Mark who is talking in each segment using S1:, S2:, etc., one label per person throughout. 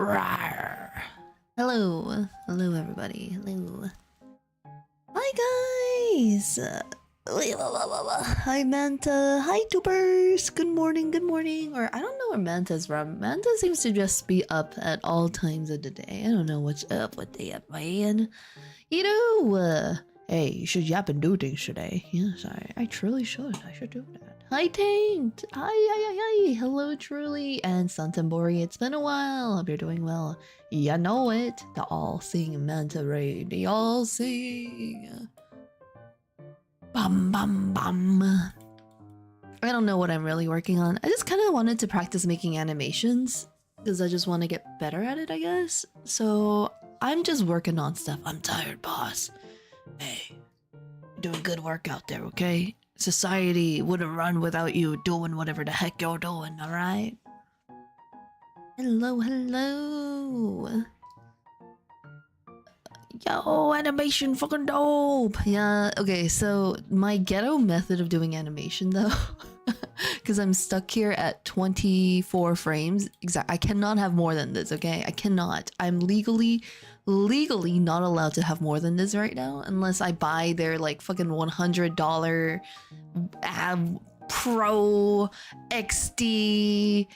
S1: Rawr. Hello. Hello, everybody. Hello. Hi, guys. Hi, Manta. Hi, tubers. Good morning. Good morning. Or I don't know where Manta's from. Manta seems to just be up at all times of the day. I don't know what's up, what day up, man. You know, hey, you should yap and do things today. Yes, I truly should. I should do that. Hi, Taint. Hi. Hello, Truly. And Santambori, it's been a while. Hope you're doing well. You know it. The all-seeing manta ray. The all-seeing. Bum, bum, bum. I don't know what I'm really working on. I just kind of wanted to practice making animations because I just want to get better at it, I guess. So I'm just working on stuff. I'm tired, boss. Hey, you're doing good work out there, okay? Society wouldn't run without you doing whatever the heck you're doing, alright? Hello. Yo, animation fucking dope! Yeah, okay, so my ghetto method of doing animation though, because I'm stuck here at 24 frames. I cannot have more than this, okay? I cannot. I'm legally not allowed to have more than this right now unless I buy their like fucking $100 Pro XD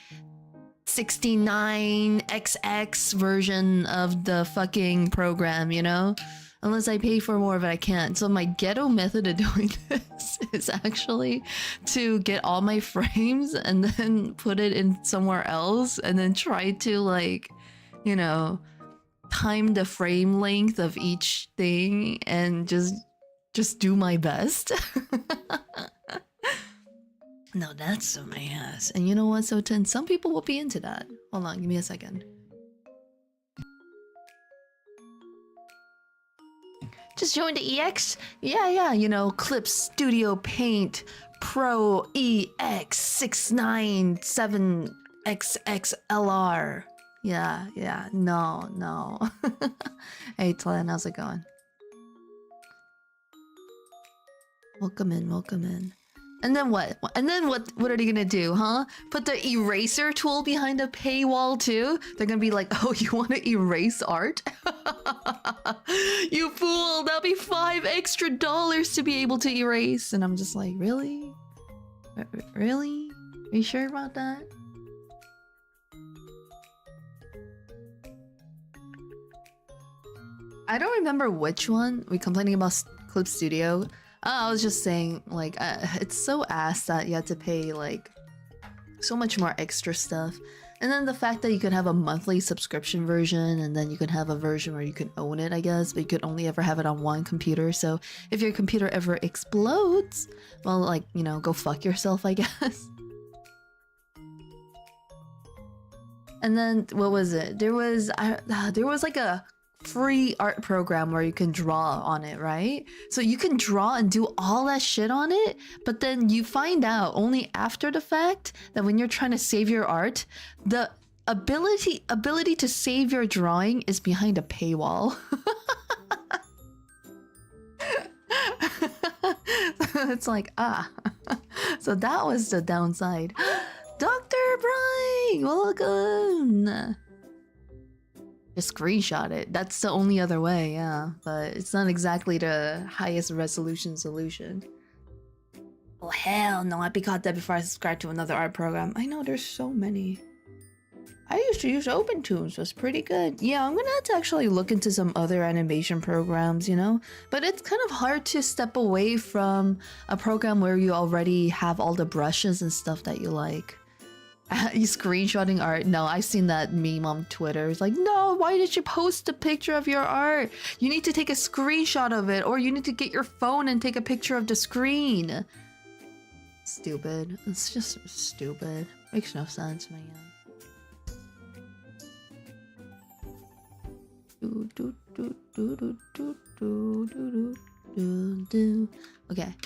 S1: 69XX version of the fucking program, you know? Unless I pay for more of it, I can't. So my ghetto method of doing this is actually to get all my frames and then put it in somewhere else and then try to like, you know, time the frame length of each thing and just do my best. No, that's so my ass. And you know what, so Ten, some people will be into that. Hold on, give me a second. Just joined the EX? Yeah, you know, Clip Studio Paint Pro EX697XXLR. Yeah, no. Hey, Tlen, how's it going? Welcome in. And then what? What are they gonna do, huh? Put the eraser tool behind a paywall too? They're gonna be like, oh, you wanna erase art? You fool, that'll be $5 extra to be able to erase. And I'm just like, really? Really? Are you sure about that? I don't remember which one. We complaining about Clip Studio. I was just saying, like, it's so ass that you have to pay, like, so much more extra stuff. And then the fact that you could have a monthly subscription version, and then you could have a version where you can own it, I guess, but you could only ever have it on one computer. So if your computer ever explodes, well, like, you know, go fuck yourself, I guess. And then, what was it? There was like a free art program where you can draw on it, right? So you can draw and do all that shit on it, but then you find out only after the fact that when you're trying to save your art, the ability to save your drawing is behind a paywall. It's like, so that was the downside. Dr. Bright, welcome. Just screenshot it. That's the only other way, yeah. But it's not exactly the highest resolution solution. Oh, hell no. I'd be caught dead before I subscribe to another art program. I know, there's so many. I used to use OpenToons. It was pretty good. Yeah, I'm gonna have to actually look into some other animation programs, you know? But it's kind of hard to step away from a program where you already have all the brushes and stuff that you like. You screenshotting art? No, I've seen that meme on Twitter. It's like, no, why did you post a picture of your art? You need to take a screenshot of it, or you need to get your phone and take a picture of the screen. Stupid. It's just stupid. Makes no sense, man. Okay.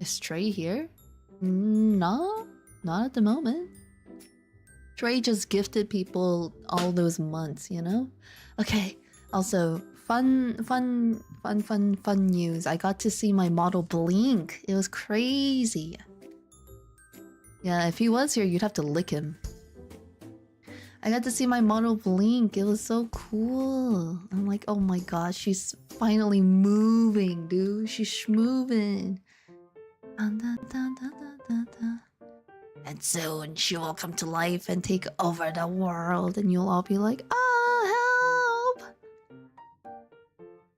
S1: Is Trey here? No? Not at the moment. Trey just gifted people all those months, you know? Okay, also, fun news. I got to see my model blink. It was crazy. Yeah, if he was here, you'd have to lick him. I got to see my model blink. It was so cool. I'm like, oh my gosh, she's finally moving, dude. She's moving. And soon she will come to life and take over the world, and you'll all be like, oh, help!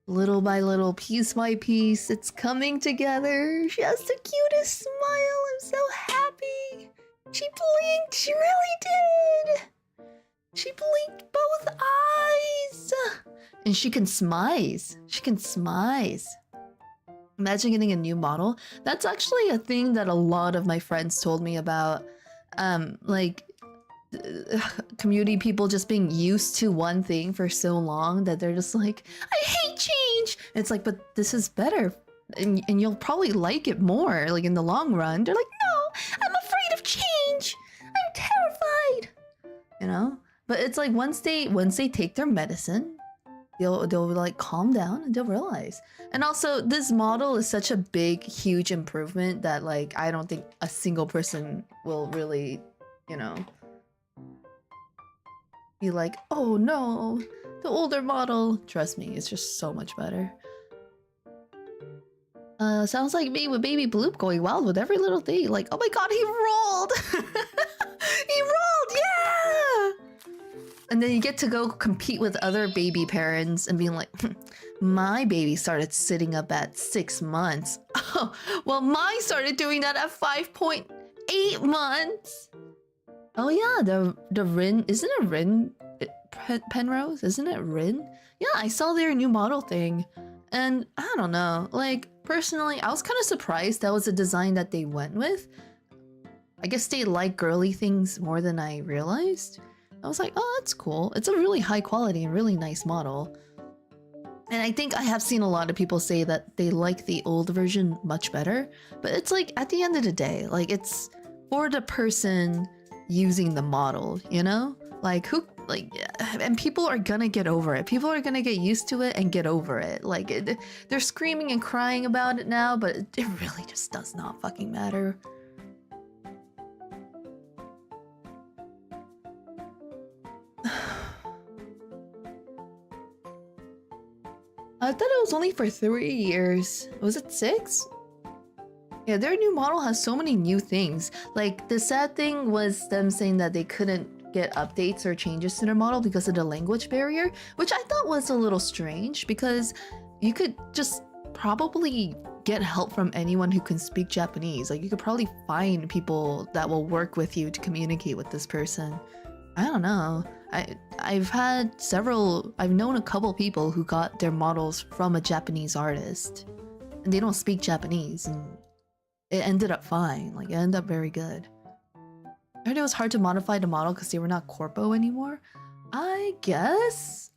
S1: Little by little, piece by piece, it's coming together. She has the cutest smile. I'm so happy. She blinked. She really did. She blinked both eyes. And she can smize. She can smize. Imagine getting a new model. That's actually a thing that a lot of my friends told me about. Like community people just being used to one thing for so long that they're just like, I hate change. And it's like, but this is better. And you'll probably like it more, like in the long run. They're like, no, I'm afraid of change. I'm terrified. You know? But it's like once they take their medicine, they'll like calm down and they'll realize. And also this model is such a big, huge improvement that like I don't think a single person will really, you know, be like, oh no, the older model. Trust me, it's just so much better. Sounds like me with Baby Bloop going wild with every little thing. Like, oh my god, he rolled! He rolled, yeah! And then you get to go compete with other baby parents and being like, my baby started sitting up at 6 months. Oh, well, mine started doing that at 5.8 months. Oh yeah, the Rin, isn't it Rin Penrose? Isn't it Rin? Yeah, I saw their new model thing. And I don't know, like, personally, I was kind of surprised that was a design that they went with. I guess they like girly things more than I realized. I was like, oh, that's cool. It's a really high quality and really nice model. And I think I have seen a lot of people say that they like the old version much better. But it's like, at the end of the day, like, it's for the person using the model, you know? Like, who, like, and people are gonna get over it. People are gonna get used to it and get over it. Like, they're screaming and crying about it now, but it really just does not fucking matter. I thought it was only for 3 years. Was it 6? Yeah, their new model has so many new things. Like, the sad thing was them saying that they couldn't get updates or changes to their model because of the language barrier, which I thought was a little strange because you could just probably get help from anyone who can speak Japanese. Like, you could probably find people that will work with you to communicate with this person. I don't know. I've known a couple people who got their models from a Japanese artist. And they don't speak Japanese, and it ended up fine. Like, it ended up very good. I heard it was hard to modify the model because they were not corpo anymore. I guess,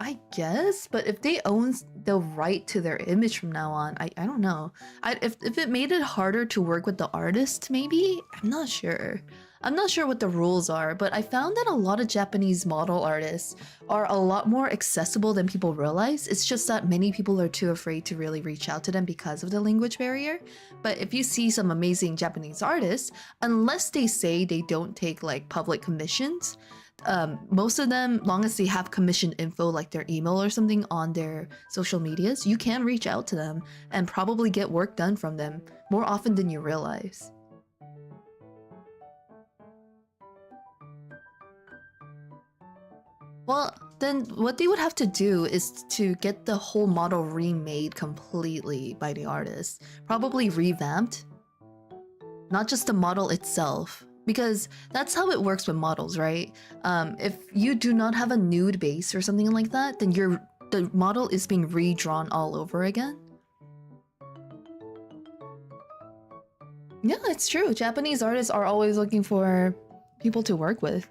S1: but if they own the right to their image from now on, I don't know. If it made it harder to work with the artist, maybe? I'm not sure. I'm not sure what the rules are, but I found that a lot of Japanese model artists are a lot more accessible than people realize. It's just that many people are too afraid to really reach out to them because of the language barrier. But if you see some amazing Japanese artists, unless they say they don't take like public commissions, most of them, long as they have commission info like their email or something on their social medias, you can reach out to them and probably get work done from them more often than you realize. Well, then what they would have to do is to get the whole model remade completely by the artist. Probably revamped. Not just the model itself. Because that's how it works with models, right? If you do not have a nude base or something like that, then the model is being redrawn all over again. Yeah, it's true. Japanese artists are always looking for people to work with.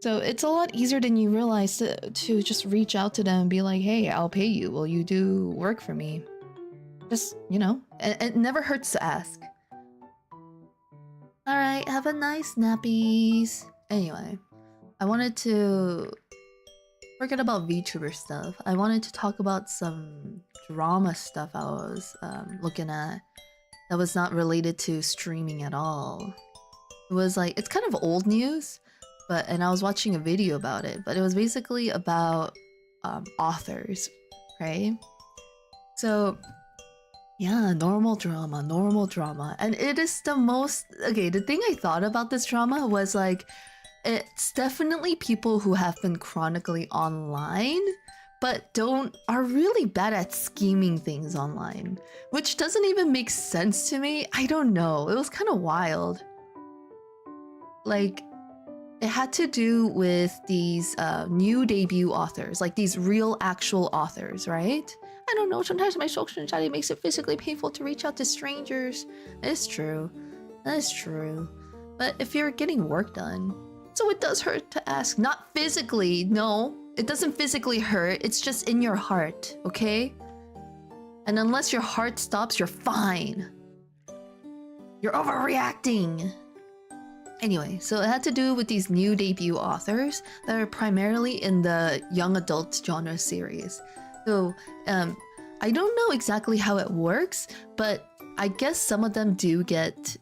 S1: So it's a lot easier than you realize to just reach out to them and be like, hey, I'll pay you. Will you do work for me? Just, you know, it never hurts to ask. Alright, have a nice nappies. Anyway, I wanted to forget about VTuber stuff. I wanted to talk about some drama stuff I was looking at that was not related to streaming at all. It was like, it's kind of old news, and I was watching a video about it, but it was basically about authors, right? So yeah, normal drama. And it is the most okay, the thing I thought about this drama was like it's definitely people who have been chronically online but are really bad at scheming things online, which doesn't even make sense to me. I don't know. It was kind of wild. Like it had to do with these new debut authors, like these real actual authors, right? I don't know, sometimes my social anxiety makes it physically painful to reach out to strangers. It's true. That's true. But if you're getting work done, so it does hurt to ask. Not physically, no. It doesn't physically hurt, it's just in your heart, okay? And unless your heart stops, you're fine. You're overreacting. Anyway, so it had to do with these new debut authors that are primarily in the young adult genre series. So, I don't know exactly how it works, but I guess some of them do get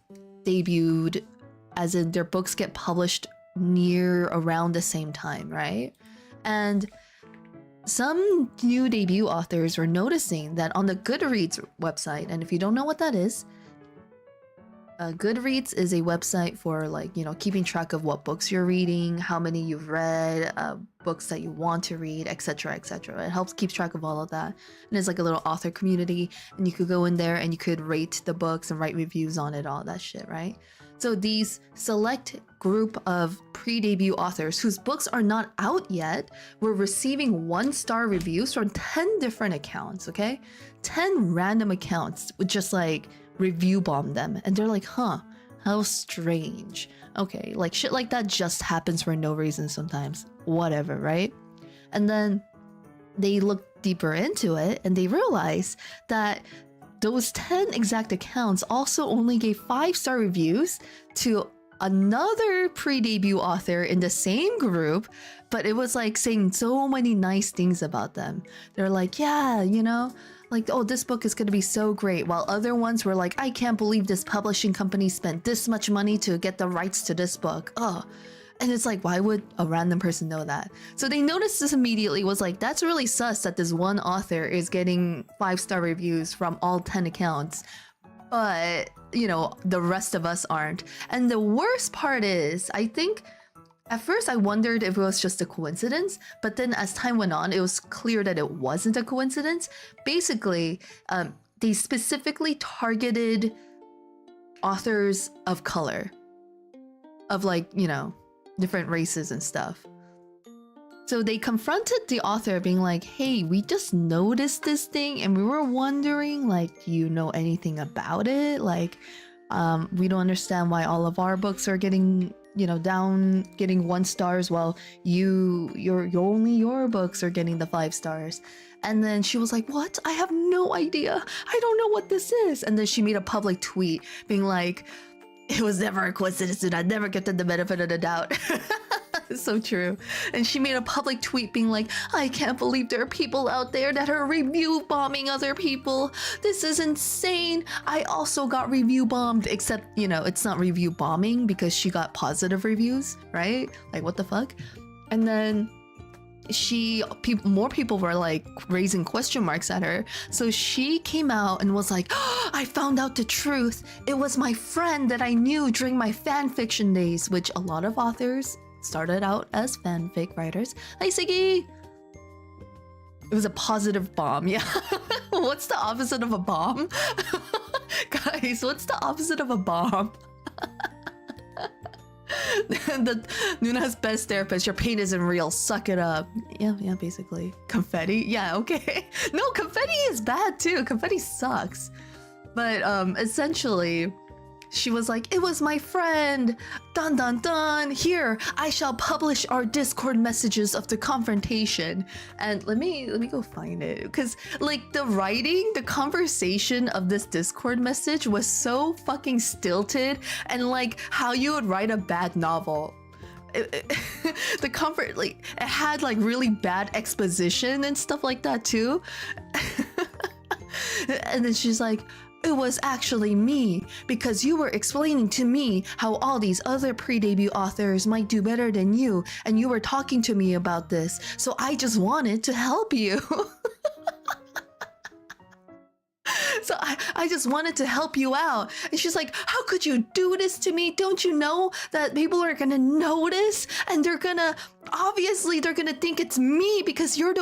S1: debuted, as in their books get published near around the same time, right? And some new debut authors were noticing that on the Goodreads website, and if you don't know what that is, Goodreads is a website for like, you know, keeping track of what books you're reading, how many you've read, books that you want to read, etc., etc. It helps keep track of all of that. And it's like a little author community, and you could go in there and you could rate the books and write reviews on it, all that shit, right? So these select group of pre-debut authors whose books are not out yet were receiving 1-star reviews from 10 different accounts, okay? 10 random accounts would just like review bomb them, and they're like, huh, how strange. Okay, like shit like that just happens for no reason sometimes. Whatever, right? And then they look deeper into it and they realize that those 10 exact accounts also only gave 5-star reviews to another pre-debut author in the same group, but it was like saying so many nice things about them. They're like, yeah, you know, like, oh, this book is going to be so great, while other ones were like, I can't believe this publishing company spent this much money to get the rights to this book. Oh, and it's like, why would a random person know that? So they noticed this immediately, was like, that's really sus that this one author is getting 5-star reviews from all 10 accounts, but, you know, the rest of us aren't. And the worst part is, I think at first I wondered if it was just a coincidence, but then as time went on, it was clear that it wasn't a coincidence. Basically, they specifically targeted authors of color, of like, you know, different races and stuff. So they confronted the author being like, hey, we just noticed this thing and we were wondering, like, do you know anything about it? Like, we don't understand why all of our books are getting, you know, getting 1 stars while only your books are getting the 5 stars. And then she was like, what? I have no idea. I don't know what this is. And then she made a public tweet being like, it was never a coincidence and I'd never get the benefit of the doubt. It's so true. And she made a public tweet being like, I can't believe there are people out there that are review bombing other people. This is insane. I also got review bombed, except, you know, it's not review bombing because she got positive reviews, right? Like, what the fuck? And then more people were like raising question marks at her. So she came out and was like, oh, I found out the truth. It was my friend that I knew during my fan fiction days, which a lot of authors started out as fanfic writers. Hi, Siggy! It was a positive bomb, yeah. What's the opposite of a bomb? Guys, what's the opposite of a bomb? The Nuna's best therapist, your pain isn't real, suck it up. Yeah, basically. Confetti? Yeah, okay. No, confetti is bad too. Confetti sucks. But essentially, she was like, it was my friend. Dun dun dun. Here, I shall publish our Discord messages of the confrontation. And let me go find it. Because like the conversation of this Discord message was so fucking stilted, and like how you would write a bad novel. It had like really bad exposition and stuff like that too. And then she's like, it was actually me, because you were explaining to me how all these other pre-debut authors might do better than you, and you were talking to me about this, so I just wanted to help you. So I just wanted to help you out. And she's like, how could you do this to me? Don't you know that people are gonna notice? And obviously they're gonna think it's me because you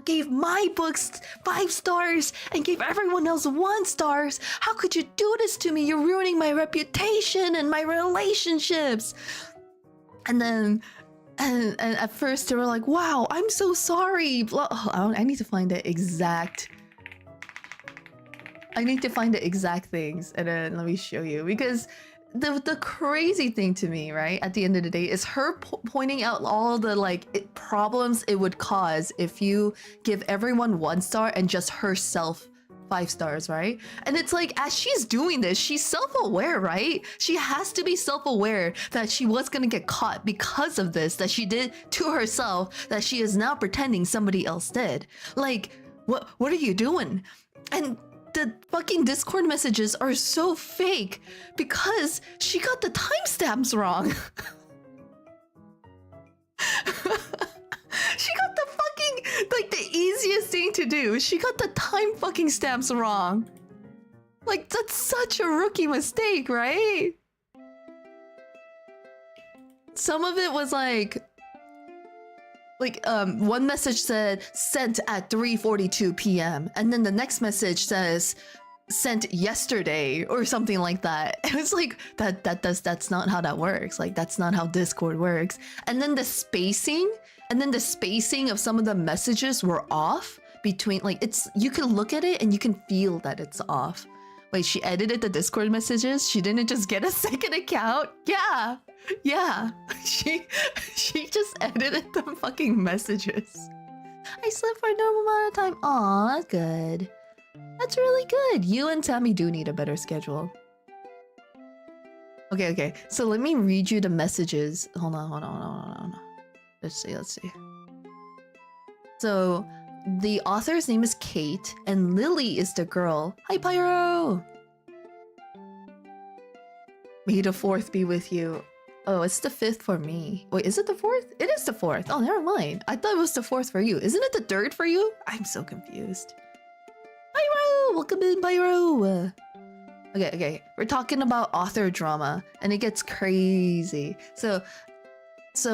S1: gave my books 5 stars and gave everyone else 1 stars. How could you do this to me? You're ruining my reputation and my relationships. And then and at first they were like, wow, I'm so sorry. I need to find the exact things, and then let me show you, because the crazy thing to me, right, at the end of the day, is her pointing out all the problems it would cause if you give everyone 1 star and just herself 5 stars, right? And it's like, as she's doing this, she's self-aware, right? She has to be self-aware that she was gonna get caught because of this that she did to herself, that she is now pretending somebody else did. Like, what are you doing? And the fucking Discord messages are so fake because she got the timestamps wrong. She got the fucking, the easiest thing to do. She got the time fucking stamps wrong. Like, that's such a rookie mistake, right? Some of it was one message said sent at 3:42 p.m. and then the next message says sent yesterday or something like that. And it's like, that's not how that works. Like, that's not how Discord works. And then the spacing of some of the messages were off between, you can look at it and you can feel that it's off. Wait, she edited the Discord messages? She didn't just get a second account? Yeah, she just edited the fucking messages. I slept for a normal amount of time. Aw, that's good. That's really good. You and Tammy do need a better schedule. Okay. So let me read you the messages. Hold on. Let's see. So the author's name is Kate, and Lily is the girl. Hi, Pyro! May the 4th be with you. Oh, it's the 5th for me. Wait, is it the 4th? It is the 4th. Oh, never mind. I thought it was the 4th for you. Isn't it the 3rd for you? I'm so confused. Pyro! Welcome in, Pyro! Okay. We're talking about author drama, and it gets crazy. So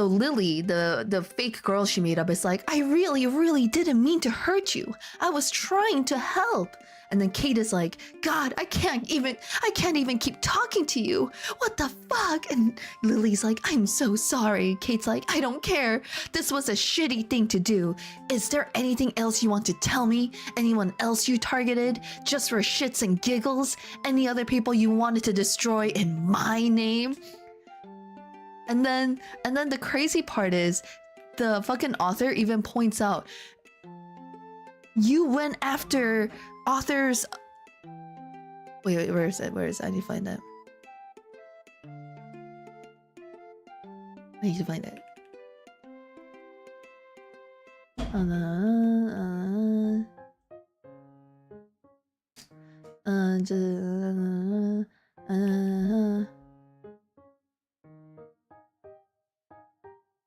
S1: Lily, the fake girl she made up, is like, I really didn't mean to hurt you. I was trying to help. And then Kate is like, God, I can't even keep talking to you. What the fuck? And Lily's like, I'm so sorry. Kate's like, I don't care. This was a shitty thing to do. Is there anything else you want to tell me? Anyone else you targeted? Just for shits and giggles? Any other people you wanted to destroy in my name? And then the crazy part is, the fucking author even points out, you went after authors. Wait, where is it? I need to find it. I need to find it.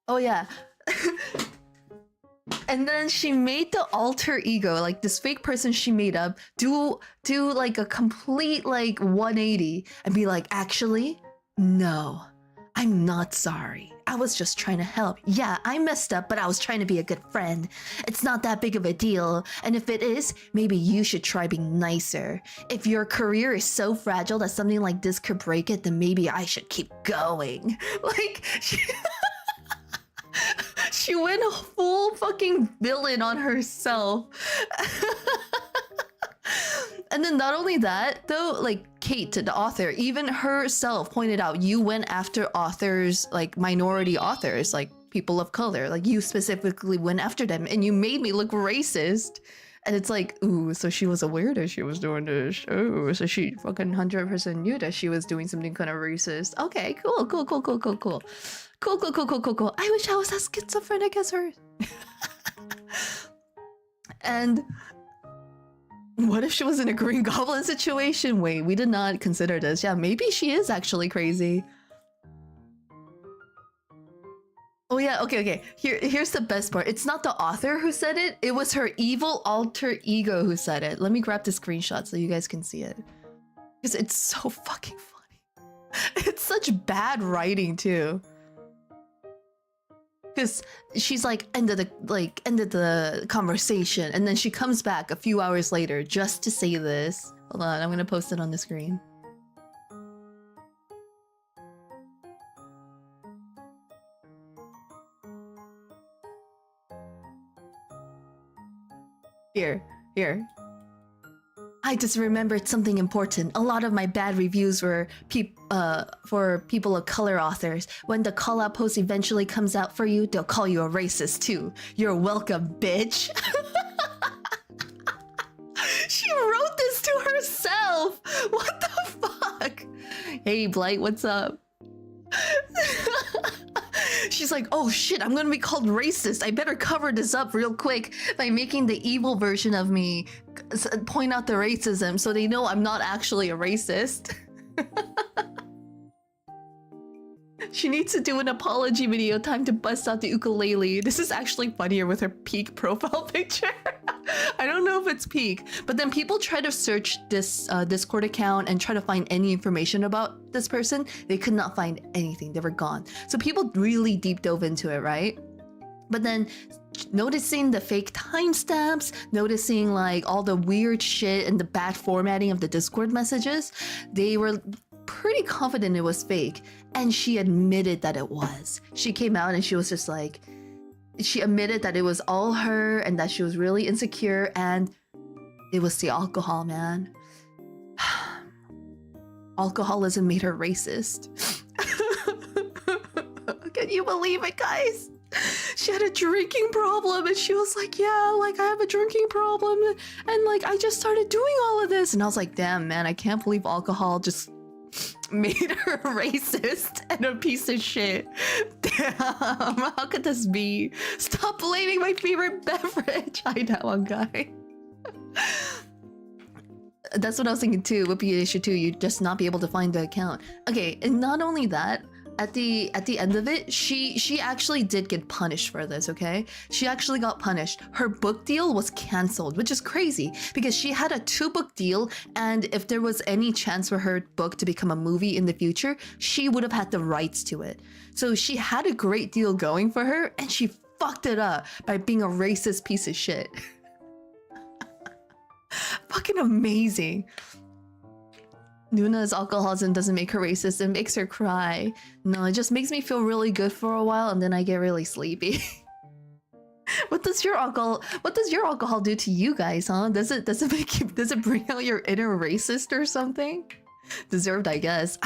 S1: Oh yeah. And then she made the alter ego, like this fake person she made up, do like a complete 180 and be like, actually, no, I'm not sorry. I was just trying to help. Yeah, I messed up, but I was trying to be a good friend. It's not that big of a deal. And if it is, maybe you should try being nicer. If your career is so fragile that something like this could break it, then maybe I should keep going. She went full fucking villain on herself. And then not only that, though, Kate, the author, even herself pointed out, you went after authors, minority authors, people of color. You specifically went after them, and you made me look racist. And it's like, ooh, so she was aware that she was doing this. Oh, so she fucking 100% knew that she was doing something kind of racist. Okay, cool. Cool. I wish I was as schizophrenic as her. And What if she was in a Green Goblin situation? Wait, we did not consider this. Yeah, maybe she is actually crazy. Oh yeah, okay. Here's the best part. It's not the author who said it. It was her evil alter ego who said it. Let me grab the screenshot so you guys can see it. Because it's so fucking funny. It's such bad writing too. Because she's like ended the conversation, and then she comes back a few hours later just to say this. Hold on, I'm gonna post it on the screen. Here. I just remembered something important. A lot of my bad reviews were for people of color authors. When the call-out post eventually comes out for you, they'll call you a racist too. You're welcome, bitch. She wrote this to herself. What the fuck? Hey, Blight, what's up? She's like, oh shit, I'm gonna be called racist. I better cover this up real quick by making the evil version of me point out the racism so they know I'm not actually a racist. She needs to do an apology video. Time to bust out the ukulele. This is actually funnier with her peak profile picture. I don't know if it's peak, but then people try to search this Discord account and try to find any information about this person. They could not find anything. They were gone. So people really deep dove into it, right? But then noticing the fake timestamps, noticing like all the weird shit and the bad formatting of the Discord messages, they were pretty confident it was fake. And she admitted that it was. She came out and she was just like, she admitted that it was all her and that she was really insecure, and it was the alcohol, man. Alcoholism made her racist. Can you believe it, guys? She had a drinking problem and she was like, yeah, like I have a drinking problem and like I just started doing all of this. And I was like, damn, man, I can't believe alcohol just made her racist and a piece of shit. Damn, how could this be? Stop blaming my favorite beverage. I know one guy. That's what I was thinking too. Would be an issue too. You'd just not be able to find the account. Okay, and not only that, at the end of it, she actually did get punished for this, okay? She actually got punished. Her book deal was canceled, which is crazy because she had a 2-book deal, and if there was any chance for her book to become a movie in the future, she would have had the rights to it. So she had a great deal going for her, and she fucked it up by being a racist piece of shit. Fucking amazing. Nuna's alcoholism doesn't make her racist, it makes her cry. No, it just makes me feel really good for a while and then I get really sleepy. What does your alcohol do to you guys, huh? Does it bring out your inner racist or something? Deserved, I guess.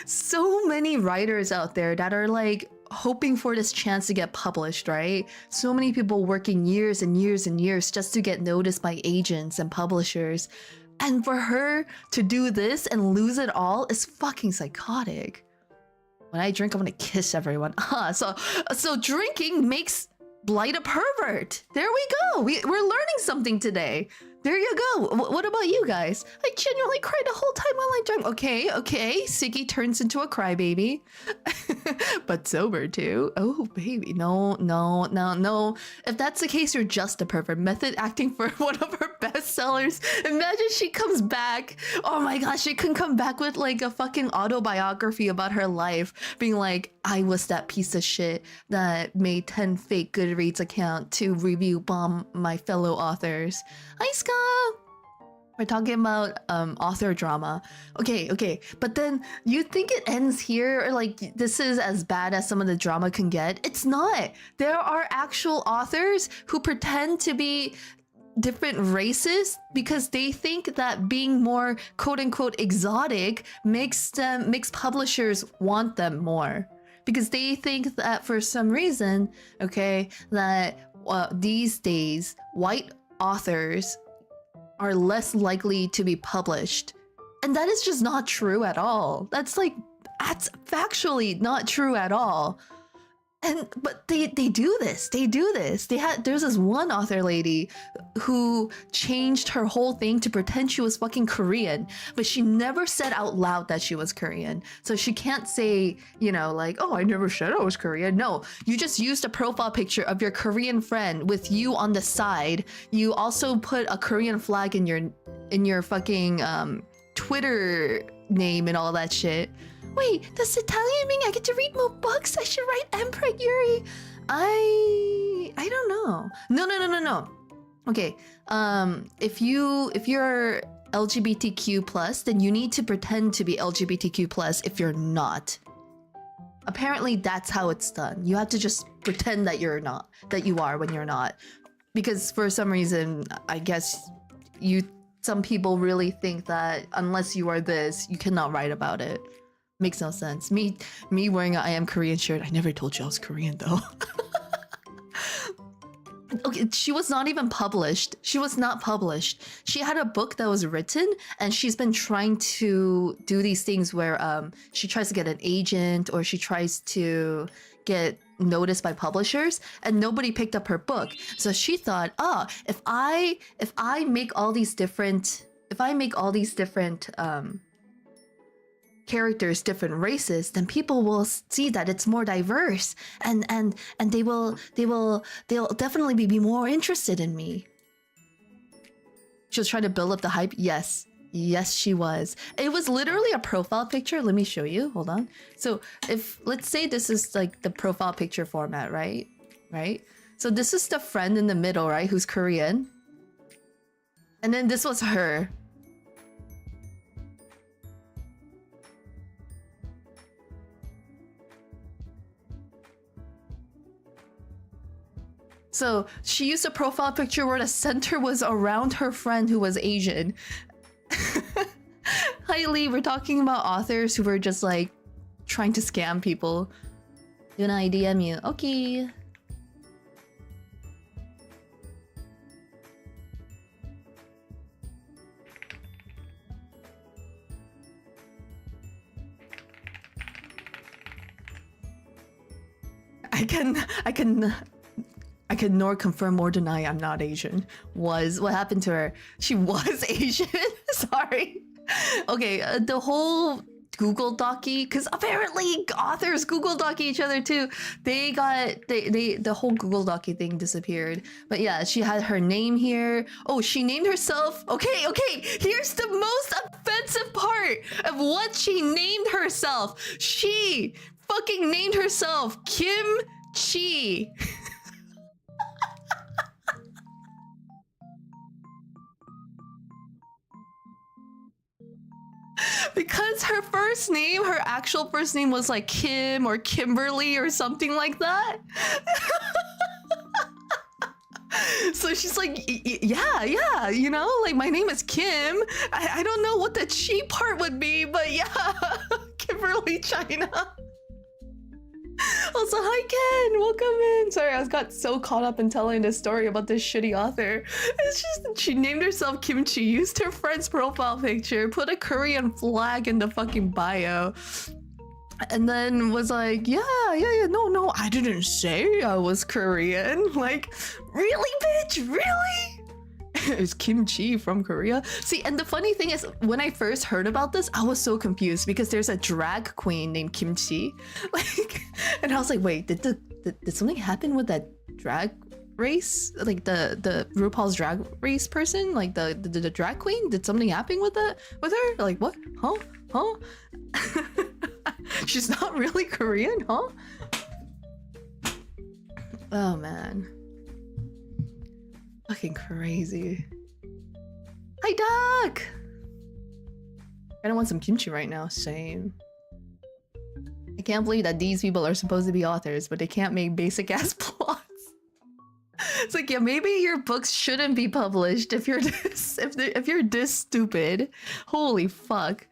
S1: So many writers out there that are like hoping for this chance to get published, right? So many people working years and years and years just to get noticed by agents and publishers. And for her to do this and lose it all is fucking psychotic. When I drink, I'm gonna kiss everyone. So drinking makes Blight a pervert. There we go. We're learning something today. There you go. What about you guys? I genuinely cried the whole time while I drank. Okay. Siggy turns into a crybaby. But sober too. Oh, baby. No. If that's the case, you're just a pervert. Method acting for one of her bestsellers. Imagine she comes back. Oh my gosh, she can come back with like a fucking autobiography about her life. Being like, I was that piece of shit that made 10 fake Goodreads account to review bomb my fellow authors. Hi, Scott. We're talking about author drama. Okay. But then you think it ends here, or like this is as bad as some of the drama can get? It's not. There are actual authors who pretend to be different races because they think that being more quote-unquote exotic makes publishers want them more. Because they think that for some reason, okay, that these days white authors are less likely to be published. And that is just not true at all. That's factually not true at all. But they do this. There's this one author lady who changed her whole thing to pretend she was fucking Korean, but she never said out loud that she was Korean. So she can't say, you know, like, oh, I never said I was Korean. No, you just used a profile picture of your Korean friend with you on the side. You also put a Korean flag in your fucking Twitter name and all that shit. Wait, does Italian mean I get to read more books? I should write Emperor Yuri. I don't know. No. Okay. If you're LGBTQ plus, then you need to pretend to be LGBTQ plus if you're not. Apparently that's how it's done. You have to just pretend that you're not, that you are when you're not. Because for some reason, I guess some people really think that unless you are this, you cannot write about it. Makes no sense. Me wearing a I am Korean shirt. I never told you I was Korean though. Okay, she was not even published. She was not published. She had a book that was written, and she's been trying to do these things where she tries to get an agent or she tries to get noticed by publishers, and nobody picked up her book. So she thought, oh, if I make all these different characters, different races, then people will see that it's more diverse, and they'll definitely be more interested in me. She was trying to build up the hype. Yes, she was. It was literally a profile picture. Let me show you. Hold on. So if let's say this is like the profile picture format, right? So this is the friend in the middle, right? Who's Korean, and then this was her. So she used a profile picture where the center was around her friend who was Asian. Hi Lee, we're talking about authors who were just like trying to scam people. Then I DM you. Okay. I can nor confirm or deny I'm not Asian. What happened to her? She was Asian. Sorry. Okay, the whole Google Docky, because apparently authors Google Docky each other too. The whole Google Docky thing disappeared. But yeah, she had her name here. Oh, she named herself. Okay. Here's the most offensive part of what she named herself. She fucking named herself Kim Chi. Because her actual first name was like Kim or Kimberly or something like that. So she's like, yeah, you know, like my name is Kim. I don't know what the chi part would be, but yeah, Kimberly China. Also, hi Ken, welcome in. Sorry, I got so caught up in telling this story about this shitty author. It's just she named herself Kimchi, used her friend's profile picture, put a Korean flag in the fucking bio, and then was like, yeah, no, I didn't say I was Korean. Like, really, bitch, really? It's Kimchi from Korea. See, and the funny thing is, when I first heard about this, I was so confused because there's a drag queen named Kimchi. Like, and I was like, wait, did something happen with that drag race? Like the RuPaul's Drag Race person? Like the drag queen? Did something happen with her? Like, what? Huh? She's not really Korean, huh? Oh man. Fucking crazy. Hi, Doc! I don't want some kimchi right now. Same. I can't believe that these people are supposed to be authors, but they can't make basic ass plots. It's like, yeah, maybe your books shouldn't be published if you're this if you're this stupid. Holy fuck.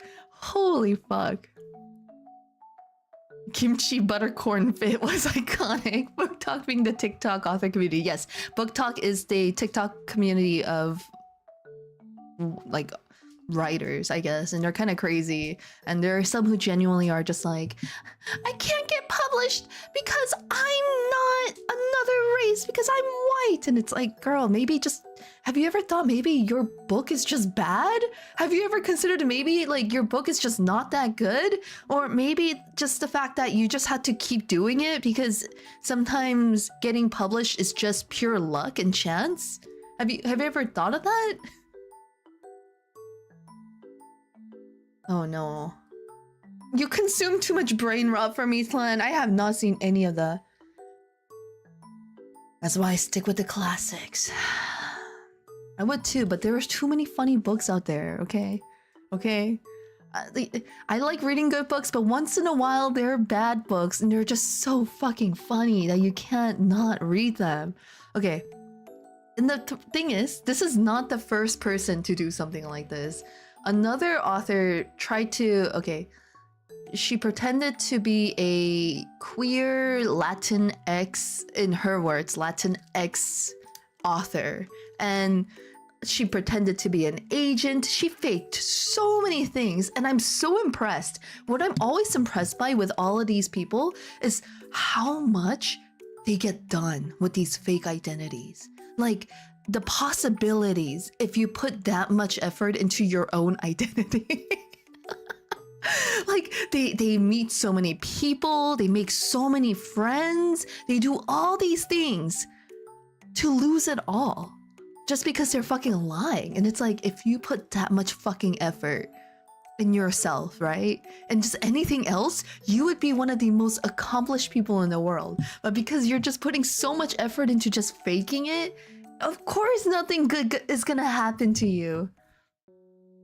S1: Kimchi buttercorn fit was iconic. Book Talk being the TikTok author community. Yes, Book Talk is the TikTok community of like writers, I guess, and they're kind of crazy. And there are some who genuinely are just like, I can't get published because I'm not another race because I'm white. And it's like, girl, maybe just have you ever thought maybe your book is just bad? Have you ever considered maybe like your book is just not that good? Or maybe just the fact that you just had to keep doing it because sometimes getting published is just pure luck and chance? Have you ever thought of that? Oh no. You consume too much brain rot from Eastland. I have not seen any of that. That's why I stick with the classics. I would too, but there are too many funny books out there, okay? Okay? I like reading good books, but once in a while there are bad books and they're just so fucking funny that you can't not read them. Okay. And the thing is, this is not the first person to do something like this. Another author tried to, okay, she pretended to be a queer Latinx, in her words, Latinx author. And she pretended to be an agent. She faked so many things. And I'm so impressed. What I'm always impressed by with all of these people is how much they get done with these fake identities. Like, the possibilities if you put that much effort into your own identity. Like, they meet so many people, they make so many friends, they do all these things to lose it all just because they're fucking lying. And it's like, if you put that much fucking effort in yourself, right? And just anything else, you would be one of the most accomplished people in the world. But because you're just putting so much effort into just faking it, of course nothing good is gonna happen to you.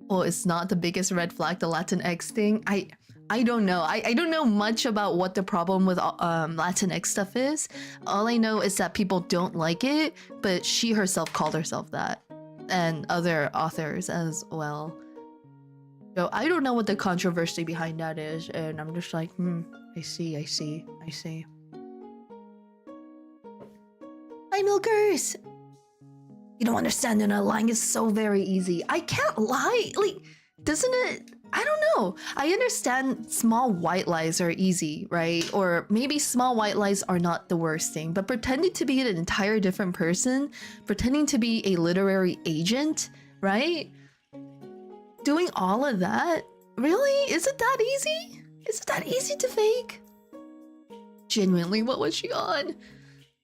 S1: Well, it's not the biggest red flag, the Latinx thing. I don't know. I don't know much about what the problem with Latinx stuff is. All I know is that people don't like it, but she herself called herself that. And other authors as well. So I don't know what the controversy behind that is, and I'm just like, I see. Hi, Milkers! You don't understand that lying is so very easy. I can't lie. Like, doesn't it? I don't know. I understand small white lies are easy, right? Or maybe small white lies are not the worst thing, but pretending to be an entire different person, pretending to be a literary agent, right? Doing all of that? Really? Is it that easy? Is it that easy to fake? Genuinely, what was she on?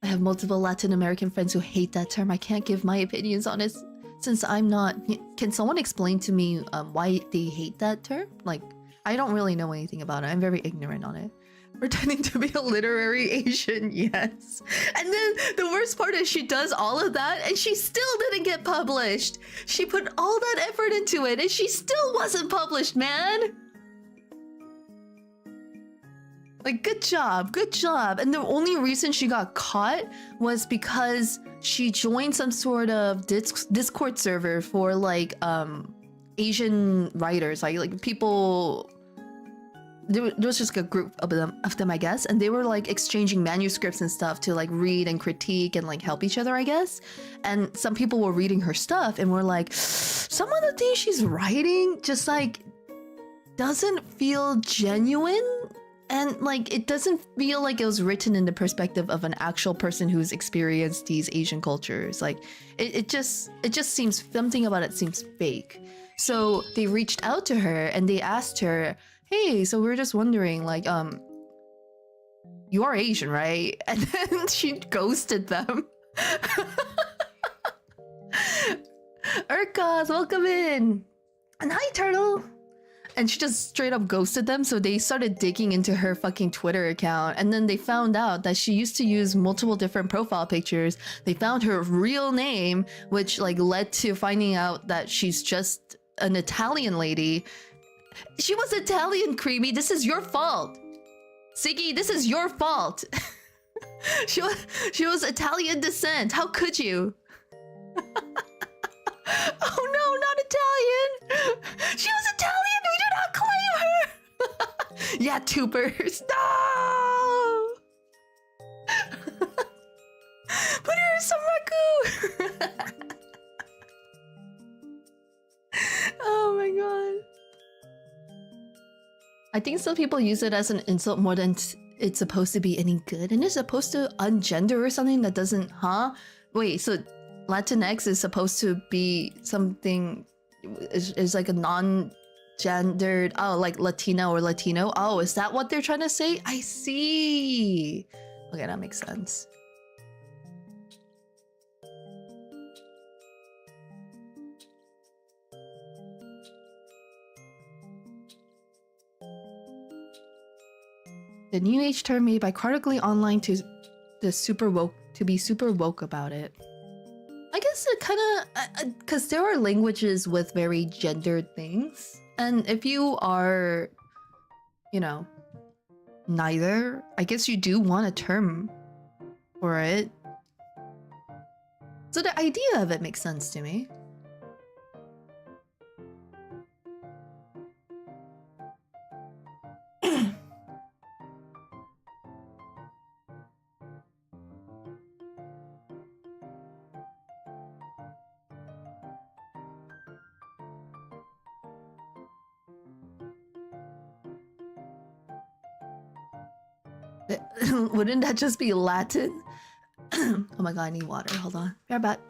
S1: I have multiple Latin American friends who hate that term. I can't give my opinions on it since I'm not... Can someone explain to me why they hate that term? Like, I don't really know anything about it. I'm very ignorant on it. Pretending to be a literary Asian, yes. And then the worst part is she does all of that and she still didn't get published. She put all that effort into it and she still wasn't published, man. Like, good job, good job. And the only reason she got caught was because she joined some sort of Discord server for like Asian writers, like people. There was just a group of them, I guess, and they were like exchanging manuscripts and stuff to like read and critique and like help each other, I guess. And some people were reading her stuff and were like, some of the things she's writing just like doesn't feel genuine. And like, it doesn't feel like it was written in the perspective of an actual person who's experienced these Asian cultures. Like, it just seems, something about it seems fake. So they reached out to her and they asked her, hey, so we're just wondering, like, you are Asian, right? And then she ghosted them. Urkaz, welcome in. And hi, Turtle. And she just straight up ghosted them, so they started digging into her fucking Twitter account, and then they found out that she used to use multiple different profile pictures. They found her real name, which like led to finding out that she's just an Italian lady. She was Italian, Creamy. This is your fault. Siggy, this is your fault. she was Italian descent. How could you? Oh no, not Italian! She was Italian! We do not claim her! Yeah, tubers. No! Put her in some ragu! Oh my I think some people use it as an insult more than it's supposed to be any good, and it's supposed to ungender or something that doesn't. Huh? Wait, so Latinx is supposed to be something is like a non-gendered, oh, like Latina or Latino. Oh, is that what they're trying to say? I see. Okay, that makes sense. The new age term made by Critically Online to be super woke about it. I guess it kind of, because there are languages with very gendered things, and if you are, you know, neither, I guess you do want a term for it. So the idea of it makes sense to me. Wouldn't that just be Latin? Oh my god, I need water. Hold on. Be right back.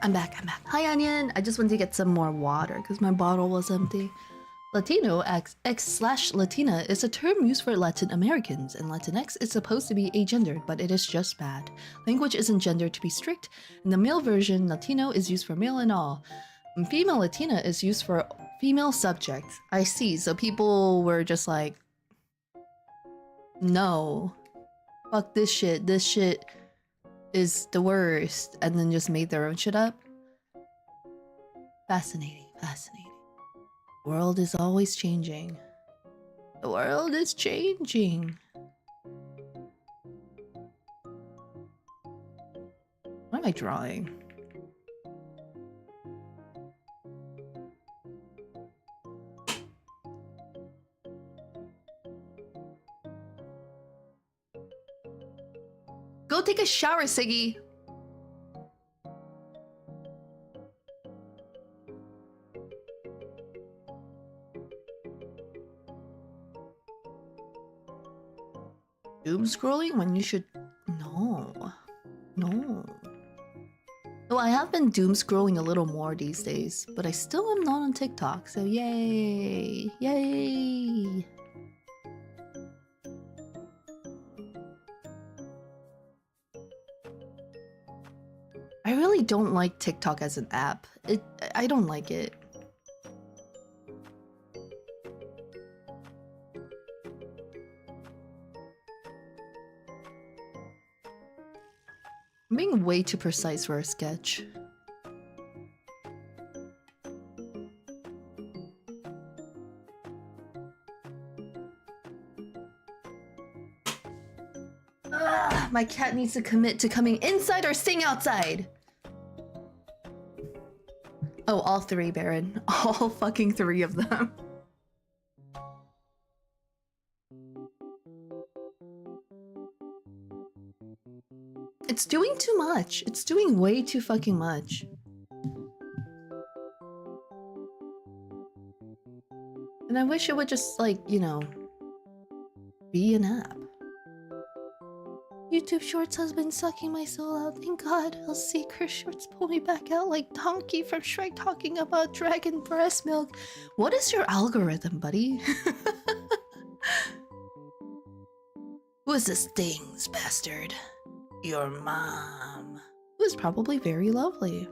S1: I'm back. Hi, Onion. I just wanted to get some more water because my bottle was empty. Latino X/Latina is a term used for Latin Americans, and Latinx is supposed to be agendered, but it is just bad. Language isn't gendered to be strict. In the male version, Latino is used for male and all. And female Latina is used for female subject. I see. So people were just like, no, fuck this shit. This shit is the worst, and then just made their own shit up. Fascinating. The world is always changing. The world is changing. What am I drawing? Go take a shower, Siggy. Doom scrolling when you should... No. Though I have been doom scrolling a little more these days, but I still am not on TikTok, so yay. I really don't like TikTok as an app. I don't like it. I'm being way too precise for a sketch. Ugh, my cat needs to commit to coming inside or staying outside. Oh, all three, Baron. All fucking three of them. It's doing too much. It's doing way too fucking much. And I wish it would just, like, you know, be an app. YouTube Shorts has been sucking my soul out. Thank God. I'll see Chris Shorts pull me back out like Donkey from Shrek talking about dragon breast milk. What is your algorithm, buddy? Who is this things, bastard? Your mom. Who is probably very lovely.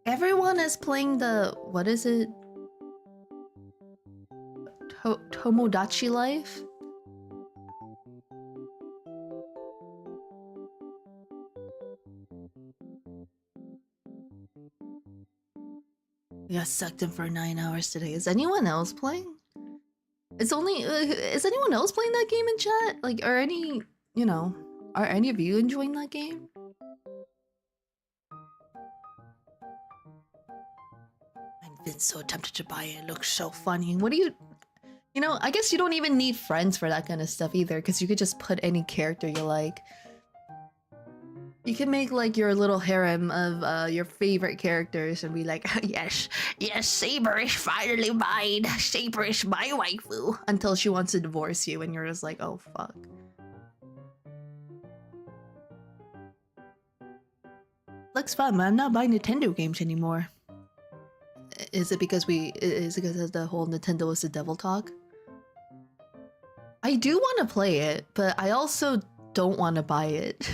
S1: Everyone is playing the... what is it? Tomodachi Life? We got sucked in for 9 hours today. Is anyone else playing? It's only is anyone else playing that game in chat? Like, are any, you know, are any of you enjoying that game? I've been so tempted to buy it. It looks so funny. What do you know, I guess you don't even need friends for that kind of stuff either, because you could just put any character you like. You can make like your little harem of your favorite characters and be like, yes, Saber is finally mine. Saber is my waifu. Until she wants to divorce you and you're just like, oh fuck. Looks fun, but I'm not buying Nintendo games anymore. Is it because of the whole Nintendo is the devil talk? I do want to play it, but I also don't want to buy it.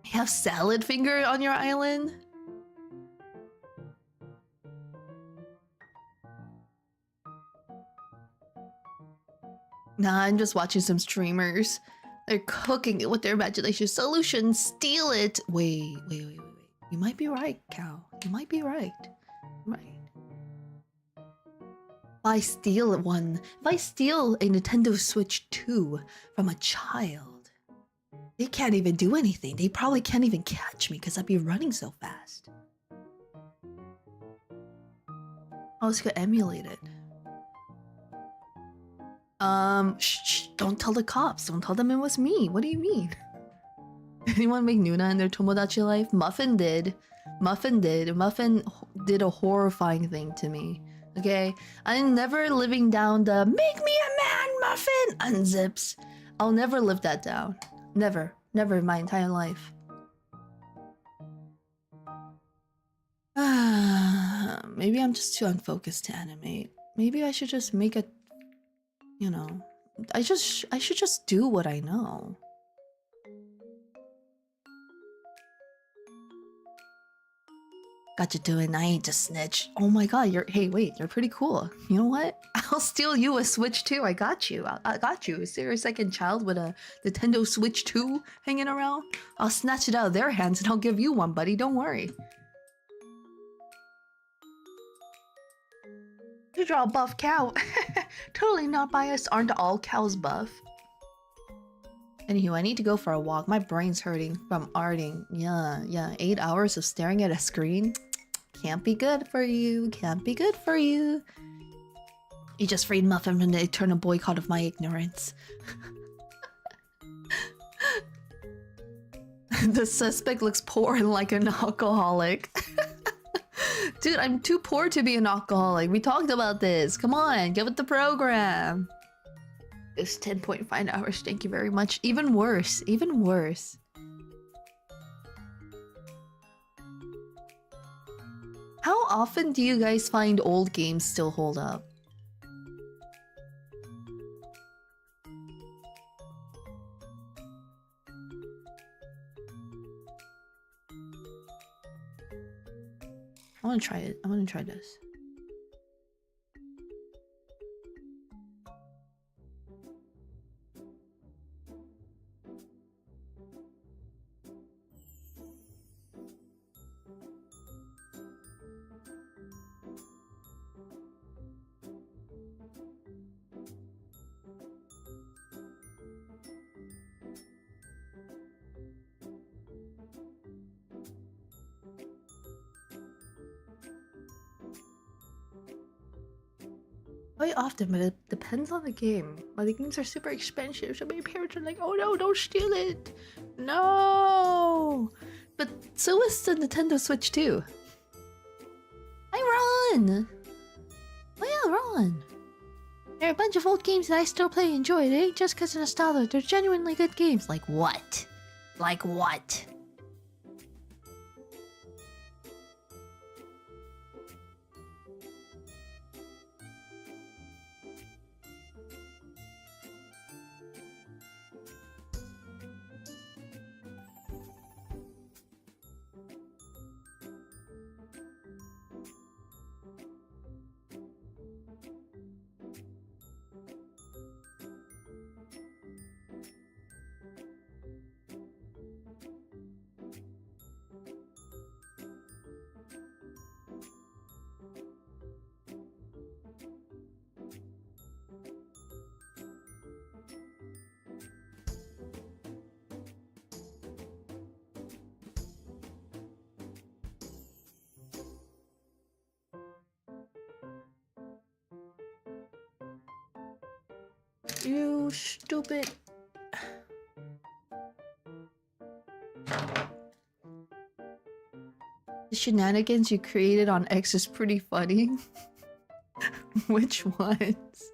S1: You have salad finger on your island? Nah, I'm just watching some streamers. They're cooking it with their imagination solutions. Steal it. Wait. You might be right, Cow. You might be right. Right. If I steal a Nintendo Switch 2 from a child, they can't even do anything. They probably can't even catch me because I'd be running so fast. I was gonna emulate it. Shh, don't tell the cops. Don't tell them it was me. What do you mean? Anyone make Nuna in their Tomodachi Life? Muffin did. Muffin did a horrifying thing to me. Okay? I'm never living down the make me a man, Muffin unzips. I'll never live that down. Never in my entire life. Maybe I'm just too unfocused to animate. Maybe I should just make a, you know, I should just do what I know. Got you doing, I ain't just snitch. Oh my god, hey wait, you're pretty cool. You know what? I'll steal you a Switch 2. I got you. I got you. Is there a second child with a Nintendo Switch 2 hanging around? I'll snatch it out of their hands and I'll give you one, buddy. Don't worry. You draw a buff cow. Totally not biased. Aren't all cows buff? Anywho, I need to go for a walk. My brain's hurting from arting. Yeah. 8 hours of staring at a screen. Can't be good for you. Can't be good for you. You just freed Muffin from the eternal boycott of my ignorance. The suspect looks poor and like an alcoholic. Dude, I'm too poor to be an alcoholic. We talked about this. Come on, get with the program. It's 10.5 hours. Thank you very much. Even worse. Even worse. How often do you guys find old games still hold up? I want to try it. I want to try this. Quite often, but it depends on the game. But the games are super expensive, so my parents are like, oh no, don't steal it! No! But so is the Nintendo Switch too. Hi, Ron! Oh yeah, Ron! There are a bunch of old games that I still play and enjoy. It ain't just because of nostalgia, they're genuinely good games. Like what? Like what? You stupid. The shenanigans you created on X is pretty funny. Which ones?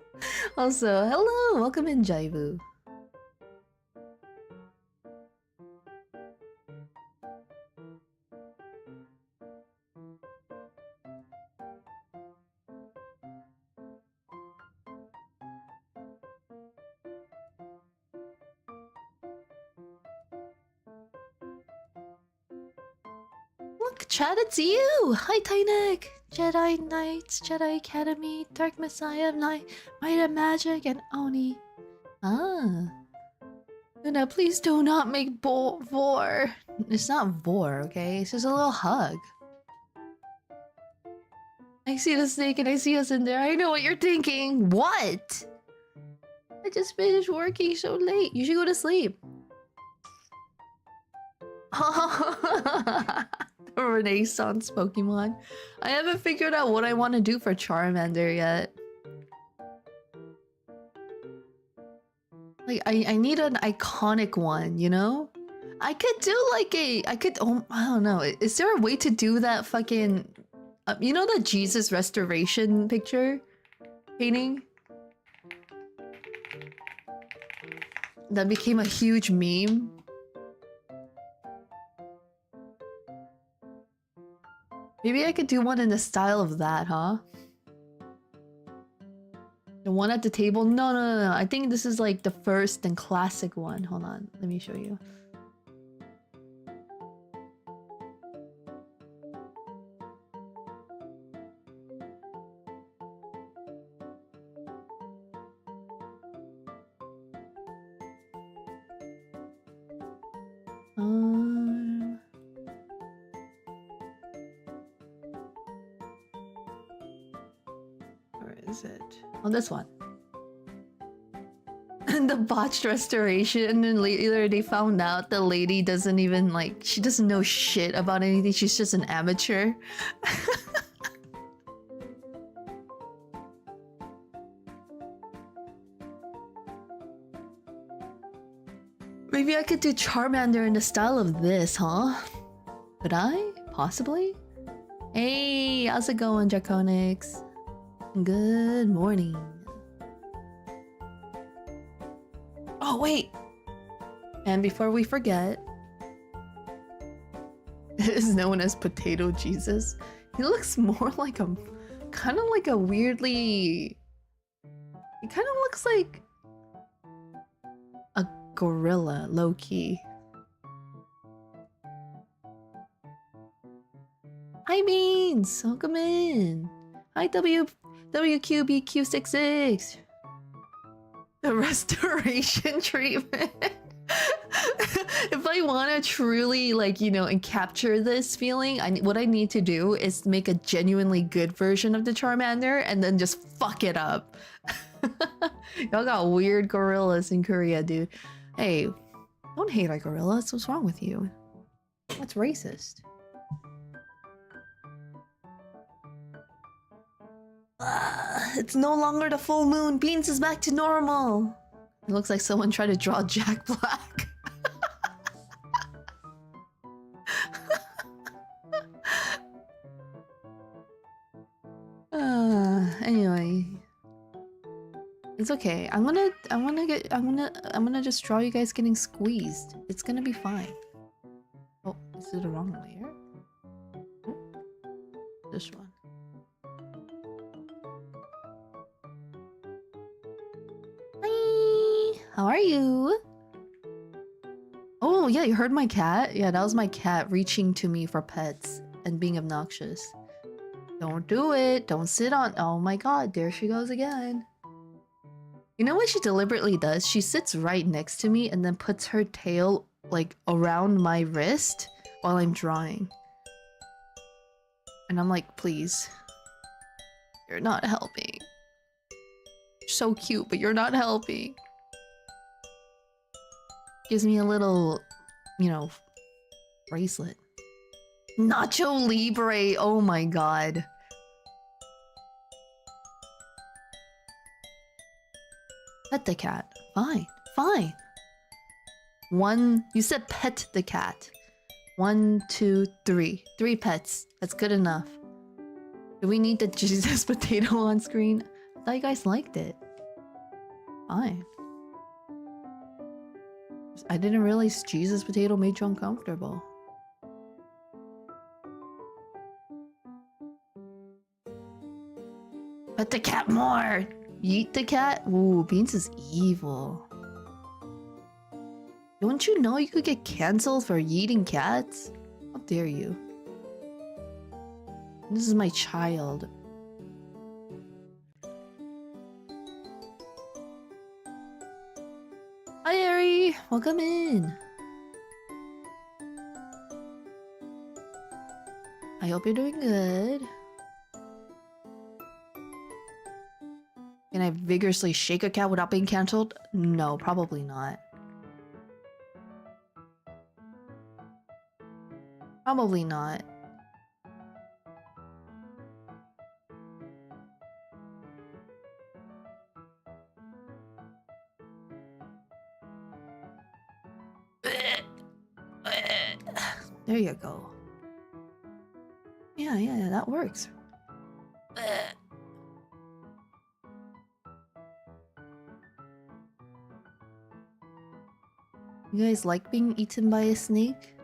S1: Also, hello! Welcome in, Jaivu. Look, chat, it's you! Hi, Tynek! Jedi Knights, Jedi Academy, Dark Messiah, Might of Magic, and Oni. Ah. Luna, please do not make Vor. It's not Vor, okay? It's just a little hug. I see the snake and I see us in there. I know what you're thinking. What? I just finished working so late. You should go to sleep. The Renaissance Pokemon. I haven't figured out what I want to do for Charmander yet. Like, I need an iconic one, you know? I could do like oh, I don't know. Is there a way to do that fucking... you know the Jesus Restoration picture? Painting? That became a huge meme. Maybe I could do one in the style of that, huh? The one at the table? No. I think this is like the first and classic one. Hold on. Let me show you. Where is it? Oh, this one. And the botched restoration, and later they found out the lady doesn't even like, she doesn't know shit about anything. She's just an amateur. Maybe I could do Charmander in the style of this, huh? Could I? Possibly? Hey, how's it going, Draconix? Good morning. Oh, wait! And before we forget, is known as Potato Jesus. He looks more like a... kind of like a weirdly... He kind of looks like... a gorilla, low-key. Hi, Beans! Welcome in! Hi, WQBQ66! The restoration treatment. If I want to truly, like, you know, and capture this feeling, what I need to do is make a genuinely good version of the Charmander and then just fuck it up. Y'all got weird gorillas in Korea, dude. Hey, don't hate our gorillas. What's wrong with you? That's racist. It's no longer the full moon. Beans is back to normal. It looks like someone tried to draw Jack Black. Anyway, it's okay. I'm gonna just draw you guys getting squeezed. It's gonna be fine. Oh, is it the wrong layer? Oh, this one. How are you? Oh, yeah, you heard my cat? Yeah, that was my cat reaching to me for pets and being obnoxious. Don't do it. Don't sit on... Oh my god, there she goes again. You know what she deliberately does? She sits right next to me and then puts her tail, like, around my wrist while I'm drawing. And I'm like, please. You're not helping. You're so cute, but you're not helping. Gives me a little, you know, bracelet. Nacho Libre, oh my god. Pet the cat. Fine. Fine. One. You said pet the cat. 1, 2, 3. 3 pets. That's good enough. Do we need the Jesus potato on screen? I thought you guys liked it. Fine. I didn't realize Jesus potato made you uncomfortable. Pet the cat more! Yeet the cat? Ooh, Beans is evil. Don't you know you could get cancelled for yeeting cats? How dare you? This is my child. Hi, Ari! Welcome in. I hope you're doing good. Can I vigorously shake a cat without being cancelled? No, probably not. Probably not. There you go. Yeah, that works. You guys like being eaten by a snake?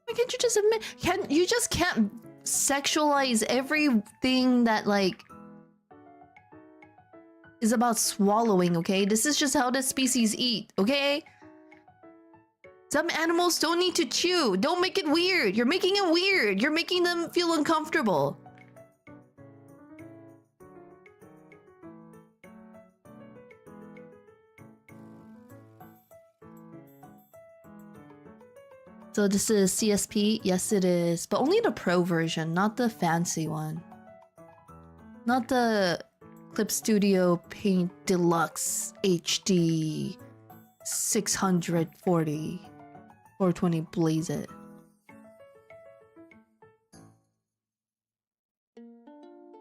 S1: Why can't you just admit? You just can't sexualize everything that like is about swallowing, okay? This is just how the species eat, okay? Some animals don't need to chew. Don't make it weird. You're making it weird. You're making them feel uncomfortable. So this is CSP? Yes, it is. But only the pro version, not the fancy one. Not the Clip Studio Paint Deluxe HD 640 420 Blaze It.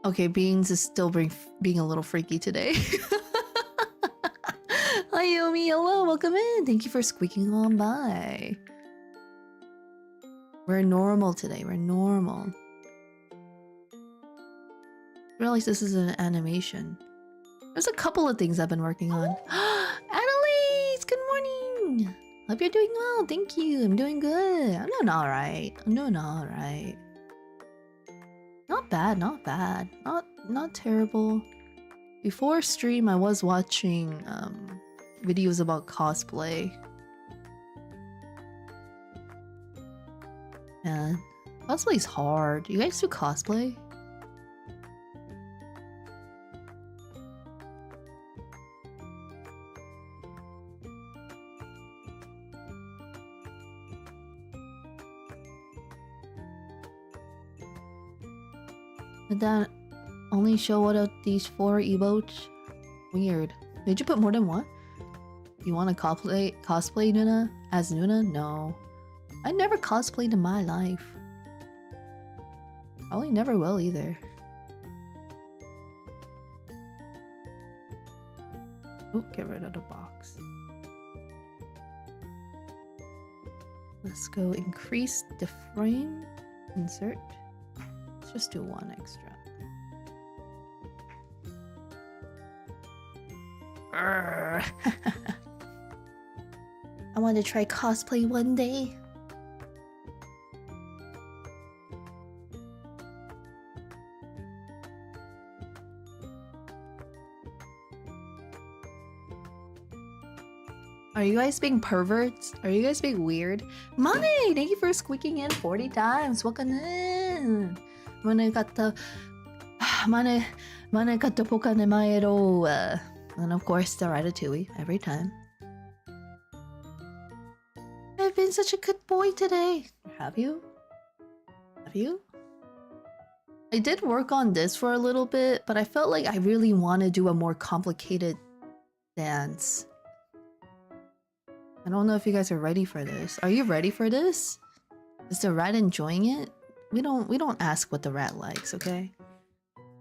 S1: Okay, Beans is still being a little freaky today. Hi Yomi, hello, welcome in. Thank you for squeaking on by. We're normal today, we're normal. I realize this is an animation. There's a couple of things I've been working on. Annalise, good morning. Hope you're doing well, thank you. I'm doing good. I'm doing alright. Not bad, not bad. Not terrible. Before stream, I was watching videos about cosplay. Man, cosplay's hard. You guys do cosplay? Did that only show out these 4 emotes? Weird. Did you put more than one? You want to cosplay Nuna as Nuna? No. I never cosplayed in my life. Probably never will either. Oh, get rid of the box. Let's go increase the frame. Insert. Let's just do 1 extra. I want to try cosplay one day. Are you guys being perverts? Are you guys being weird? Money! Thank you for squeaking in 40 times. Welcome in. Money got the Pokane Maero. And of course the Ratatouille every time. I've been such a good boy today. Have you? Have you? I did work on this for a little bit, but I felt like I really want to do a more complicated dance. I don't know if you guys are ready for this. Are you ready for this? Is the rat enjoying it? We don't ask what the rat likes, okay?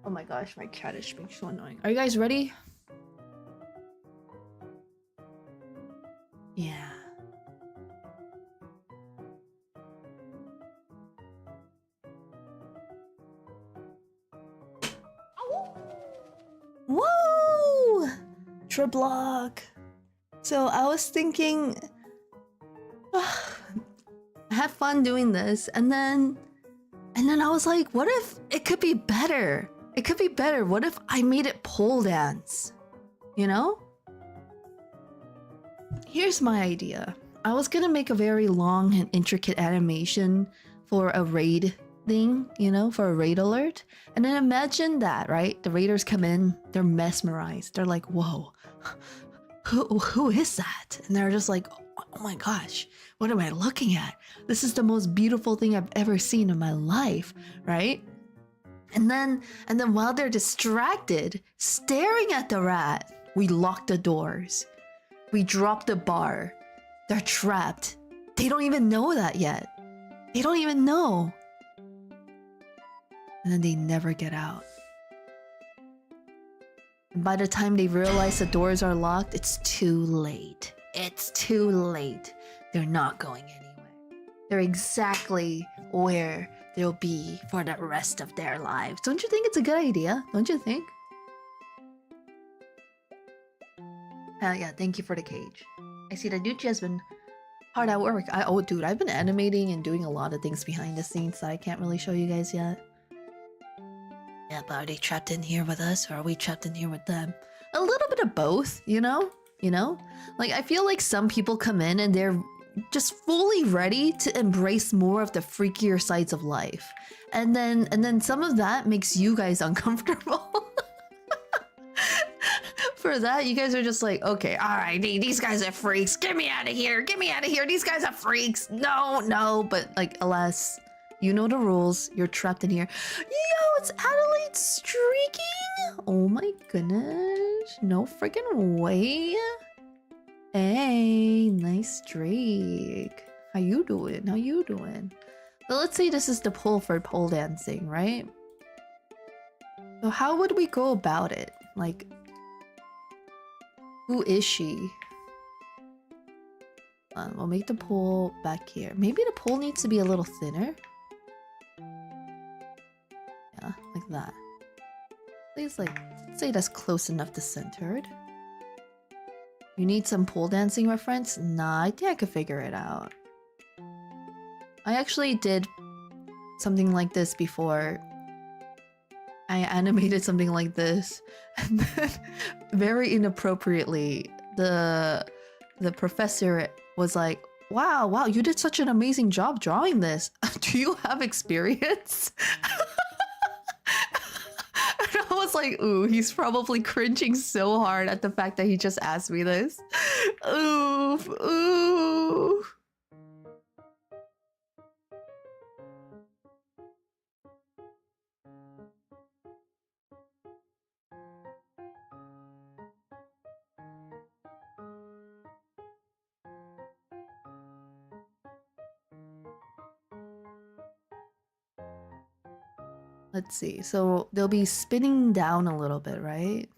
S1: Oh my gosh, my cat is being so annoying. Are you guys ready? Yeah. Woo! Triblock. So I was thinking, I had fun doing this, and then I was like, what if it could be better? It could be better. What if I made it pole dance? You know? Here's my idea. I was gonna make a very long and intricate animation for a raid thing, you know, for a raid alert. And then imagine that, right? The raiders come in, they're mesmerized. They're like, whoa, who is that? And they're just like, oh my gosh, what am I looking at? This is the most beautiful thing I've ever seen in my life, right? And then while they're distracted, staring at the rat, we lock the doors. We drop the bar. They're trapped. They don't even know that yet. They don't even know. And then they never get out. And by the time they realize the doors are locked, it's too late. It's too late. They're not going anywhere. They're exactly where they'll be for the rest of their lives. Don't you think it's a good idea? Don't you think? Hell yeah, thank you for the cage. I see that Nucci has been hard at work. Oh dude, I've been animating and doing a lot of things behind the scenes that I can't really show you guys yet. Yeah, but are they trapped in here with us, or are we trapped in here with them? A little bit of both, you know? You know? Like, I feel like some people come in and they're just fully ready to embrace more of the freakier sides of life. And then some of that makes you guys uncomfortable. For that, you guys are just like, okay, all right, these guys are freaks. Get me out of here. Get me out of here. These guys are freaks. No. But like, alas, you know the rules. You're trapped in here. Yo, it's Adelaide streaking. Oh my goodness. No freaking way. Hey, nice streak. How you doing? So let's say this is the pull for pole dancing, right? So how would we go about it? Like, who is she? We'll make the pole back here. Maybe the pole needs to be a little thinner. Yeah, like that. Please, like, say that's close enough to centered. You need some pole dancing reference? Nah, I think I could figure it out. I actually did something like this before. I animated something like this, and then very inappropriately, the professor was like, "Wow, you did such an amazing job drawing this. Do you have experience?" And I was like, "Ooh, he's probably cringing so hard at the fact that he just asked me this." Oof, ooh. Let's see. So they'll be spinning down a little bit, right?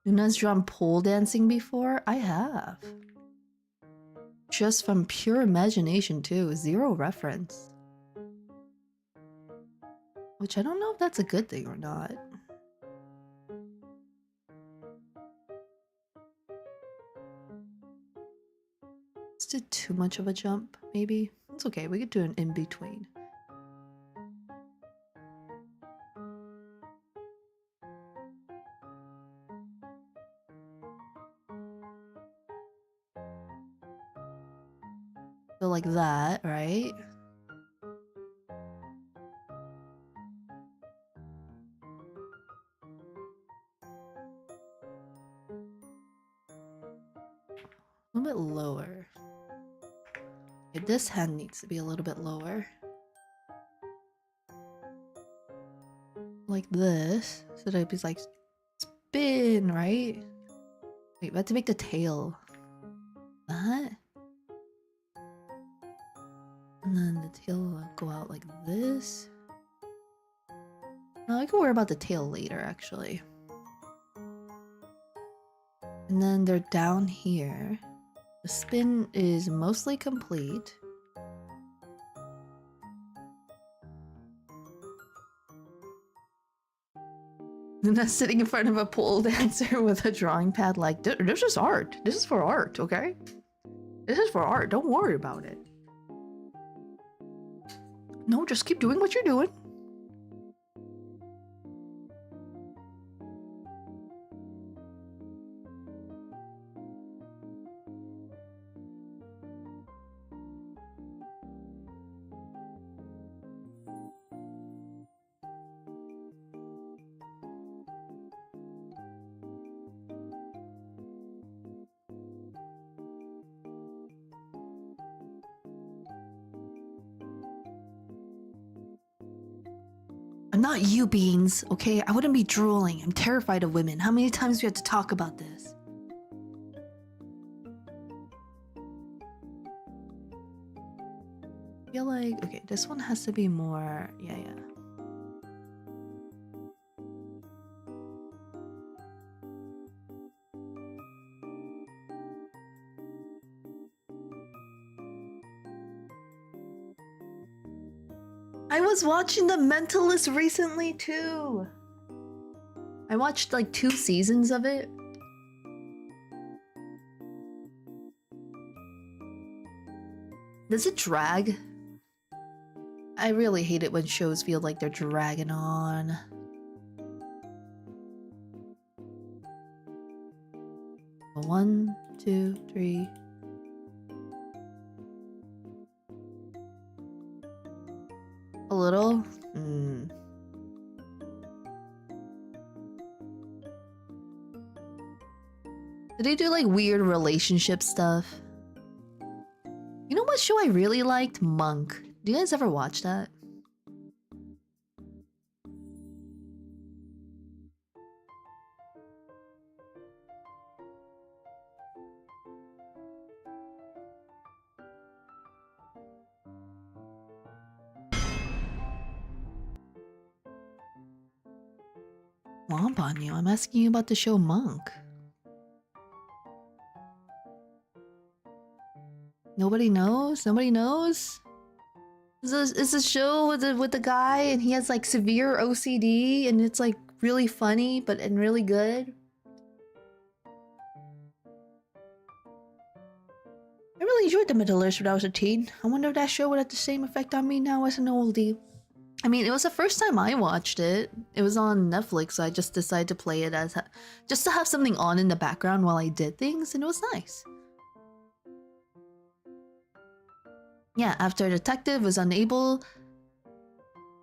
S1: Yuna's drawn pole dancing before? I have. Just from pure imagination too, zero reference. Which I don't know if that's a good thing or not. Is it too much of a jump, maybe? It's okay, we could do an in-between. So like that, right? A little bit lower. Okay, this hand needs to be a little bit lower. Like this. So that it'd be like spin, right? Wait, we have to make the tail. That? And then the tail will go out like this. No, I can worry about the tail later, actually. And then they're down here. The spin is mostly complete. They're not sitting in front of a pole dancer with a drawing pad like, this is art. This is for art, okay? This is for art. Don't worry about it. No, just keep doing what you're doing. I'm not you, Beans, okay? I wouldn't be drooling. I'm terrified of women. How many times do we have to talk about this? I feel like, okay, this one has to be more, yeah. I was watching The Mentalist recently too. I watched like 2 seasons of it. Does it drag? I really hate it when shows feel like they're dragging on. One, two, three. A little? Did they do like weird relationship stuff? You know what show I really liked? Monk. Do you guys ever watch that? Womp on you. I'm asking you about the show Monk. Nobody knows? Nobody knows? It's a show with the guy and he has like severe OCD and it's like really funny and really good. I really enjoyed The Mentalist when I was a teen. I wonder if that show would have the same effect on me now as an oldie. I mean, it was the first time I watched it. It was on Netflix, so I just decided to play it as just to have something on in the background while I did things, and it was nice. Yeah, after a detective was unable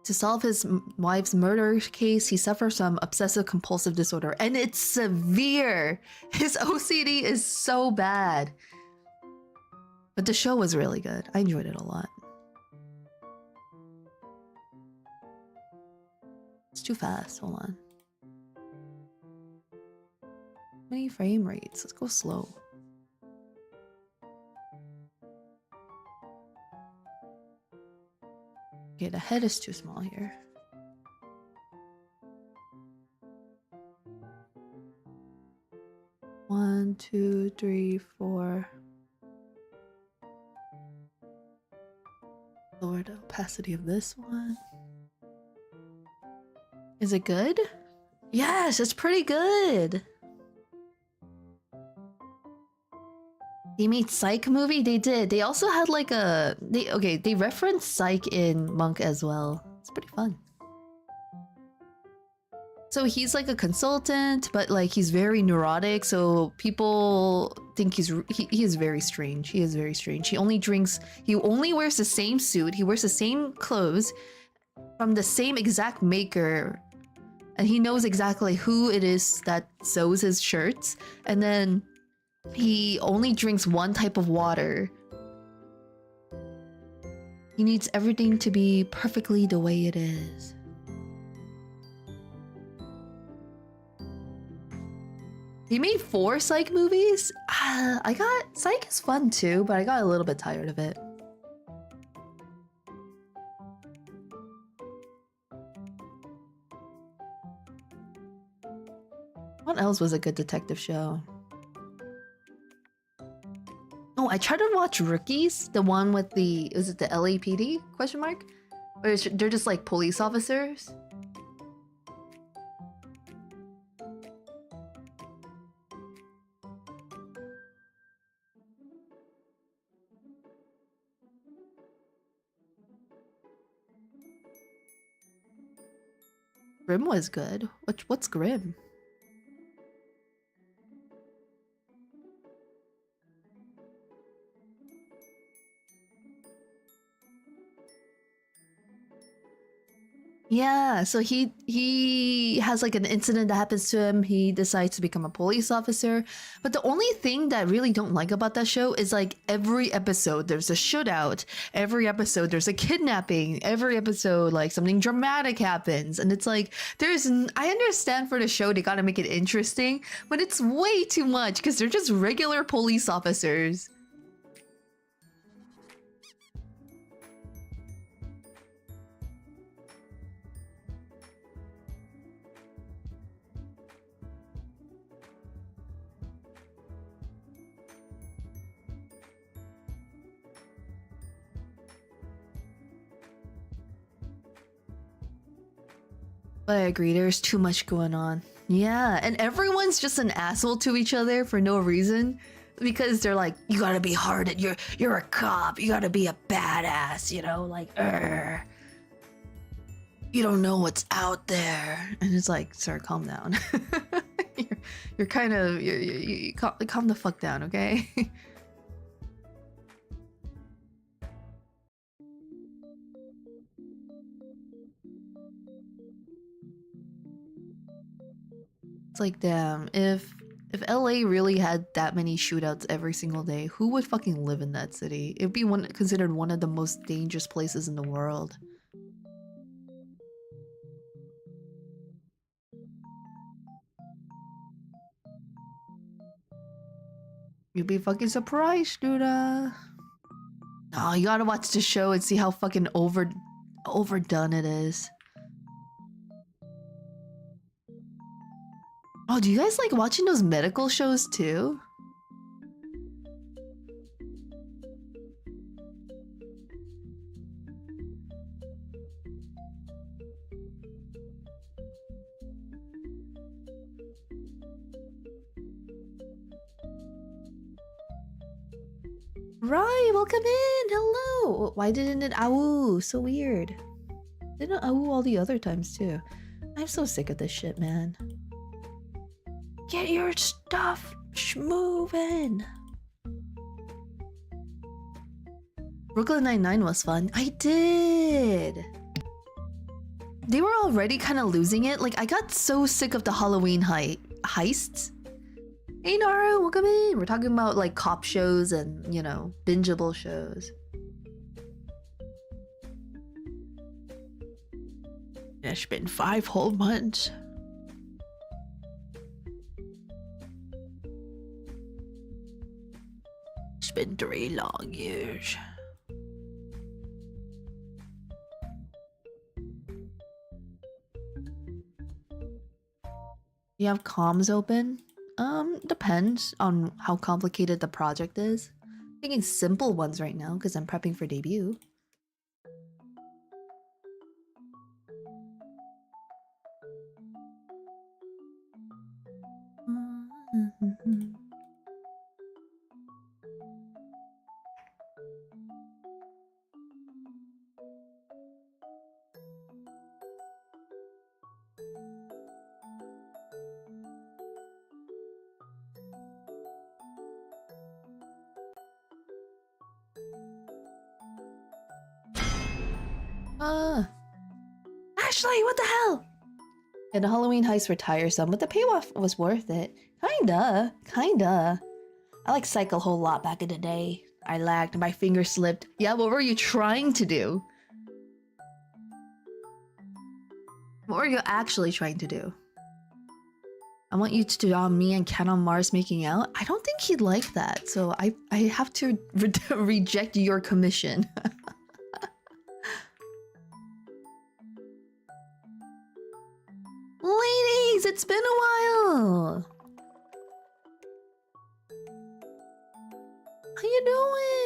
S1: to solve his wife's murder case, he suffers from obsessive compulsive disorder, and it's severe. His OCD is so bad. But the show was really good. I enjoyed it a lot. It's too fast. Hold on. How many frame rates? Let's go slow. Okay, the head is too small here. One, two, three, four. Lower the opacity of this one. Is it good? Yes, it's pretty good. They made Psych movie? They did. They also had like a... They referenced Psych in Monk as well. It's pretty fun. So he's like a consultant, but like he's very neurotic, so people think he is very strange. He is very strange. He only wears the same suit, he wears the same clothes from the same exact maker, and he knows exactly who it is that sews his shirts, and then he only drinks one type of water. He needs everything to be perfectly the way it is. He made 4 Psych movies? Psych is fun too, but I got a little bit tired of it. What else was a good detective show? Oh, I tried to watch Rookies, the one with the, is it the LAPD question mark? Or they're just like police officers? Grimm was good. What's Grimm? Yeah, so he has like an incident that happens to him. He decides to become a police officer. But the only thing that I really don't like about that show is like every episode there's a shootout. Every episode there's a kidnapping. Every episode like something dramatic happens. And it's like I understand for the show they gotta make it interesting, but it's way too much because they're just regular police officers. But I agree, there's too much going on. Yeah, and everyone's just an asshole to each other for no reason. Because they're like, you gotta be hard at you're a cop, you gotta be a badass, you know, like, you don't know what's out there. And it's like, sir, calm down. you're kind of, you calm the fuck down, okay? It's like, damn, if LA really had that many shootouts every single day, who would fucking live in that city? It'd be considered one of the most dangerous places in the world. You'd be fucking surprised, dude. Oh, you gotta watch the show and see how fucking overdone it is. Oh, do you guys like watching those medical shows too? Right, welcome in. Hello. Why didn't it awoo? So weird. Didn't awoo all the other times too. I'm so sick of this shit, man. Get your stuff moving. Brooklyn Nine-Nine was fun. I did. They were already kind of losing it. Like, I got so sick of the Halloween heists. Hey Naru, welcome in. We're talking about like cop shows and, you know, bingeable shows. It's been 5 whole months. It's been 3 long years. You have comms open? Depends on how complicated the project is. I'm thinking simple ones right now because I'm prepping for debut. Ashley, what the hell? Yeah, the Halloween heists were tiresome, but the payoff was worth it. Kinda. I like Psych a whole lot back in the day. I lagged. My finger slipped. Yeah, what were you trying to do? What were you actually trying to do? I want you to draw me and Ken on Mars making out. I don't think he'd like that, so I have to reject your commission. Ladies, it's been a while. How you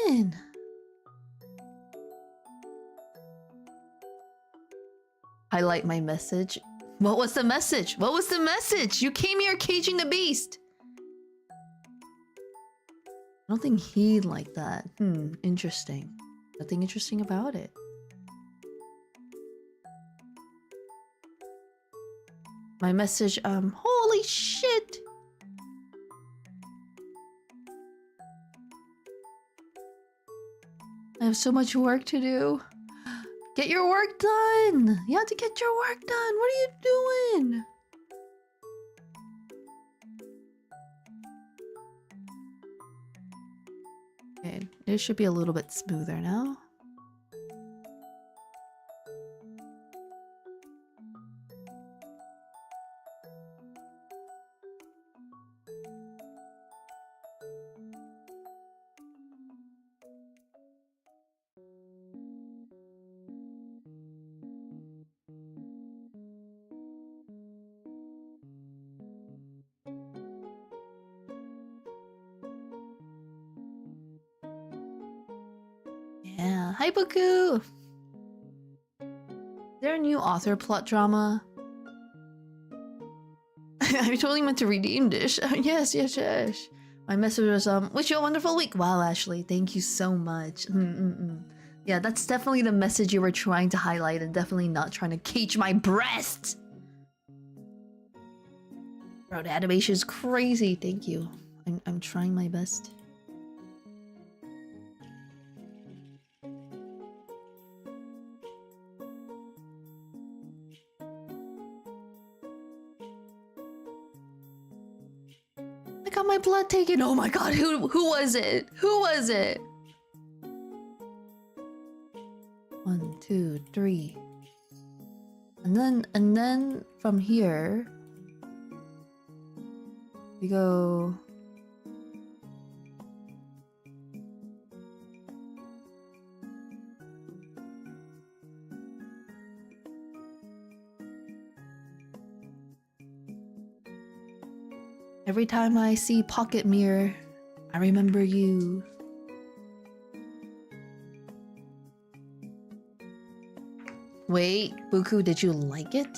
S1: doing? Highlight my message. What was the message? What was the message? You came here caging the beast. I don't think he'd like that. Interesting. Nothing interesting about it. My message, holy shit! I have so much work to do. Get your work done! You have to get your work done! What are you doing? Okay, it should be a little bit smoother now. Yeah, hi Boku! Is there a new author plot drama? I totally meant to redeem this. Yes. My message was, wish you a wonderful week. Wow, Ashley, thank you so much. Yeah, that's definitely the message you were trying to highlight and definitely not trying to cage my breast. Bro, the animation is crazy. Thank you. I'm trying my best. I got my blood taken. Oh my god, who was it? Who was it? 1, 2, 3. And then from here we go. Every time I see Pocket Mirror, I remember you. Wait, Buku, did you like it?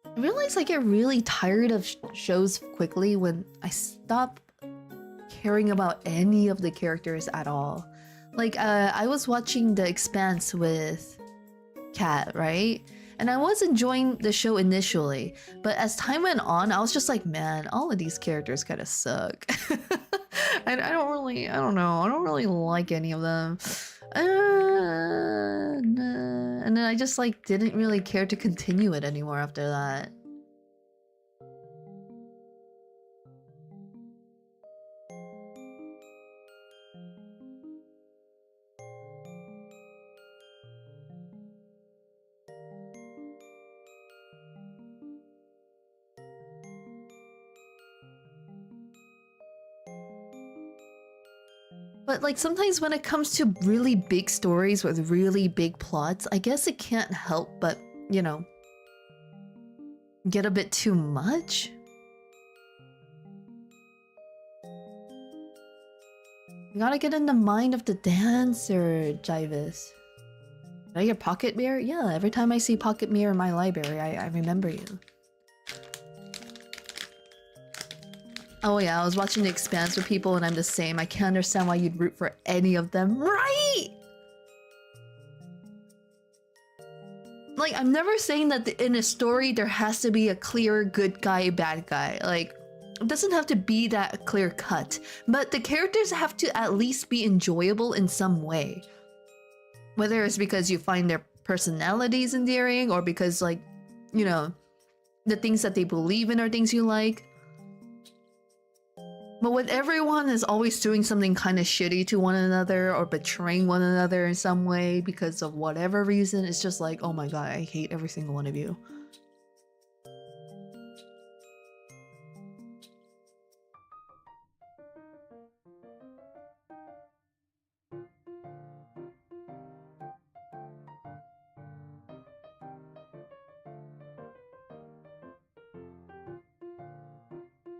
S1: I realize I get really tired of shows quickly when I stop caring about any of the characters at all. Like, I was watching The Expanse with Kat, right? And I was enjoying the show initially, but as time went on, I was just like, man, all of these characters kind of suck. I don't really like any of them. And then I just like didn't really care to continue it anymore after that. But like sometimes when it comes to really big stories with really big plots, I guess it can't help but, you know, get a bit too much. You gotta get in the mind of the dancer, Jivis. Did I hear Pocket Mirror? Yeah, every time I see Pocket Mirror in my library, I remember you. Oh yeah, I was watching The Expanse with people and I'm the same. I can't understand why you'd root for any of them. Right! Like, I'm never saying that in a story there has to be a clear good guy, bad guy. Like, it doesn't have to be that clear cut. But the characters have to at least be enjoyable in some way. Whether it's because you find their personalities endearing or because, like, you know, the things that they believe in are things you like. But when everyone is always doing something kind of shitty to one another or betraying one another in some way because of whatever reason, it's just like, oh my god, I hate every single one of you.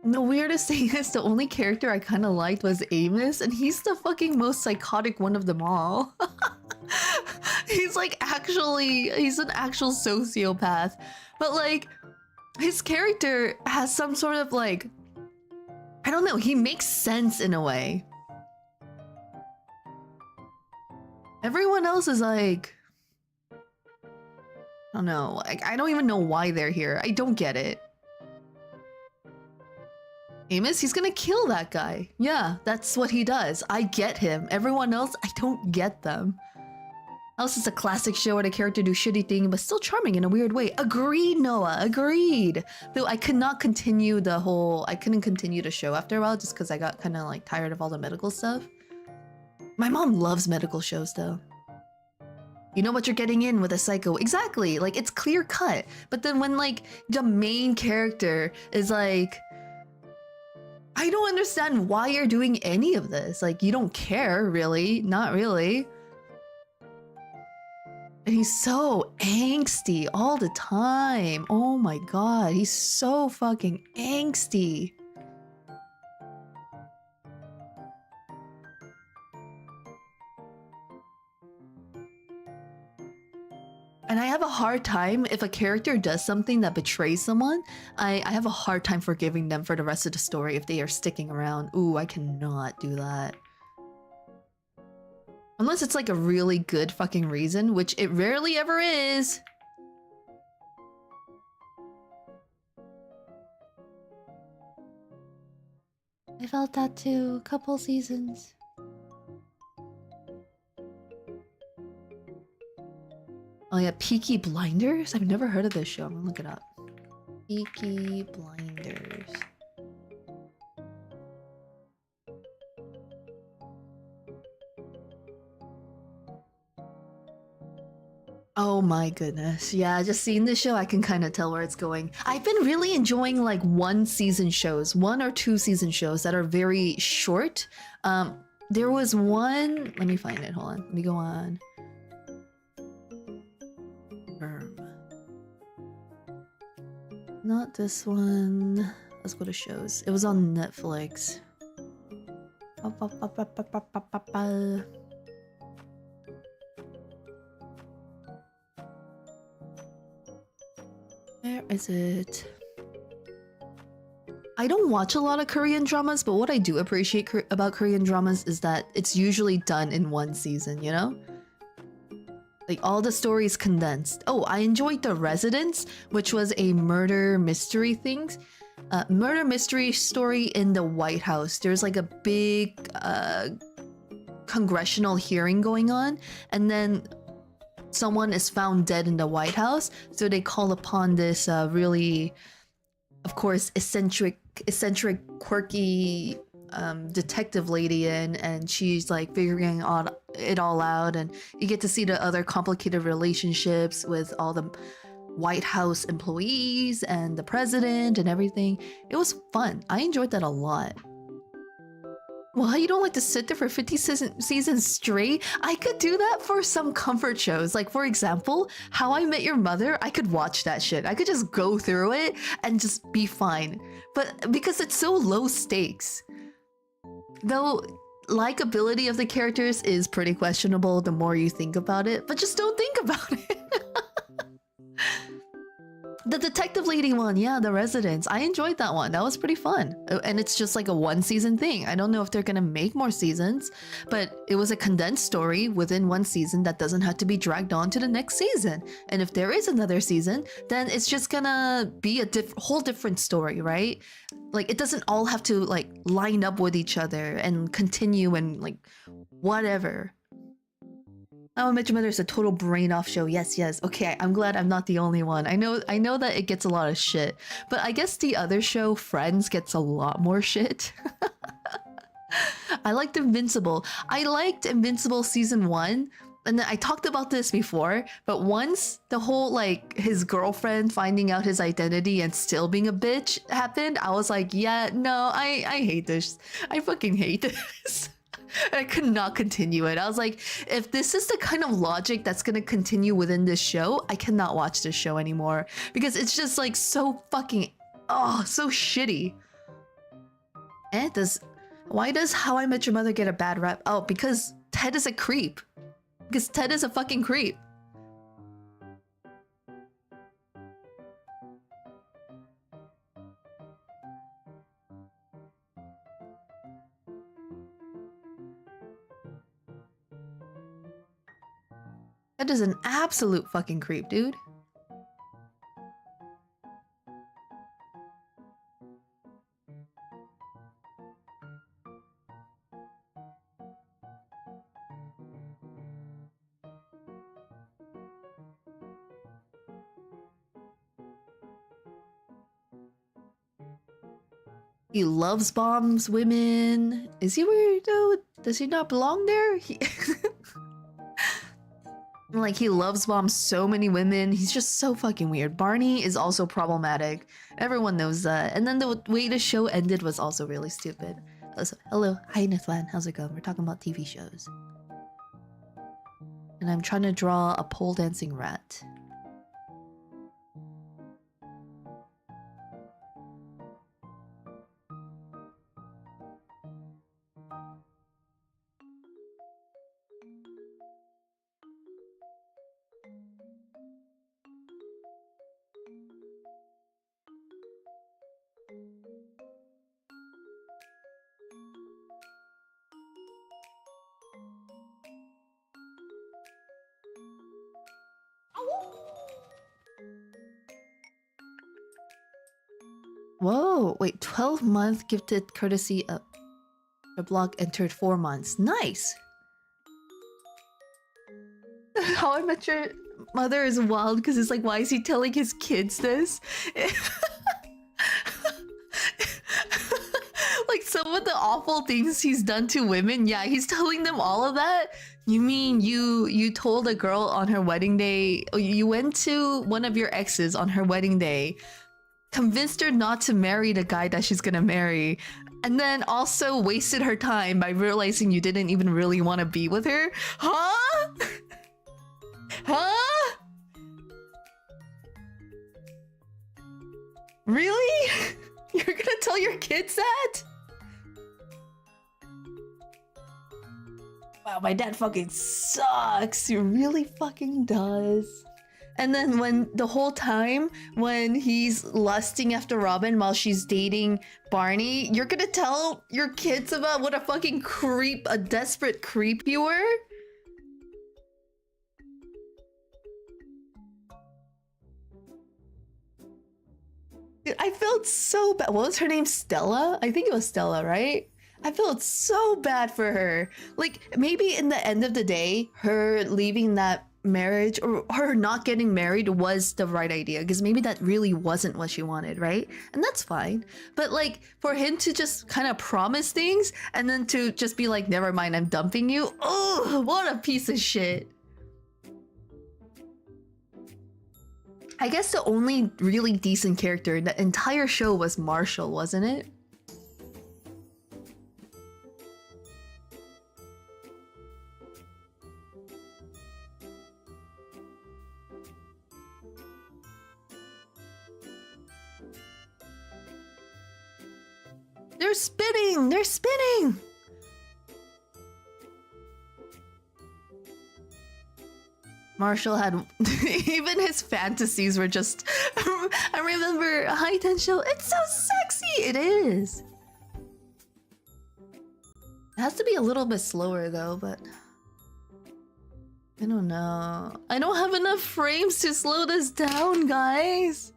S1: The weirdest thing is the only character I kind of liked was Amos, and he's the fucking most psychotic one of them all. He's like he's an actual sociopath. But like, his character has some sort of like, I don't know, he makes sense in a way. Everyone else is like, I don't know, like, I don't even know why they're here. I don't get it. Amos, he's gonna kill that guy. Yeah, that's what he does. I get him. Everyone else, I don't get them. Else is a classic show where the character do shitty thing, but still charming in a weird way. Agreed, Noah. Agreed. Though I could not continue I couldn't continue the show after a while just because I got kind of like tired of all the medical stuff. My mom loves medical shows though. You know what you're getting in with a psycho. Exactly. Like, it's clear cut. But then when like the main character is like, I don't understand why you're doing any of this. Like, you don't care, really. Not really. And he's so angsty all the time. Oh my god, he's so fucking angsty. And I have a hard time if a character does something that betrays someone. I have a hard time forgiving them for the rest of the story if they are sticking around. Ooh, I cannot do that. Unless it's like a really good fucking reason, which it rarely ever is. I felt that too, a couple seasons. Oh yeah, Peaky Blinders? I've never heard of this show. I'm gonna look it up. Peaky Blinders. Oh my goodness. Yeah, just seeing this show, I can kind of tell where it's going. I've been really enjoying like one or two season shows that are very short. There was one, let me find it, hold on. Let me go on. Not this one. Let's go to shows. It was on Netflix. Where is it? I don't watch a lot of Korean dramas, but what I do appreciate about Korean dramas is that it's usually done in one season, you know? Like, all the stories condensed. Oh, I enjoyed The Residence, which was a murder mystery thing. Murder mystery story in the White House. There's like a big congressional hearing going on, and then someone is found dead in the White House. So they call upon this really, of course, eccentric, quirky detective lady in, and she's like figuring it all out, and you get to see the other complicated relationships with all the White House employees and the president and everything. It was fun. I enjoyed that a lot. Well, you don't like to sit there for 50 seasons straight? I could do that for some comfort shows. Like, for example, How I Met Your Mother, I could watch that shit. I could just go through it and just be fine. But because it's so low stakes. Though, likability of the characters is pretty questionable the more you think about it, but just don't think about it. The detective lady one, yeah, The Residence. I enjoyed that one. That was pretty fun. And it's just like a one season thing. I don't know if they're gonna make more seasons, but it was a condensed story within one season that doesn't have to be dragged on to the next season. And if there is another season, then it's just gonna be a whole different story, right? Like, it doesn't all have to like line up with each other and continue and like whatever. How I Met Your Mother is a total brain off show. Yes, yes. Okay, I'm glad I'm not the only one. I know that it gets a lot of shit, but I guess the other show, Friends, gets a lot more shit. I liked Invincible. I liked Invincible season 1. And then I talked about this before, but once the whole like his girlfriend finding out his identity and still being a bitch happened, I was like, yeah, no, I hate this. I fucking hate this. I could not continue it. I was like, if this is the kind of logic that's gonna continue within this show, I cannot watch this show anymore. Because it's just like so fucking, oh, so shitty. Why does How I Met Your Mother get a bad rep? Oh, because Ted is a creep. Because Ted is a fucking creep. Ted is an absolute fucking creep, dude. He loves bombs women. Is he weird though? Does he not belong there? Like he loves bombs so many women. He's just so fucking weird. Barney is also problematic. Everyone knows that. And then the way the show ended was also really stupid. So, hello, hi Nithlan, how's it going? We're talking about TV shows. And I'm trying to draw a pole dancing rat. Whoa, wait, 12-month gifted courtesy of the blog entered 4 months. Nice! How I Met Your Mother is wild because it's like, why is he telling his kids this? Like some of the awful things he's done to women, yeah, he's telling them all of that. You mean you told a girl on her wedding day, you went to one of your exes on her wedding day, convinced her not to marry the guy that she's gonna marry, and then also wasted her time by realizing you didn't even really want to be with her? Huh? Huh? Really? You're gonna tell your kids that? Wow, my dad fucking sucks. He really fucking does. And then when the whole time when he's lusting after Robin while she's dating Barney, you're gonna tell your kids about what a fucking creep, a desperate creep you were? Dude, I felt so bad. What was her name? Stella? I think it was Stella, right? I felt so bad for her. Like, maybe in the end of the day, her leaving that marriage or her not getting married was the right idea because maybe that really wasn't what she wanted, right? And that's fine. But like, for him to just kind of promise things and then to just be like, never mind, I'm dumping you. Oh, what a piece of shit. I guess the only really decent character in the entire show was Marshall, wasn't it? They're spinning! They're spinning! Marshall had even his fantasies were just I remember High Tension. It's so sexy! It is. It has to be a little bit slower though, but I don't know. I don't have enough frames to slow this down, guys.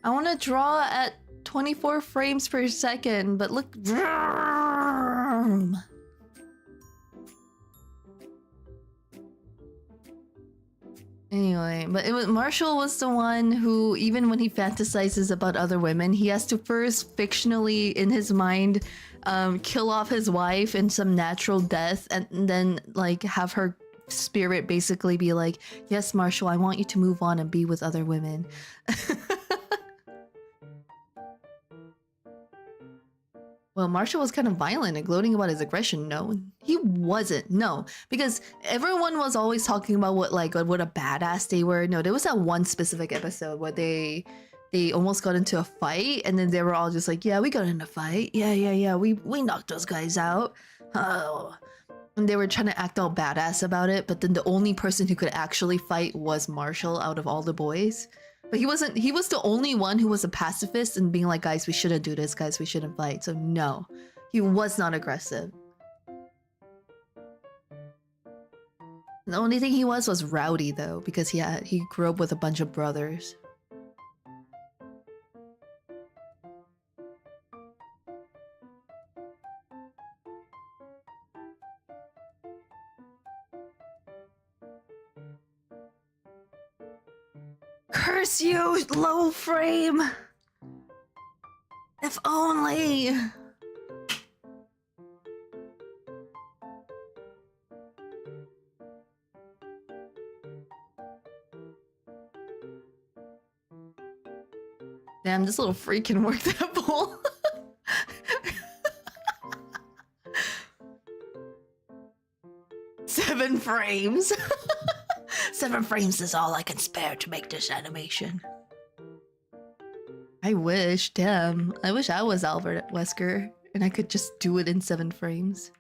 S1: I want to draw at 24 frames per second, but look. Anyway, but it was Marshall was the one who, even when he fantasizes about other women, he has to first fictionally in his mind kill off his wife in some natural death, and then like have her spirit basically be like, yes, Marshall, I want you to move on and be with other women. Well, Marshall was kind of violent and gloating about his aggression. No, he wasn't. No, because everyone was always talking about what a badass they were. No, there was that one specific episode where they almost got into a fight, and then they were all just like, "Yeah, we got in a fight. Yeah. We knocked those guys out." Oh, and they were trying to act all badass about it, but then the only person who could actually fight was Marshall out of all the boys. But he wasn't. He was the only one who was a pacifist and being like, guys, we shouldn't do this, guys, we shouldn't fight. So no, he was not aggressive. The only thing he was rowdy though, because he grew up with a bunch of brothers. Curse you, low frame! If only! Damn, this little freak can work that pole. 7 frames! 7 frames is all I can spare to make this animation. I wish, damn. I wish I was Albert Wesker and I could just do it in 7 frames.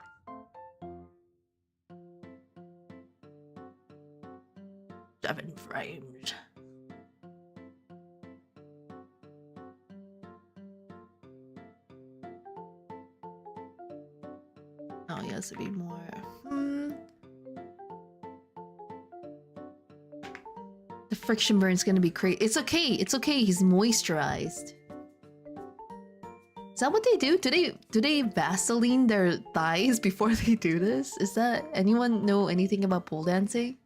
S1: Seven frames. Oh, he has to be more. The friction burn is gonna be crazy. It's okay. It's okay. He's moisturized. Is that what they do? Do they Vaseline their thighs before they do this? Is that anyone know anything about pole dancing?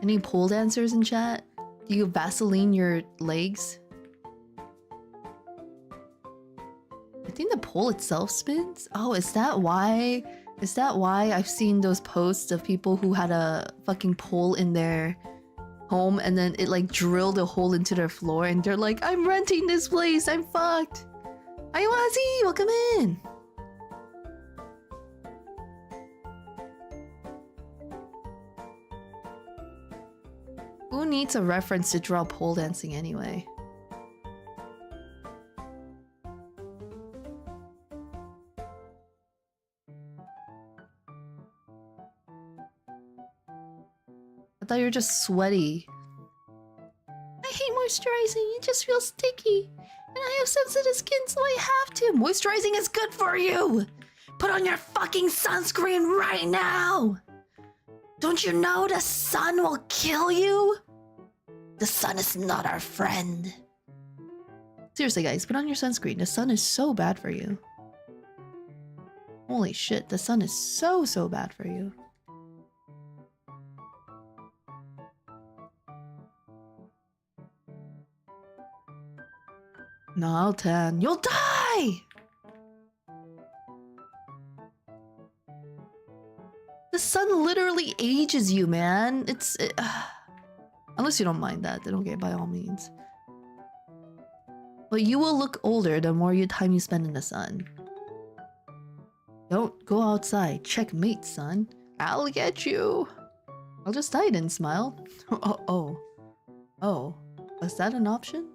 S1: Any pole dancers in chat? Do you Vaseline your legs? I think the pole itself spins. Oh, is that why? Is that why I've seen those posts of people who had a fucking pole in their home and then it like drilled a hole into their floor and they're like, I'm renting this place, I'm fucked. Ayawazi, welcome in. Who needs a reference to draw pole dancing anyway? I thought you were just sweaty. I hate moisturizing, it just feels sticky. And I have sensitive skin, so I have to. Moisturizing is good for you! Put on your fucking sunscreen right now! Don't you know the sun will kill you? The sun is not our friend. Seriously guys, put on your sunscreen. The sun is so bad for you. Holy shit, the sun is so bad for you. No, I'll tan. You'll die! The sun literally ages you, man. Unless you don't mind that, then okay, by all means. But you will look older the more time you spend in the sun. Don't go outside. Checkmate, son. I'll get you. I'll just hide and smile. Oh. Was that an option?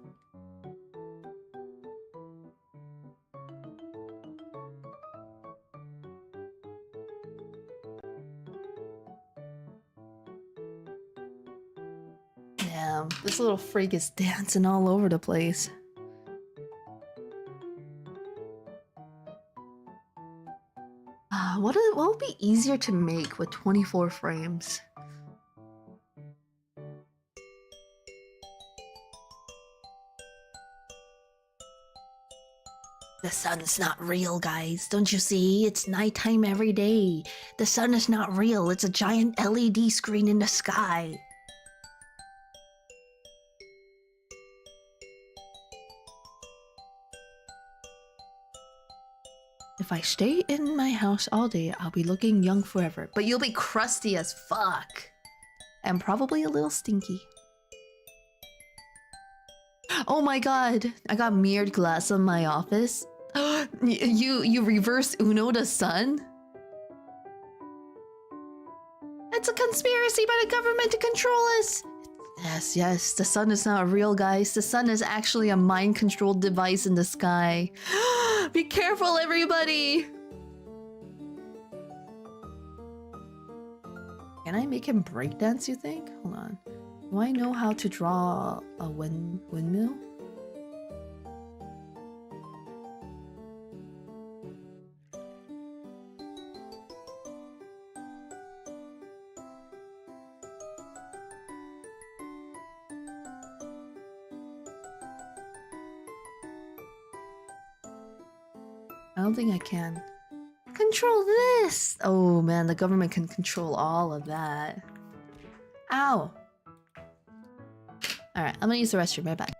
S1: Damn, this little freak is dancing all over the place. What would be easier to make with 24 frames? The sun's not real, guys. Don't you see? It's nighttime every day. The sun is not real. It's a giant LED screen in the sky. If I stay in my house all day, I'll be looking young forever. But you'll be crusty as fuck. And probably a little stinky. Oh my god, I got mirrored glass on my office. you reverse Uno the sun? It's a conspiracy by the government to control us. Yes, the sun is not real, guys. The sun is actually a mind-controlled device in the sky. Be careful, everybody! Can I make him breakdance, you think? Hold on. Do I know how to draw a windmill? I don't think I can. Control this! Oh man, the government can control all of that. Ow! Alright, I'm gonna use the restroom, right back.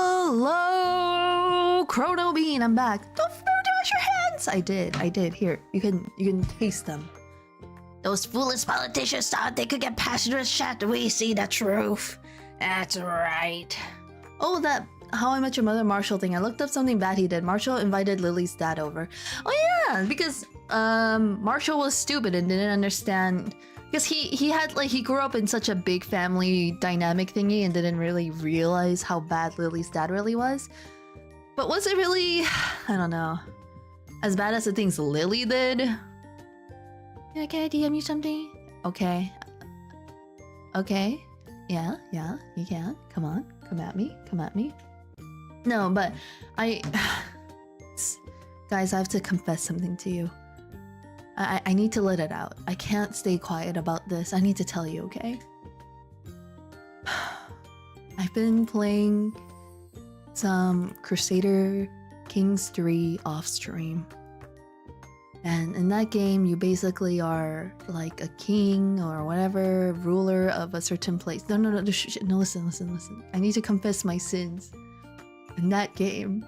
S1: Hello, Chrono Bean, I'm back. Don't wash your hands. I did. Here, you can taste them. Those foolish politicians thought they could get past this chat. We see the truth. That's right. Oh, that How I Met Your Mother Marshall thing. I looked up something bad he did. Marshall invited Lily's dad over. Oh yeah, because Marshall was stupid and didn't understand. Because he grew up in such a big family dynamic thingy and didn't really realize how bad Lily's dad really was. But was it really, I don't know, as bad as the things Lily did? Yeah, can I DM you something? Okay. Okay. Yeah, you can. Come on. Come at me. No, but guys, I have to confess something to you. I need to let it out. I can't stay quiet about this. I need to tell you, okay? I've been playing some Crusader Kings 3 off stream. And in that game, you basically are like a king or whatever, ruler of a certain place. No, listen. I need to confess my sins. In that game,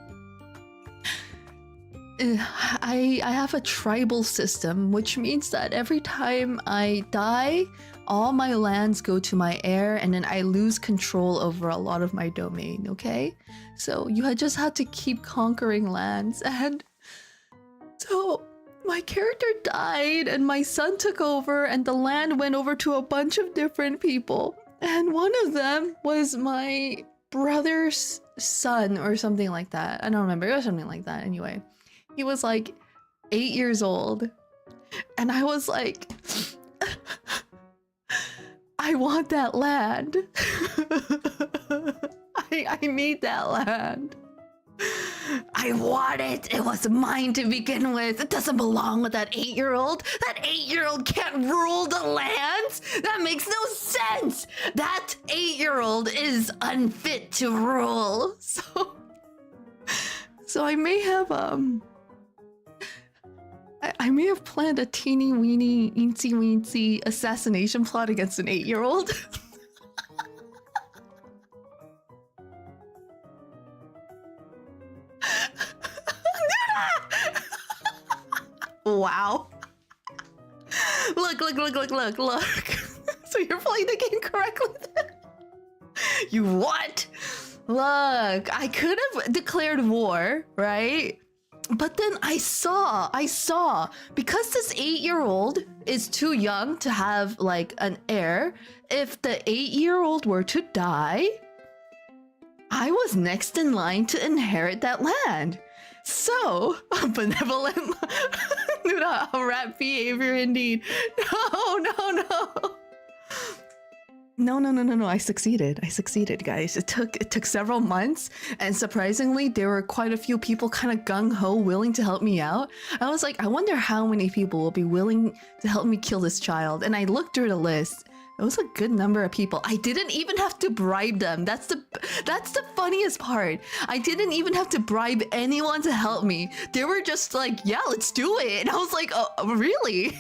S1: I have a tribal system, which means that every time I die, all my lands go to my heir, and then I lose control over a lot of my domain. Okay, so you had just had to keep conquering lands, and so my character died, and my son took over, and the land went over to a bunch of different people, and one of them was my brother's son or something like that. I don't remember. It was something like that. Anyway, he was like 8 years old, and I was like, I want that land. I need that land. I want it. It was mine to begin with. It doesn't belong with that 8-year-old. That 8-year-old can't rule the lands. That makes no sense. That 8-year-old is unfit to rule. So I may have I may have planned a teeny weeny eensy weensy assassination plot against an 8-year-old. Wow. Look. So you're playing the game correctly then? You what? Look, I could have declared war, right? But then I saw, because this 8-year-old is too young to have like an heir, if the 8-year-old were to die, I was next in line to inherit that land. So, benevolent Nuna, rat behavior indeed. No. I succeeded, guys. It took several months, and surprisingly, there were quite a few people kind of gung-ho willing to help me out. I was like, I wonder how many people will be willing to help me kill this child. And I looked through the list. It was a good number of people. I didn't even have to bribe them. That's the funniest part. I didn't even have to bribe anyone to help me. They were just like, yeah, let's do it. And I was like, oh, really?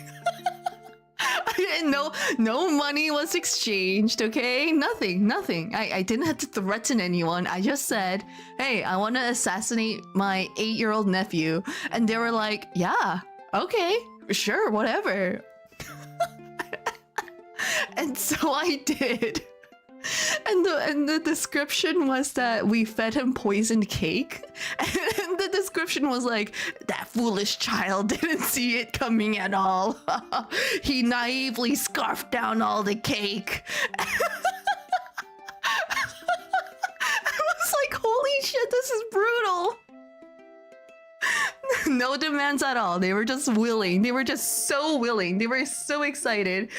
S1: I didn't know. No money was exchanged, okay? Nothing. I didn't have to threaten anyone. I just said, hey, I want to assassinate my 8-year-old nephew. And they were like, yeah, okay, sure, whatever. And so I did. And the description was that we fed him poisoned cake. And the description was like, that foolish child didn't see it coming at all. He naively scarfed down all the cake. I was like, holy shit, this is brutal. No demands at all. They were just willing. They were just so willing. They were so excited.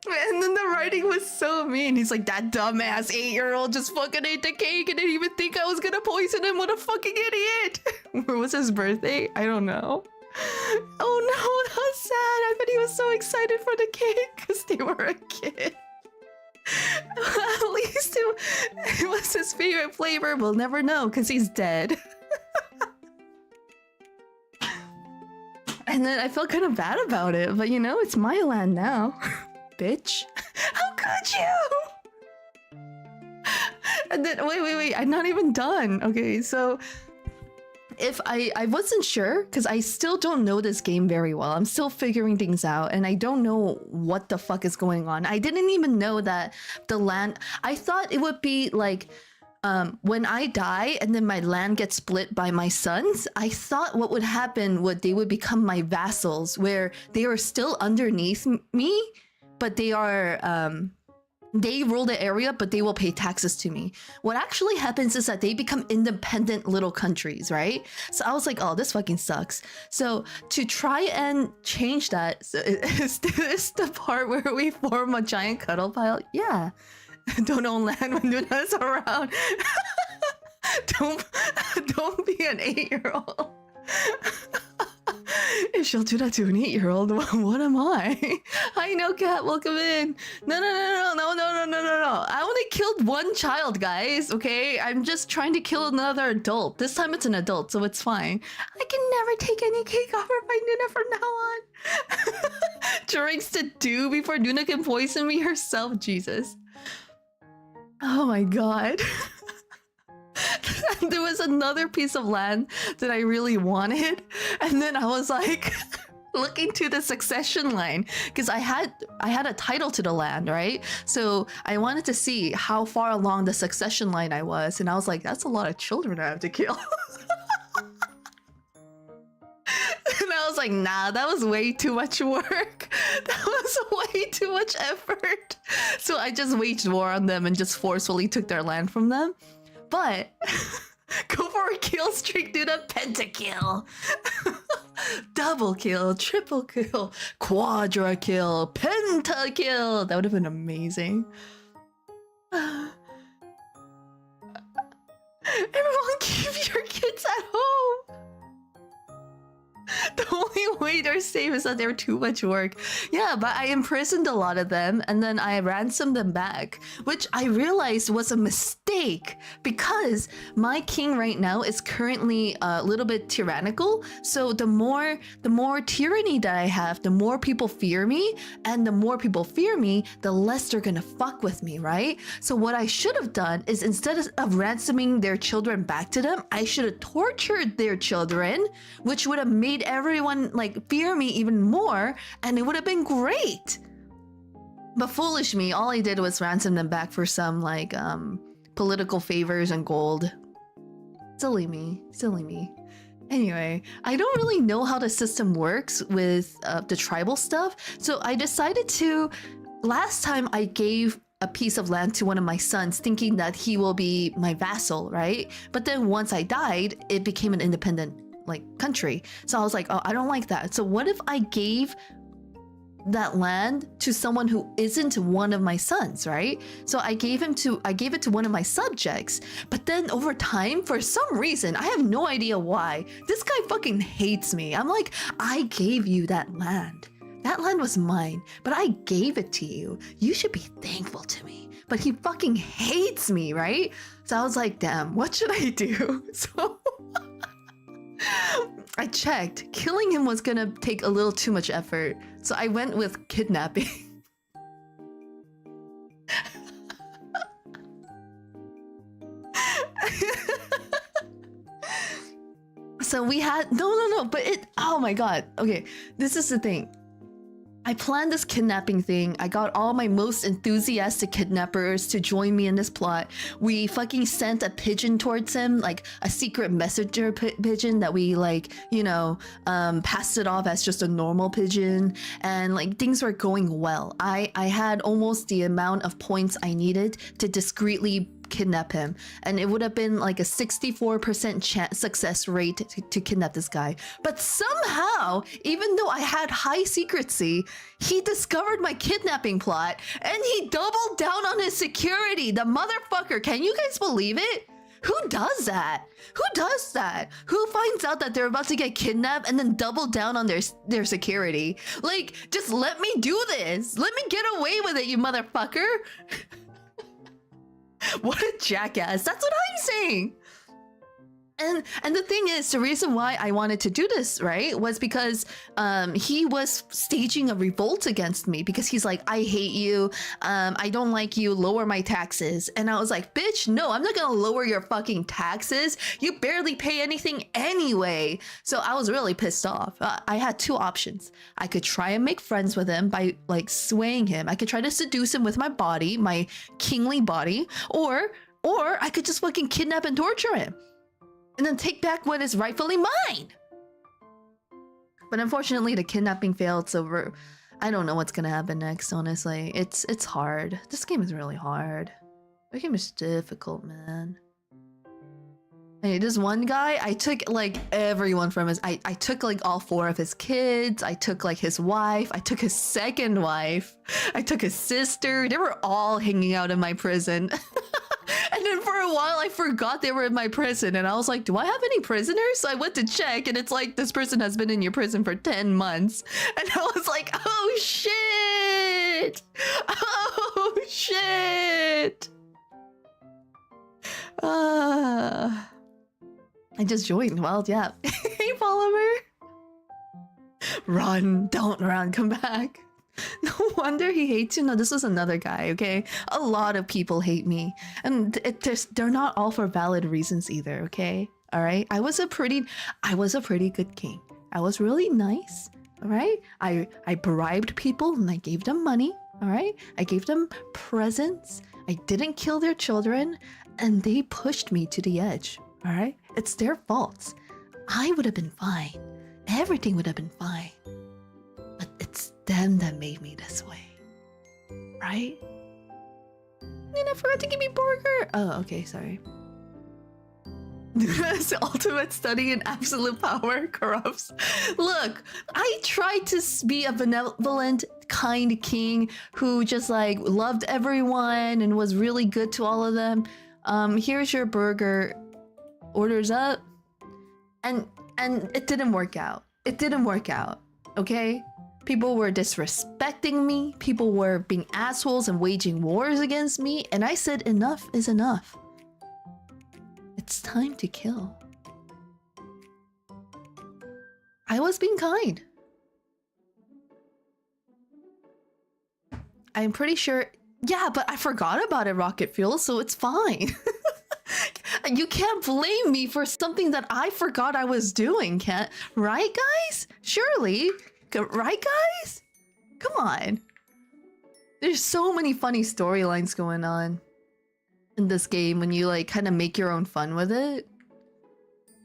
S1: And then the writing was so mean. He's like, that dumbass 8-year-old just fucking ate the cake and didn't even think I was gonna poison him. What a fucking idiot. Where was his birthday? I don't know. Oh no, that was sad. I bet he was so excited for the cake because they were a kid. At least it was his favorite flavor. We'll never know because he's dead. And then I felt kind of bad about it, but you know, it's my land now. Bitch. How could you? And then, wait, I'm not even done. Okay, so if I wasn't sure, because I still don't know this game very well. I'm still figuring things out, and I don't know what the fuck is going on. I didn't even know that the land... I thought it would be like... when I die and then my land gets split by my sons, I thought what would happen would they would become my vassals, where they are still underneath me, but they are they rule the area, but they will pay taxes to me. What actually happens is that they become independent little countries, right? So I was like, oh, this fucking sucks. So to try and change that, so is this the part where we form a giant cuddle pile? Yeah. Don't own land when Nuna's around. Don't be an 8-year-old. If she'll do that to an 8-year-old, what am I? Hi, no cat, welcome in. No. I only killed one child, guys. Okay, I'm just trying to kill another adult. This time it's an adult, so it's fine. I can never take any cake over by Nuna from now on. Drinks to do before Nuna can poison me herself. Jesus. Oh my god. And there was another piece of land that I really wanted, and then I was like looking to the succession line because I had a title to the land, right? So I wanted to see how far along the succession line I was, and I was like, that's a lot of children I have to kill. And I was like, nah, that was way too much work. That was way too much effort. So I just waged war on them and just forcefully took their land from them. But go for a kill streak, dude, a pentakill. Double kill, triple kill, quadra kill, pentakill. That would have been amazing. Everyone keep your kids at home. The only way they're safe is that they're too much work. Yeah, but I imprisoned a lot of them and then I ransomed them back, which I realized was a mistake because my king right now is currently a little bit tyrannical. So the more tyranny that I have, the more people fear me, and the more people fear me, the less they're gonna fuck with me, right? So what I should have done is instead of ransoming their children back to them, I should have tortured their children, which would have made everyone like fear me even more, and it would have been great. But foolish me, all I did was ransom them back for some like political favors and gold. Silly me. Anyway, I don't really know how the system works with the tribal stuff, so I decided to. Last time I gave a piece of land to one of my sons thinking that he will be my vassal, right? But then once I died, it became an independent like country. So I was like, oh, I don't like that. So what if I gave that land to someone who isn't one of my sons, right? So I gave it to one of my subjects. But then over time, for some reason, I have no idea why, this guy fucking hates me. I'm like, I gave you that land. That land was mine, but I gave it to you. You should be thankful to me. But he fucking hates me, right? So I was like, damn, what should I do? So I checked. Killing him was gonna take a little too much effort, so I went with kidnapping. So we had no, but oh my god. Okay, this is the thing. I planned this kidnapping thing. I got all my most enthusiastic kidnappers to join me in this plot. We fucking sent a pigeon towards him, like a secret messenger pigeon that we like, passed it off as just a normal pigeon, and like things were going well. I had almost the amount of points I needed to discreetly kidnap him, and it would have been like a 64% success rate to kidnap this guy. But somehow, even though I had high secrecy, he discovered my kidnapping plot and he doubled down on his security. The motherfucker, can you guys believe it? Who does that? Who does that? Who finds out that they're about to get kidnapped and then double down on their security? Like, just let me do this. Let me get away with it, you motherfucker. What a jackass. That's what I'm saying. And the thing is, the reason why I wanted to do this, right, was because he was staging a revolt against me because he's like, I hate you, I don't like you, lower my taxes. And I was like, bitch, no, I'm not gonna lower your fucking taxes. You barely pay anything anyway. So I was really pissed off. I had two options. I could try and make friends with him by like swaying him. I could try to seduce him with my body, my kingly body, or I could just fucking kidnap and torture him and then take back what is rightfully mine. But unfortunately, the kidnapping failed, so I don't know what's gonna happen next, honestly. It's hard. This game is really hard. This game is difficult, man. Hey, this one guy, I took like everyone from his... I took like all 4 of his kids, I took like his wife, I took his second wife, I took his sister. They were all hanging out in my prison. And then for a while, I forgot they were in my prison. And I was like, do I have any prisoners? So I went to check and it's like, this person has been in your prison for 10 months. And I was like, oh shit! Oh shit! I just joined. Well, yeah. Hey, Polymer! Run, don't run, come back. No wonder he hates you. No, this was another guy, okay? A lot of people hate me. And they're not all for valid reasons either, okay? All right? I was a pretty good king. I was really nice, all right? I bribed people and I gave them money, all right? I gave them presents. I didn't kill their children, and they pushed me to the edge, all right? It's their fault. I would have been fine. Everything would have been fine. But it's them that made me this way. Right? And I forgot to give me burger. Oh, okay, sorry. The ultimate study in absolute power corrupts. Look, I tried to be a benevolent, kind king who just like loved everyone and was really good to all of them. Here's your burger. Orders up. And it didn't work out. It didn't work out. Okay? People were disrespecting me. People were being assholes and waging wars against me. And I said enough is enough. It's time to kill. I was being kind. I'm pretty sure... Yeah, but I forgot about it, Rocket Fuel, so it's fine. You can't blame me for something that I forgot I was doing, can't... Right, guys? Surely. Right, guys? Come on. There's so many funny storylines going on in this game when you like kind of make your own fun with it.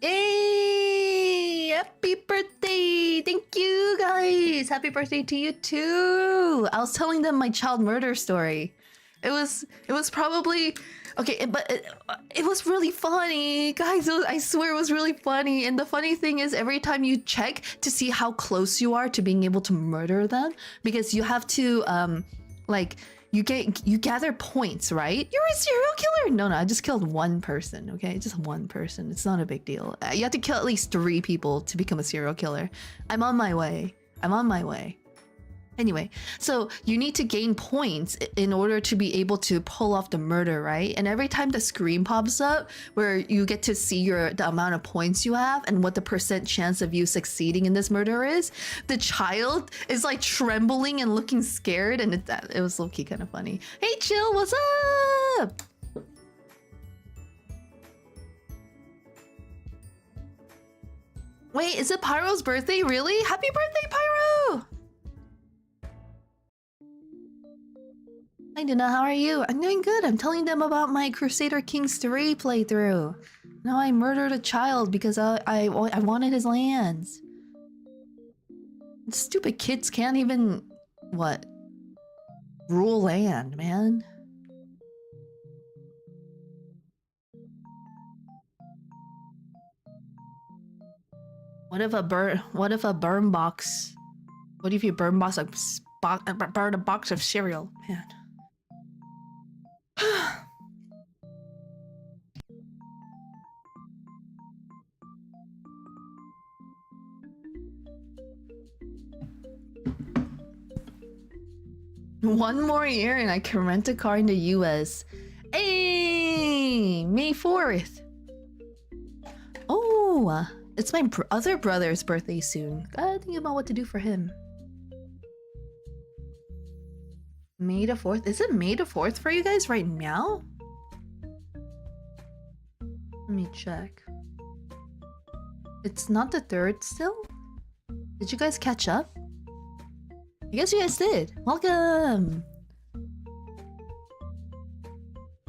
S1: Hey! Happy birthday! Thank you, guys! Happy birthday to you too! I was telling them my child murder story. It was probably... Okay, but it was really funny. Guys, I swear it was really funny. And the funny thing is, every time you check to see how close you are to being able to murder them, because you have to, like, you gather points, right? You're a serial killer? No, I just killed one person, okay? Just one person. It's not a big deal. You have to kill at least 3 people to become a serial killer. I'm on my way. I'm on my way. Anyway, so you need to gain points in order to be able to pull off the murder, right? And every time the screen pops up where you get to see the amount of points you have and what the % chance of you succeeding in this murder is, the child is like trembling and looking scared, and it was low-key kind of funny. Hey, Chill, what's up? Wait, is it Pyro's birthday? Really? Happy birthday, Pyro! Hi Dina, how are you? I'm doing good. I'm telling them about my Crusader Kings 3 playthrough. Now I murdered a child because I wanted his lands. Stupid kids can't even... What? Rule land, man. What if a burn box... What if you burn a box of cereal? Man. One more year and I can rent a car in the US. Hey, May 4th. Oh, it's my other brother's birthday soon. Gotta think about what to do for him. May the 4th? Is it May the 4th for you guys right now? Let me check. It's not the 3rd still? Did you guys catch up? I guess you guys did. Welcome!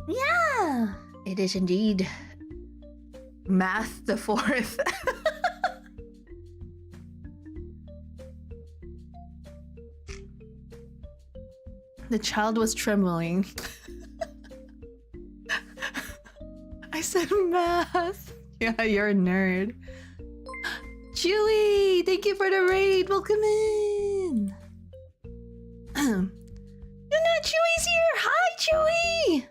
S1: Yeah! It is indeed Math the 4th. The child was trembling. I said math. Yeah, you're a nerd. Chewy, thank you for the raid. Welcome in. Chewy's here. Hi, Chewy.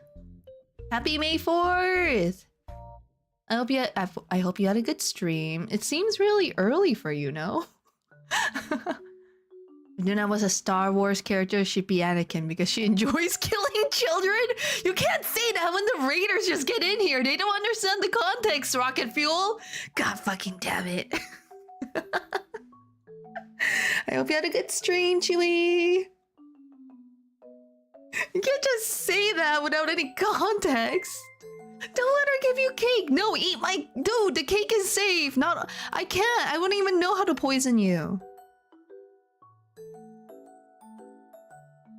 S1: Happy May 4th. I hope you had a good stream. It seems really early for you, no? If Nuna was a Star Wars character, she'd be Anakin because she enjoys killing children. You can't say that when the raiders just get in here. They don't understand the context, Rocket Fuel. God fucking damn it. I hope you had a good stream, Chewy. You can't just say that without any context. Don't let her give you cake. No, eat my... Dude, the cake is safe. Not... I can't. I wouldn't even know how to poison you.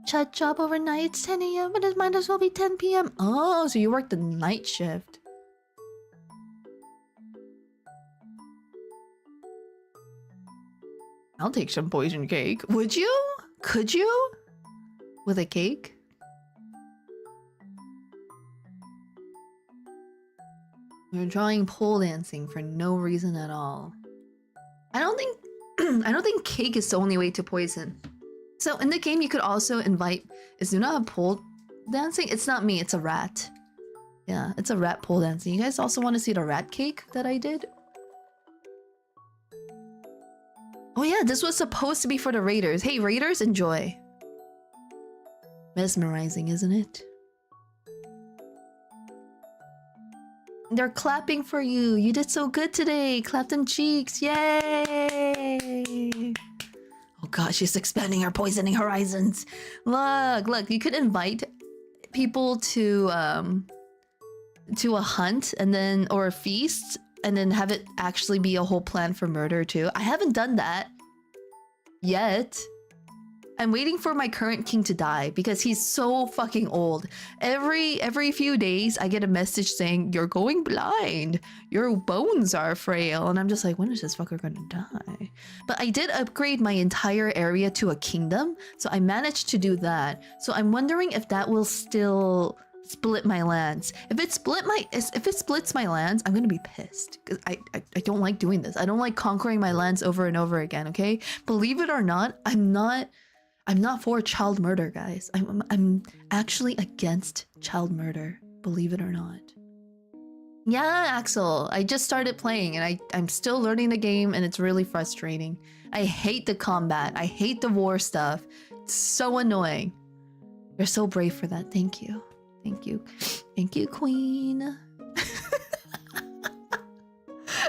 S1: Chat job overnight. It's 10 a.m. but it might as well be 10 p.m. Oh, so you work the night shift. I'll take some poison cake. Would you? Could you? With a cake? You're drawing pole dancing for no reason at all. I don't think I don't think cake is the only way to poison. So in the game you could also invite... Is Luna a pole dancing? It's not me, it's a rat. Yeah, it's a rat pole dancing. You guys also want to see the rat cake that I did? Oh yeah, this was supposed to be for the raiders. Hey raiders, enjoy. Mesmerizing, isn't it? They're clapping for you. You did so good today. Clap them cheeks. Yay! Oh gosh, she's expanding her poisoning horizons. Look, look. You could invite people to a hunt and then or a feast and then have it actually be a whole plan for murder too. I haven't done that yet. I'm waiting for my current king to die because he's so fucking old. Every few days I get a message saying, "You're going blind. Your bones are frail." And I'm just like, when is this fucker gonna die? But I did upgrade my entire area to a kingdom, so I managed to do that. So I'm wondering if that will still split my lands. If it splits my lands, I'm gonna be pissed because I don't like doing this. I don't like conquering my lands over and over again. Okay, believe it or not, I'm not for child murder, guys. I'm actually against child murder, believe it or not. Yeah, Axel, I just started playing and I'm still learning the game and it's really frustrating. I hate the combat. I hate the war stuff. It's so annoying. You're so brave for that. Thank you. Thank you. Thank you, Queen.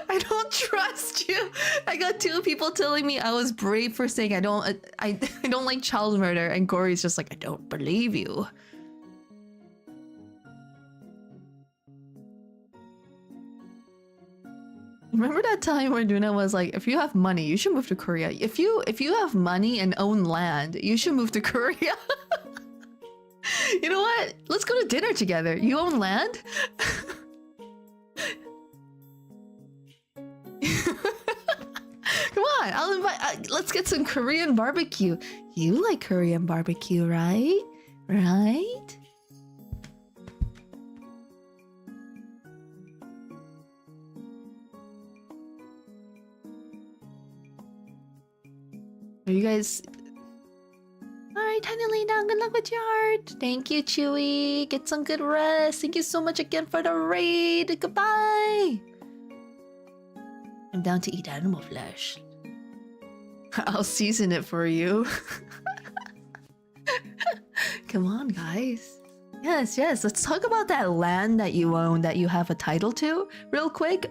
S1: I don't trust you. I got 2 people telling me I was brave for saying I don't like child murder, and Gory's just like, I don't believe you. Remember that time where Duna was like, if you have money, you should move to Korea. If you have money and own land, you should move to Korea. You know what? Let's go to dinner together. You own land? Come on, I'll invite. Let's get some Korean barbecue. You like Korean barbecue, right? Right? Are you guys... Alright, time to lay down. Good luck with your heart. Thank you, Chewy. Get some good rest. Thank you so much again for the raid. Goodbye. I'm down to eat animal flesh. I'll season it for you. Come on, guys. Yes, yes. Let's talk about that land that you own that you have a title to real quick.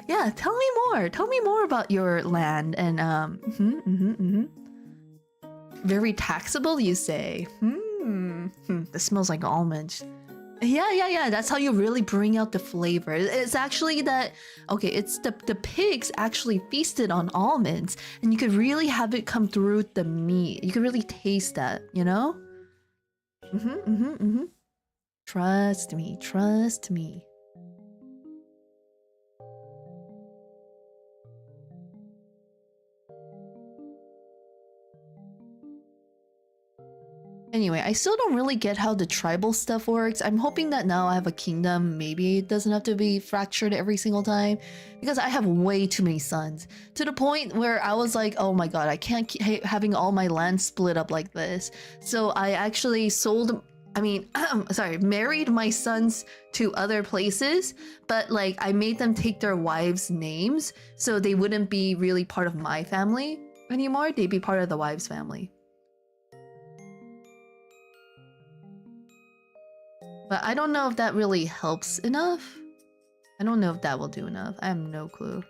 S1: Yeah, tell me more. Tell me more about your land and very taxable, you say? This smells like almonds. Yeah. That's how you really bring out the flavor. It's actually that... Okay, it's the pigs actually feasted on almonds, and you could really have it come through the meat. You could really taste that, you know? Trust me, trust me. Anyway, I still don't really get how the tribal stuff works. I'm hoping that now I have a kingdom, maybe it doesn't have to be fractured every single time, because I have way too many sons. To the point where I was like, oh my god, I can't keep having all my land split up like this. So I actually married my sons to other places, but like I made them take their wives' names so they wouldn't be really part of my family anymore. They'd be part of the wives' family. But I don't know if that really helps enough. I don't know if that will do enough. I have no clue.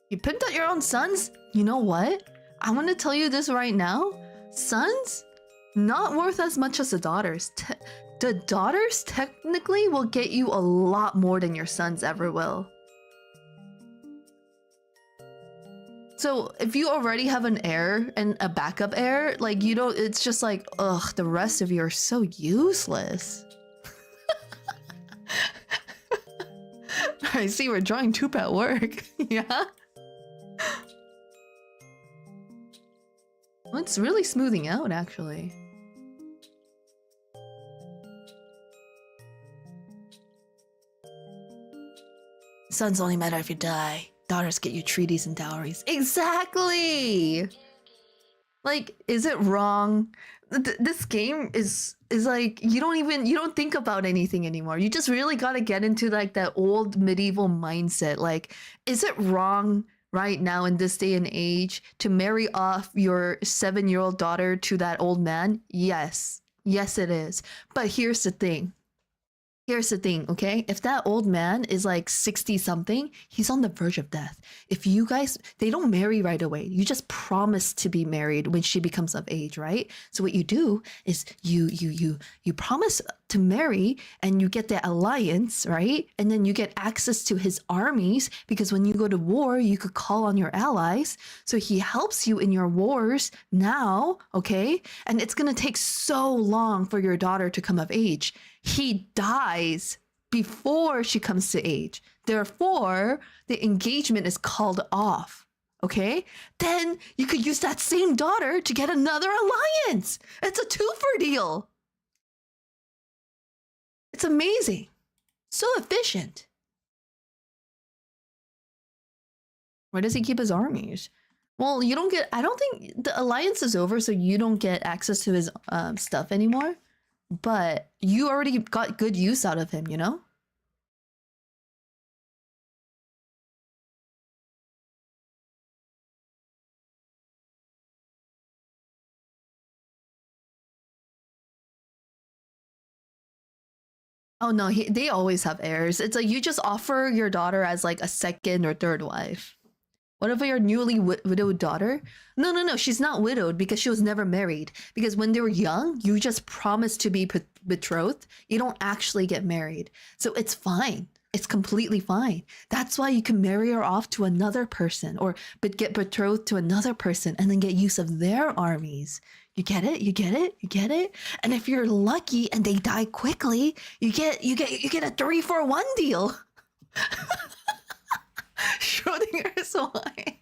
S1: You pimped out your own sons? You know what? I'm gonna tell you this right now. Sons, not worth as much as the daughters. The daughters technically will get you a lot more than your sons ever will. So if you already have an heir and a backup heir, like you don't, it's just like, ugh, the rest of you are so useless. I see we're drawing Toop at work. Yeah? Well, it's really smoothing out, actually. Sons only matter if you die. Daughters get you treaties and dowries. Exactly! Like, is it wrong? This game is like, you don't think about anything anymore. You just really gotta get into like that old medieval mindset. Like, is it wrong right now in this day and age to marry off your 7-year-old daughter to that old man? Yes. Yes, it is. But here's the thing. Here's the thing, okay? If that old man is like 60 something, he's on the verge of death. If you guys, they don't marry right away. You just promise to be married when she becomes of age, right? So what you do is you promise to marry and you get the alliance, right? And then you get access to his armies because when you go to war, you could call on your allies. So he helps you in your wars now, okay? And it's gonna take so long for your daughter to come of age. He dies before she comes to age. Therefore, the engagement is called off. Okay? Then you could use that same daughter to get another alliance. It's a twofer deal. It's amazing. So efficient. Where does he keep his armies? Well, you don't get, I don't think the alliance is over, so you don't get access to his stuff anymore. But you already got good use out of him, you know? Oh no, they always have heirs. It's like you just offer your daughter as like a second or third wife. What if your newly widowed daughter? No, she's not widowed because she was never married. Because when they were young, you just promised to be betrothed. You don't actually get married. So it's fine. It's completely fine. That's why you can marry her off to another person or get betrothed to another person and then get use of their armies. You get it? You get it? You get it? And if you're lucky and they die quickly, you get a 3-for-1 deal. Schrodinger's wife.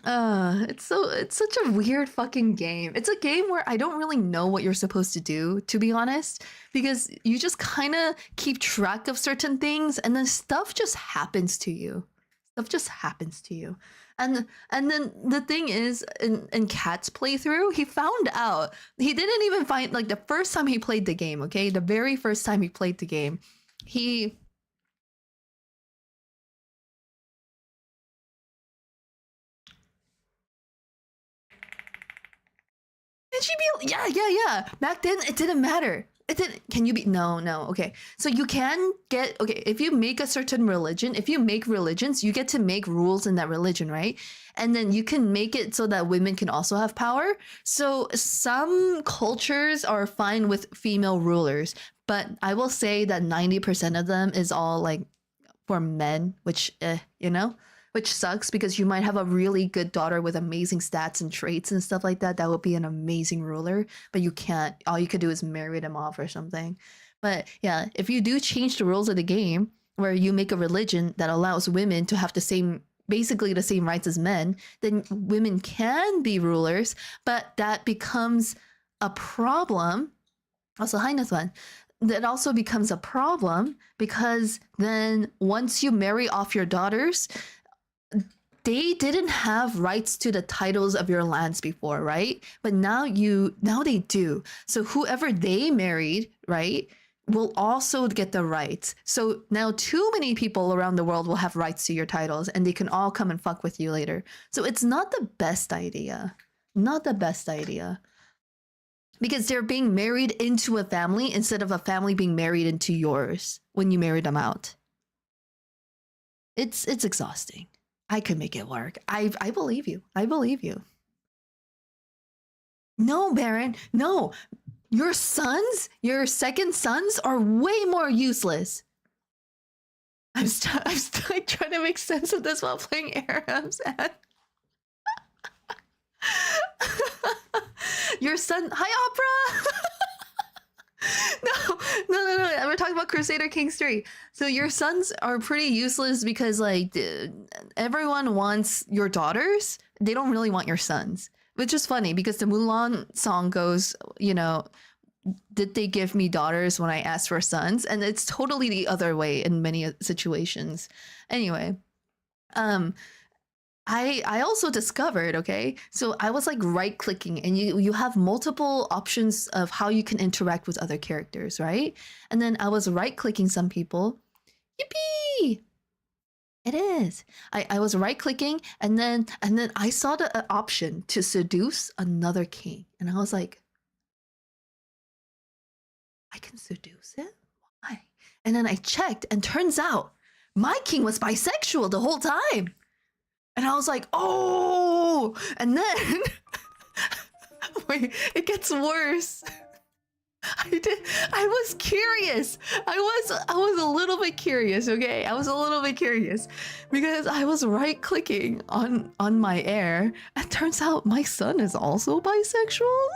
S1: It's such a weird fucking game. It's a game where I don't really know what you're supposed to do, to be honest, because you just kind of keep track of certain things and then stuff just happens to you. Stuff just happens to you. And then the thing is, in Cat's playthrough, he found out, he didn't even find, like the first time he played the game, okay? The very first time he played the game, he... Did she be? Yeah. Back then, it didn't matter. It didn't. Can you be? No. Okay. So you can get. Okay, if you make a certain religion, if you make religions, you get to make rules in that religion, right? And then you can make it so that women can also have power. So some cultures are fine with female rulers, but I will say that 90% of them is all like for men, which, you know? Which sucks because you might have a really good daughter with amazing stats and traits and stuff like that. That would be an amazing ruler, but you can't. All you could do is marry them off or something. But yeah, if you do change the rules of the game where you make a religion that allows women to have the same, basically the same rights as men, then women can be rulers, but that becomes a problem. Also, hi, Nathan. That also becomes a problem because then once you marry off your daughters, they didn't have rights to the titles of your lands before, right? But now they do. So whoever they married, right, will also get the rights. So now too many people around the world will have rights to your titles and they can all come and fuck with you later. So it's not the best idea. Not the best idea. Because they're being married into a family instead of a family being married into yours when you marry them out. It's exhausting. I could make it work. I believe you. I believe you. No, Baron. No. Your sons, your second sons are way more useless. I'm like trying to make sense of this while playing Arabs. Your son, hi Opera. No. We're talking about Crusader Kings 3. So your sons are pretty useless because like everyone wants your daughters. They don't really want your sons, which is funny because the Mulan song goes, you know, did they give me daughters when I asked for sons? And it's totally the other way in many situations. Anyway, I also discovered, okay, so I was like right clicking and you have multiple options of how you can interact with other characters, right? And then I was right clicking some people. Yippee! It is. I was right clicking and then I saw the option to seduce another king and I was like, I can seduce him? Why? And then I checked and turns out my king was bisexual the whole time. And I was like, oh, and then wait, it gets worse. I was curious. I was a little bit curious, okay? I was a little bit curious because I was right clicking on my heir and turns out my son is also bisexual.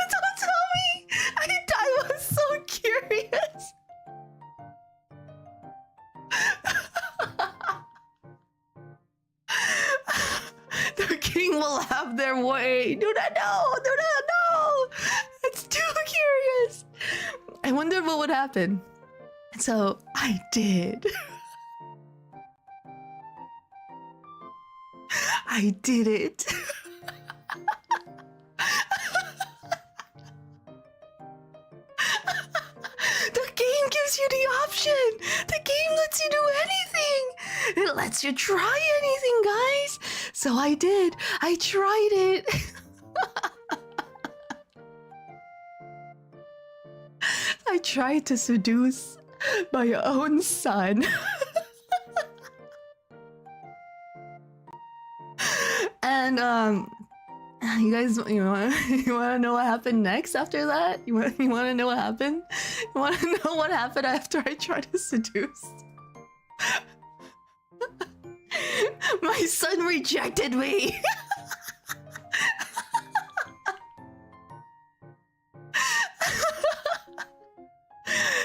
S1: Don't tell me! I was so curious! The king will have their way! Do not know! Do not know! It's too curious! I wonder what would happen. So, I did. I did it. The game gives you the option. The game lets you do anything. It lets you try anything, guys. So I did. I tried it. I tried to seduce my own son. And you guys, you want to know what happened next after that? You want to know what happened? You want to know what happened after I tried to seduce? My son rejected me.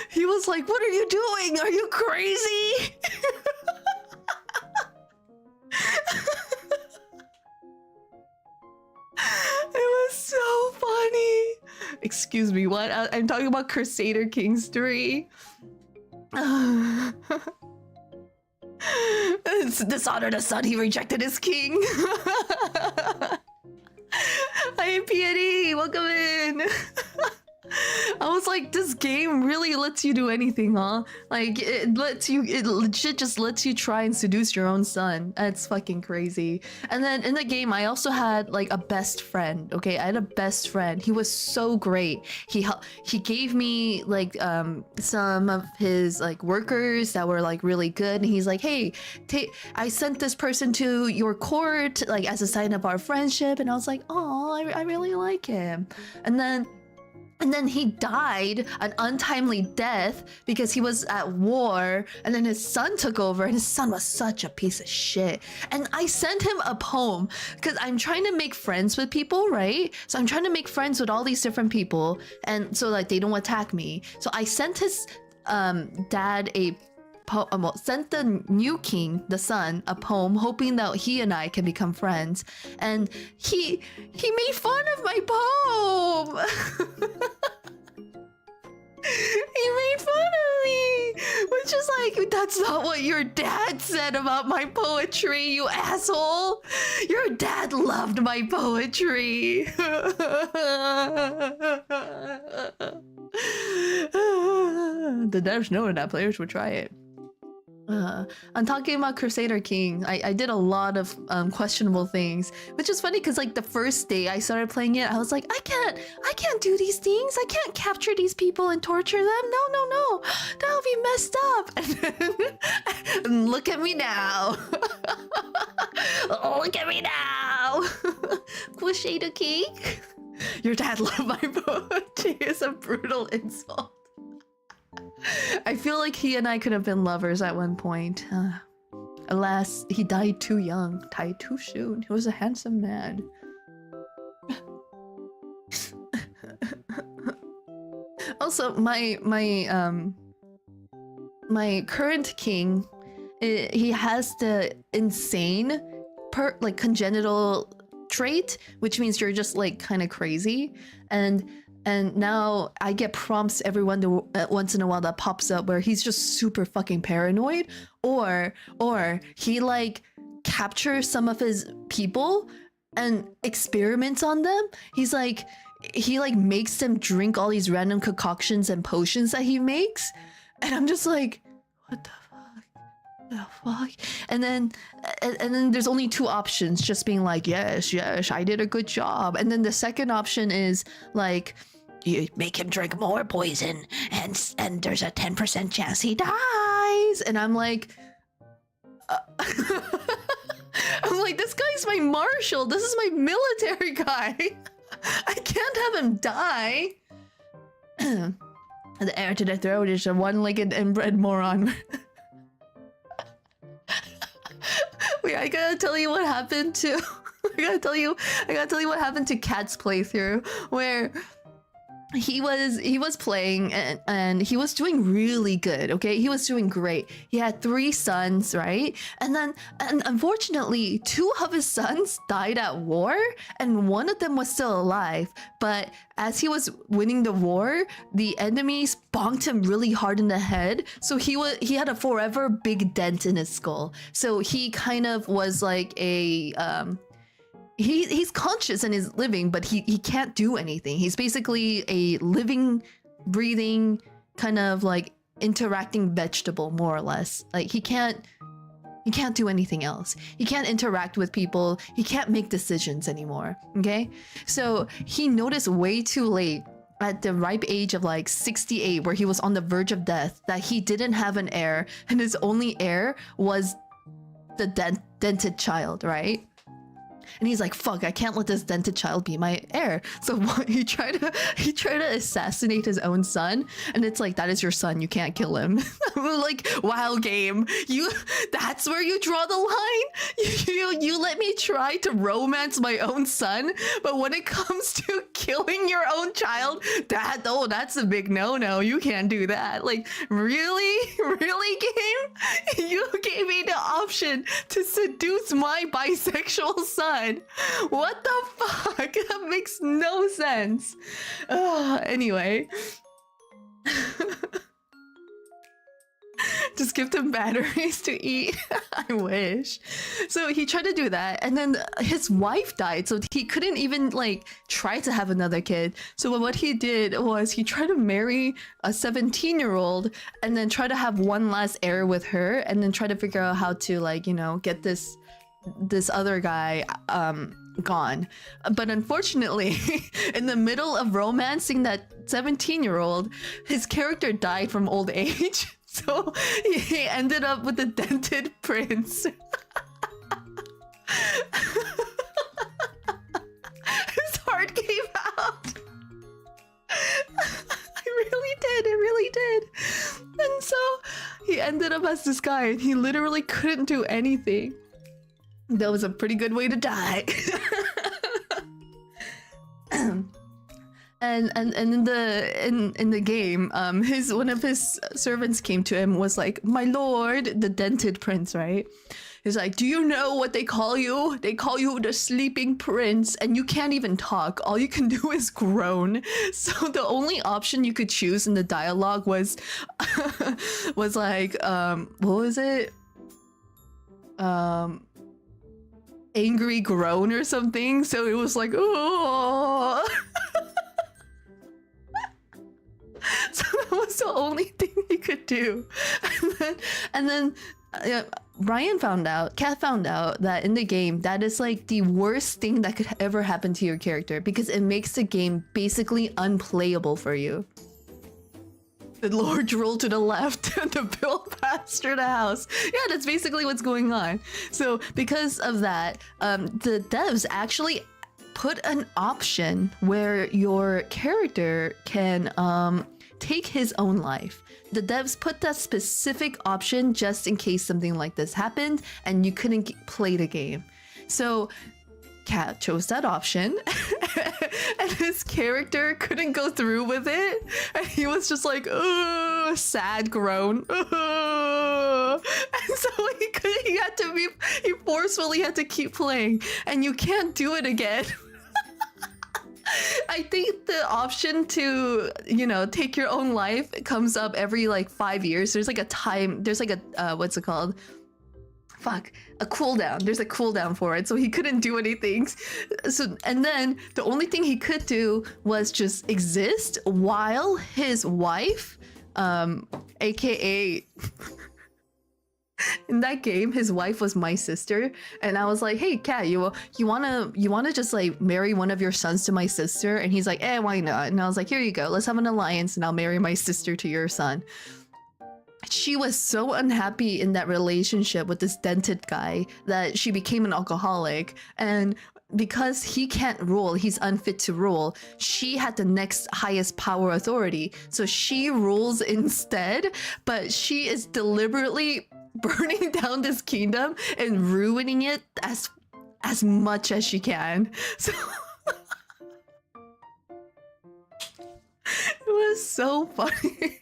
S1: He was like, "What are you doing? Are you crazy?" It was so funny. Excuse me, what? I'm talking about Crusader Kings 3. It's dishonor the son, he rejected his king. Hi, Piety, welcome in. I was like, this game really lets you do anything, huh? Like, it legit just lets you try and seduce your own son. That's fucking crazy. And then in the game, I also had like a best friend, okay? I had a best friend. He was so great. He gave me like some of his like workers that were like really good. And he's like, hey, I sent this person to your court like as a sign of our friendship. And I was like, oh, I really like him. And then he died an untimely death because he was at war, and then his son took over, and his son was such a piece of shit. And I sent him a poem because I'm trying to make friends with people, right? So I'm trying to make friends with all these different people, and so like they don't attack me. So I sent his dad a sent the new king, the son, a poem, hoping that he and I can become friends. And he made fun of my poem. He made fun of me, which is like, that's not what your dad said about my poetry, you asshole. Your dad loved my poetry. The devs know that players would try it. I'm talking about Crusader King. I did a lot of questionable things, which is funny because like the first day I started playing it, I was like, I can't do these things. I can't capture these people and torture them. No, that would be messed up. And then and look at me now. Look at me now. Crusader King. Your dad loved my boat. Is a brutal insult. I feel like he and I could have been lovers at one point. Alas, he died too young, died too soon. He was a handsome man. Also, my current king, he has the insane like congenital trait, which means you're just like kind of crazy, and now I get prompts once in a while that pops up where he's just super fucking paranoid, or he like captures some of his people and experiments on them. He like makes them drink all these random concoctions and potions that he makes, and I'm just like, what the fuck? And then there's only two options, just being like, yes, I did a good job. And then the second option is like, you make him drink more poison and there's a 10% chance he dies. And I'm like, this guy's my marshal. This is my military guy. I can't have him die. The heir to the throne is a one-legged inbred moron. Wait, I gotta tell you what happened to I gotta tell you what happened to Cat's playthrough, where he was playing and he was doing really good. Okay, he was doing great. He had 3 sons, right? And unfortunately 2 of his sons died at war and one of them was still alive, but as he was winning the war, the enemies bonked him really hard in the head, so he had a forever big dent in his skull. So he kind of was like a he's conscious and is living, but he can't do anything. He's basically a living, breathing, kind of like interacting vegetable, more or less. Like he can't do anything else. He can't interact with people. He can't make decisions anymore. Okay? So he noticed way too late, at the ripe age of like 68, where he was on the verge of death, that he didn't have an heir, and his only heir was the dented child, right? And he's like, fuck, I can't let this dented child be my heir. So he tried to assassinate his own son, and it's like, that is your son, you can't kill him. Like, wow, game, that's where you draw the line? You let me try to romance my own son, but when it comes to killing your own child, that's a big no-no. You can't do that. Like, really game? You gave me the option to seduce my bisexual son. What the fuck? That makes no sense. Anyway. Just give them batteries to eat. I wish. So he tried to do that, and then his wife died, so he couldn't even like try to have another kid. So what he did was he tried to marry a 17-year-old and then try to have one last heir with her, and then try to figure out how to, like, you know, get this other guy gone. But unfortunately, in the middle of romancing that 17-year-old, his character died from old age. So he ended up with a dented prince. His heart gave out. It really did. And so he ended up as this guy, and he literally couldn't do anything. That was a pretty good way to die. And in the game, one of his servants came to him, was like, "My lord," the dented prince, right? He's like, "Do you know what they call you? They call you the sleeping prince, and you can't even talk. All you can do is groan." So the only option you could choose in the dialogue was like, what was it? Angry groan or something. So it was like, oh. So that was the only thing he could do. And then Ryan found out, Kat found out that in the game, that is like the worst thing that could ever happen to your character because it makes the game basically unplayable for you. The large roll to the left and the bill passed through the house. Yeah, that's basically what's going on. So because of that, the devs actually put an option where your character can take his own life. The devs put that specific option just in case something like this happened and you couldn't play the game. So Cat chose that option and his character couldn't go through with it and he was just like sad groan and so he forcefully had to keep playing and you can't do it again. I think the option to, you know, take your own life comes up every like 5 years. There's like a time, there's like a what's it called? Fuck, a cooldown. There's a cooldown for it, so he couldn't do anything. So, and then the only thing he could do was just exist while his wife, aka in that game, his wife was my sister, and I was like, "Hey, Kat, you wanna just like marry one of your sons to my sister?" And he's like, why not?" And I was like, "Here you go. Let's have an alliance, and I'll marry my sister to your son." She was so unhappy in that relationship with this dented guy that she became an alcoholic, and because he can't rule, he's unfit to rule, she had the next highest power authority, so she rules instead, but she is deliberately burning down this kingdom and ruining it as much as she can. So it was so funny.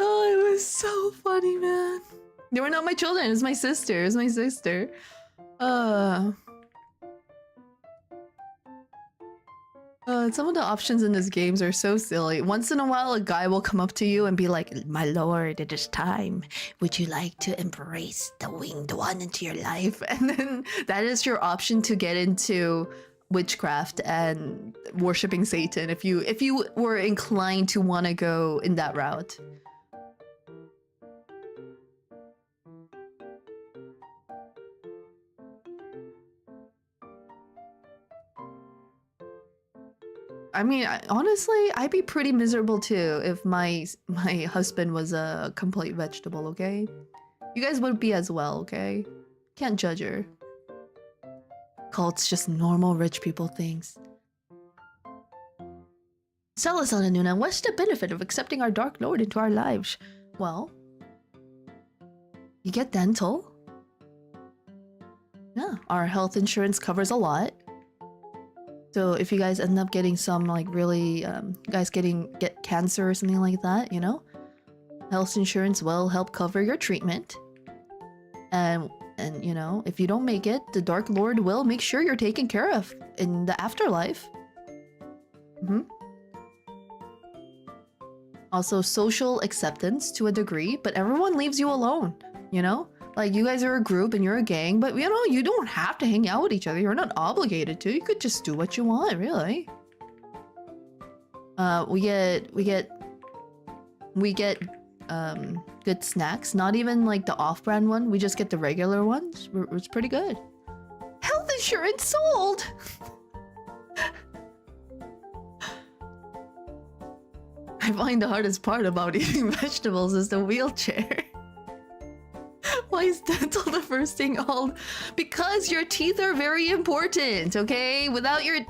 S1: Oh, it was so funny, man. They were not my children, it was my sister. It was my sister. Some of the options in these games are so silly. Once in a while, a guy will come up to you and be like, "My lord, it is time. Would you like to embrace the winged one into your life?" And then that is your option to get into witchcraft and worshipping Satan if you were inclined to want to go in that route. I mean, honestly, I'd be pretty miserable too if my husband was a complete vegetable, okay? You guys would be as well, okay? Can't judge her. Cults, just normal rich people things. Salazar and Nuna, what's the benefit of accepting our Dark Lord into our lives? Well, you get dental. Yeah, our health insurance covers a lot. So if you guys end up getting some like really, guys get cancer or something like that, you know, health insurance will help cover your treatment. And you know, if you don't make it, the Dark Lord will make sure you're taken care of in the afterlife. Also, social acceptance to a degree, but everyone leaves you alone, you know? Like, you guys are a group and you're a gang, but you know, you don't have to hang out with each other. You're not obligated to. You could just do what you want, really. We get good snacks. Not even like the off-brand one. We just get the regular ones. It's pretty good. Health insurance sold! I find the hardest part about eating vegetables is the wheelchair. Why is dental the first thing called? Because your teeth are very important, okay? Without your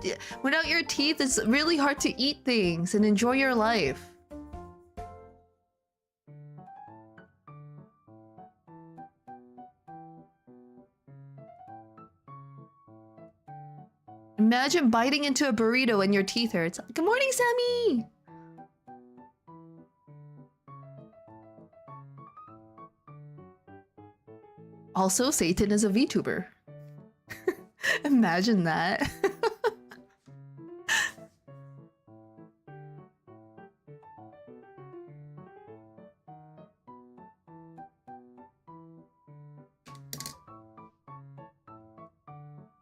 S1: teeth, it's really hard to eat things and enjoy your life. Imagine biting into a burrito and your teeth hurts. Good morning, Sammy! Also, Satan is a VTuber. Imagine that.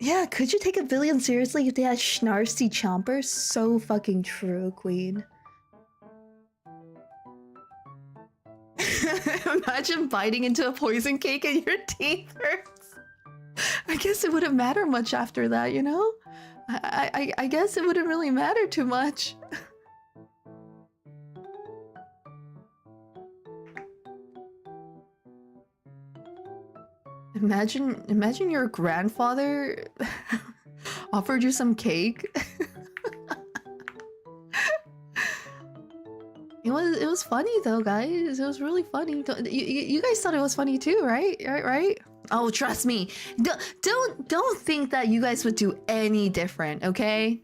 S1: Yeah, could you take a villain seriously if they had schnarcy chompers? So fucking true, queen. Imagine biting into a poison cake and your teeth hurts. I guess it wouldn't matter much after that, you know? I guess it wouldn't really matter too much. Imagine your grandfather offered you some cake. It was funny though, guys. It was really funny. You guys thought it was funny too, right? Right? Oh, trust me. Don't think that you guys would do any different, okay?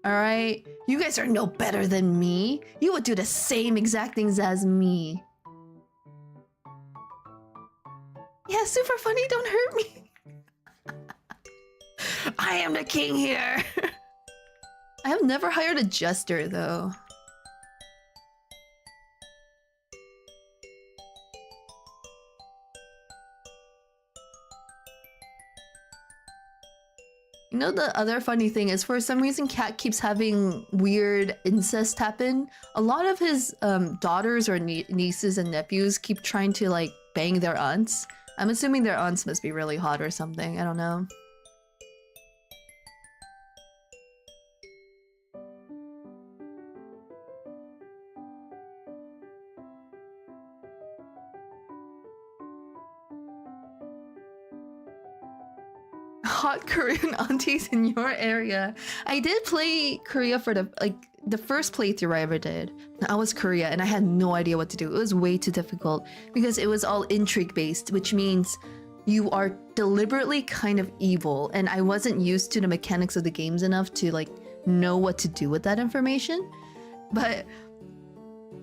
S1: All right? You guys are no better than me. You would do the same exact things as me. Yeah, super funny. Don't hurt me. I am the king here. I have never hired a jester though. You know, the other funny thing is, for some reason Cat keeps having weird incest happen. A lot of his daughters or nieces and nephews keep trying to like bang their aunts. I'm assuming their aunts must be really hot or something. I don't know. Hot Korean aunties in your area. I did play Korea for the first playthrough I ever did. I was Korea and I had no idea what to do. It was way too difficult because it was all intrigue based, which means you are deliberately kind of evil, and I wasn't used to the mechanics of the games enough to like know what to do with that information. But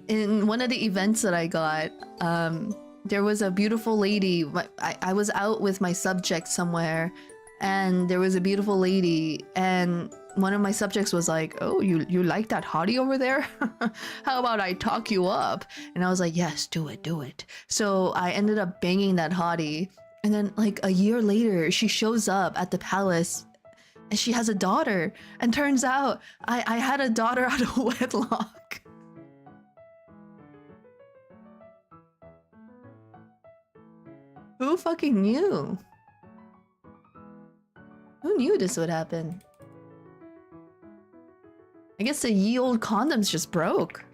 S1: in one of the events that I got, there was a beautiful lady. I was out with my subject somewhere, and there was a beautiful lady, and one of my subjects was like, "Oh, you like that hottie over there? How about I talk you up?" And I was like, "Yes, do it." So I ended up banging that hottie, and then like a year later, she shows up at the palace, and she has a daughter. And turns out I had a daughter out of wedlock. Who fucking knew? Who knew this would happen? I guess the ye old condoms just broke.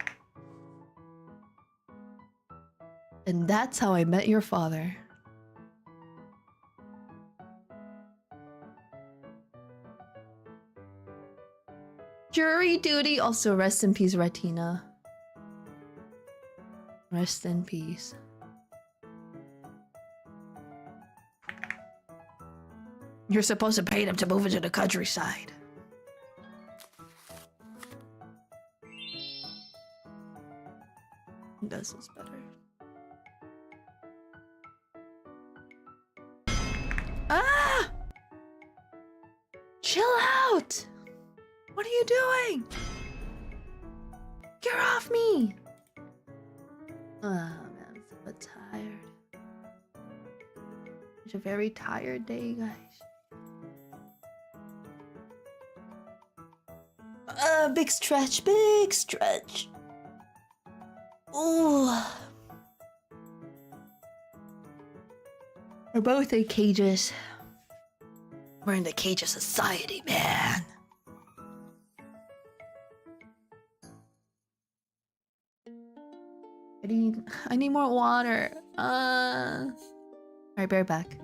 S1: And that's how I met your father. Jury duty. Also, rest in peace, Retina. Rest in peace. You're supposed to pay them to move into the countryside. This is better. Ah! Chill out! What are you doing? Get off me! Oh man, I'm so tired. It's a very tired day, guys. Big stretch, big stretch. Ooh. We're both in cages. We're in the cage of society, man. I need more water. Alright, be right back.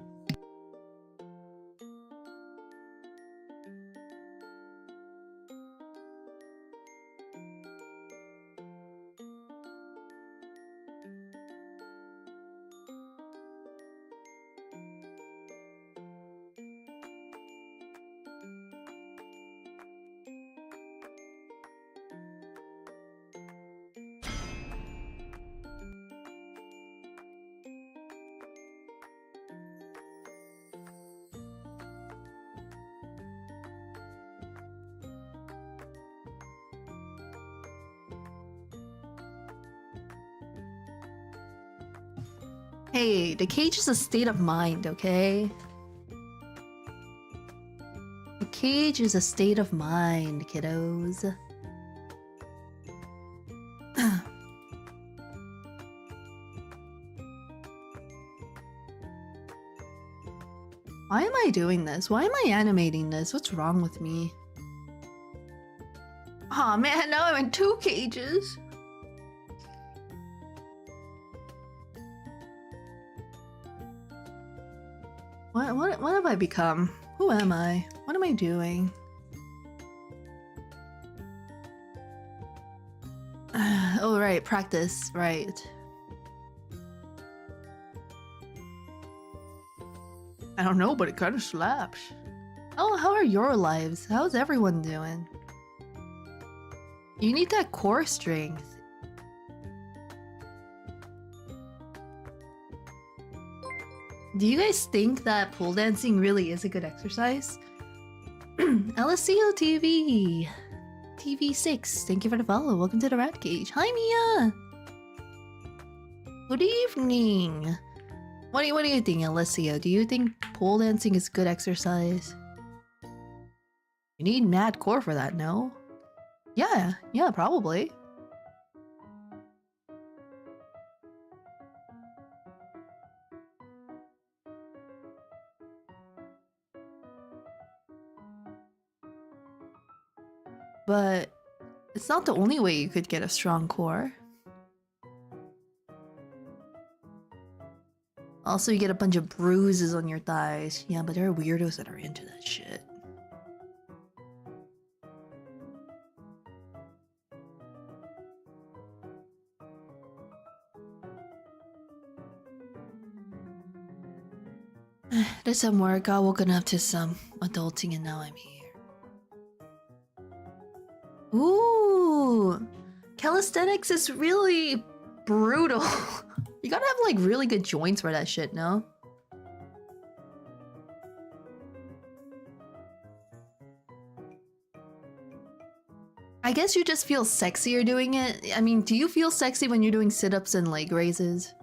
S1: Hey, the cage is a state of mind, okay? The cage is a state of mind, kiddos. I doing this? Why am I animating this? What's wrong with me? Aw, oh, man, now I'm in 2 cages. What have I become? Who am I? What am I doing? Oh, right, practice, right. I don't know, but it kind of slaps. Oh, how are your lives? How's everyone doing? You need that core strength. Do you guys think that pole dancing really is a good exercise? LSCO TV! TV6, thank you for the follow. Welcome to the Rat Cage. Hi, Mia! Good evening! What do you think, Alessio? Do you think pole dancing is good exercise? You need mad core for that, no? Yeah, probably. But it's not the only way you could get a strong core. Also, you get a bunch of bruises on your thighs. Yeah, but there are weirdos that are into that shit. Did some work, got woken up to some adulting, and now I'm here. Ooh! Calisthenics is really brutal. You gotta have like really good joints for that shit, no? I guess you just feel sexier doing it. I mean, do you feel sexy when you're doing sit-ups and leg raises?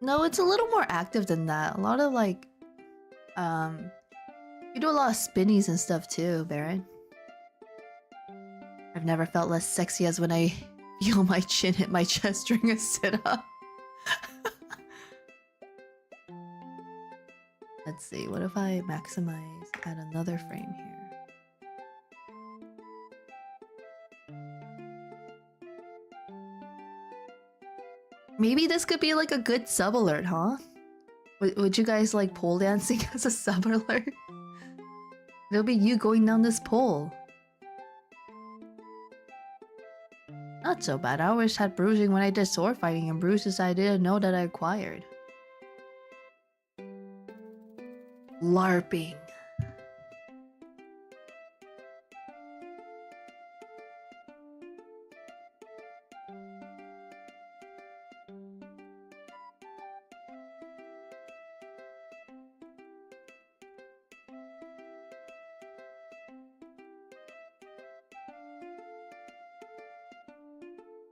S1: No, it's a little more active than that. A lot of like, you do a lot of spinnies and stuff too, Baron. I've never felt less sexy as when I feel my chin hit my chest during a sit-up. Let's see, what if I maximize at another frame here? Maybe this could be like a good sub alert, huh? Would you guys like pole dancing as a sub alert? It'll be you going down this pole. Not so bad. I always had bruising when I did sword fighting and bruises I didn't know that I acquired. LARPing.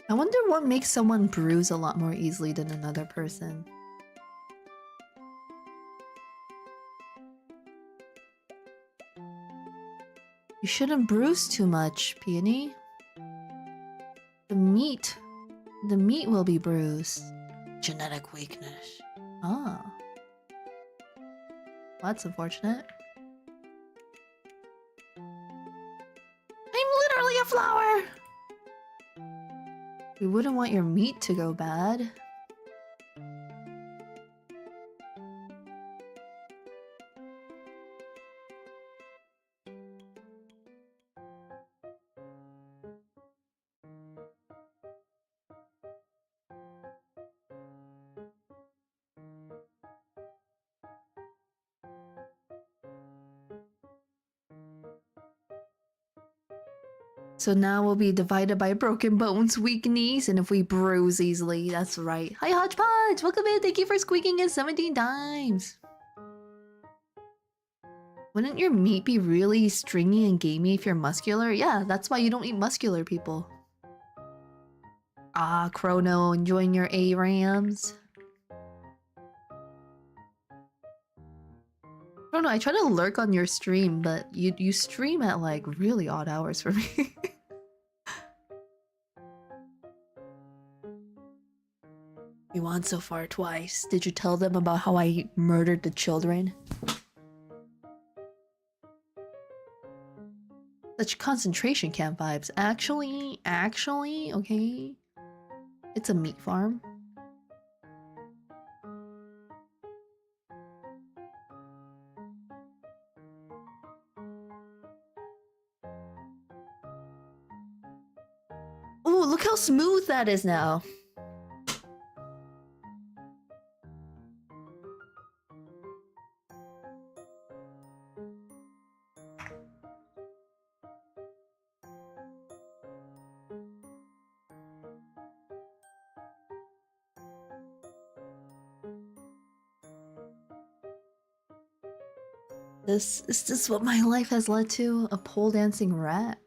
S1: I wonder what makes someone bruise a lot more easily than another person. You shouldn't bruise too much, Peony. The meat will be bruised. Genetic weakness. Ah. Well, that's unfortunate. I'm literally a flower! We wouldn't want your meat to go bad. So now we'll be divided by broken bones, weak knees, and if we bruise easily, that's right. Hi Hodgepodge! Welcome in! Thank you for squeaking in 17 times! Wouldn't your meat be really stringy and gamey if you're muscular? Yeah, that's why you don't eat muscular people. Ah, Chrono, enjoying your ARAMs. Chrono, I try to lurk on your stream, but you stream at like really odd hours for me. We won so far twice. Did you tell them about how I murdered the children? Such concentration camp vibes. Actually, okay. It's a meat farm. Ooh, look how smooth that is now. Is this what my life has led to? A pole dancing rat?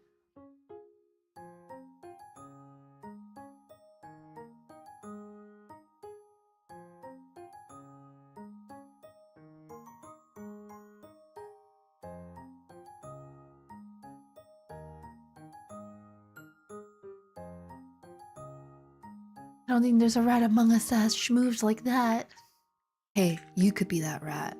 S1: I don't think there's a rat among us that has schmooved like that. Hey, you could be that rat.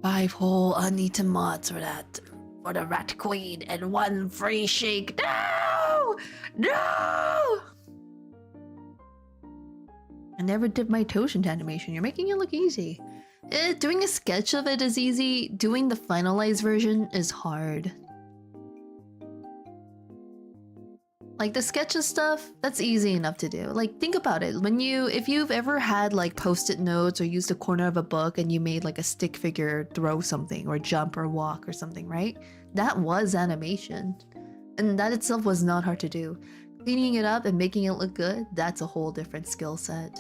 S1: Five whole uneaten mods for that. For the rat queen and one free shake. No! No! I never did my Toshint animation. You're making it look easy. Doing a sketch of it is easy. Doing the finalized version is hard. Like the sketches stuff, that's easy enough to do. Like think about it. If you've ever had like post-it notes or used a corner of a book and you made like a stick figure throw something or jump or walk or something, right? That was animation. And that itself was not hard to do. Cleaning it up and making it look good, that's a whole different skill set.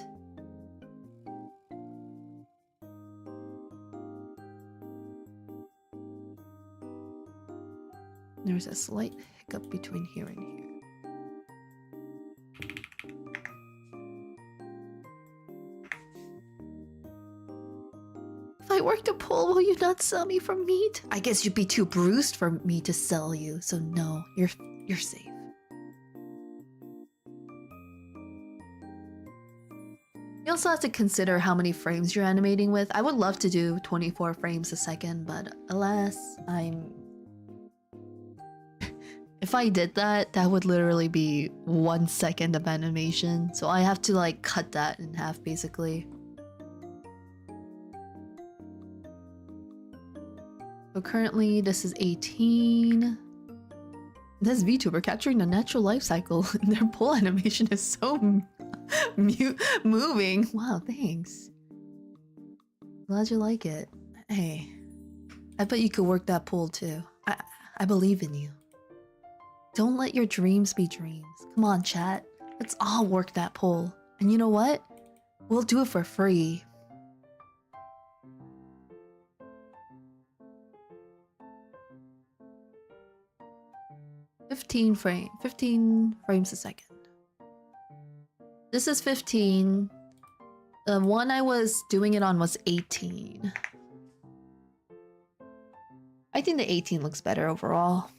S1: There's a slight hiccup between here and here. If I worked a pole, will you not sell me for meat? I guess you'd be too bruised for me to sell you, so no, you're safe. You also have to consider how many frames you're animating with. I would love to do 24 frames a second, but alas, if I did that, that would literally be 1 second of animation. So I have to like cut that in half basically. So currently this is 18. This VTuber capturing the natural life cycle. Their pole animation is so moving. Wow, thanks. Glad you like it. Hey, I bet you could work that pole too. I believe in you. Don't let your dreams be dreams. Come on, chat. Let's all work that pole. And you know what? We'll do it for free. $15 frames a second. This is 15. The one I was doing it on was 18. I think the 18 looks better overall.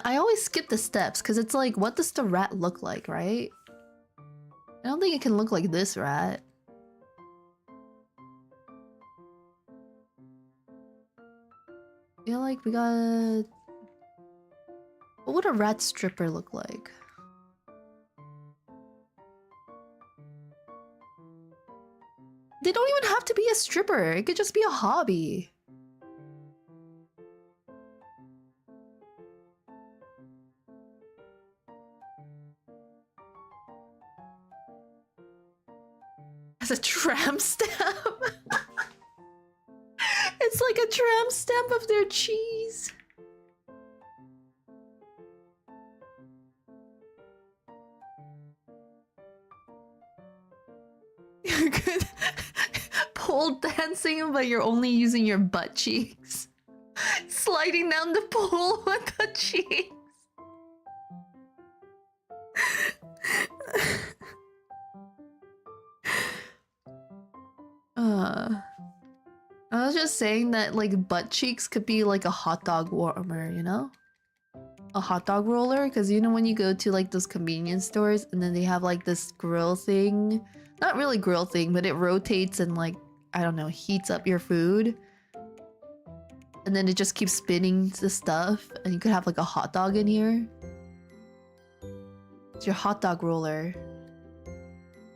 S1: I always skip the steps because it's like, what does the rat look like, right? I don't think it can look like this rat. I feel like we got... What would a rat stripper look like? They don't even have to be a stripper. It could just be a hobby. It's a tramp stamp. It's like a tramp stamp of their cheese. You're good. Pole dancing, but you're only using your butt cheeks. Sliding down the pole with the cheeks. I was just saying that like butt cheeks could be like a hot dog warmer, you know? A hot dog roller, because you know when you go to like those convenience stores and then they have like this grill thing, not really grill thing, but it rotates and like, I don't know, heats up your food. And then it just keeps spinning the stuff and you could have like a hot dog in here. It's your hot dog roller.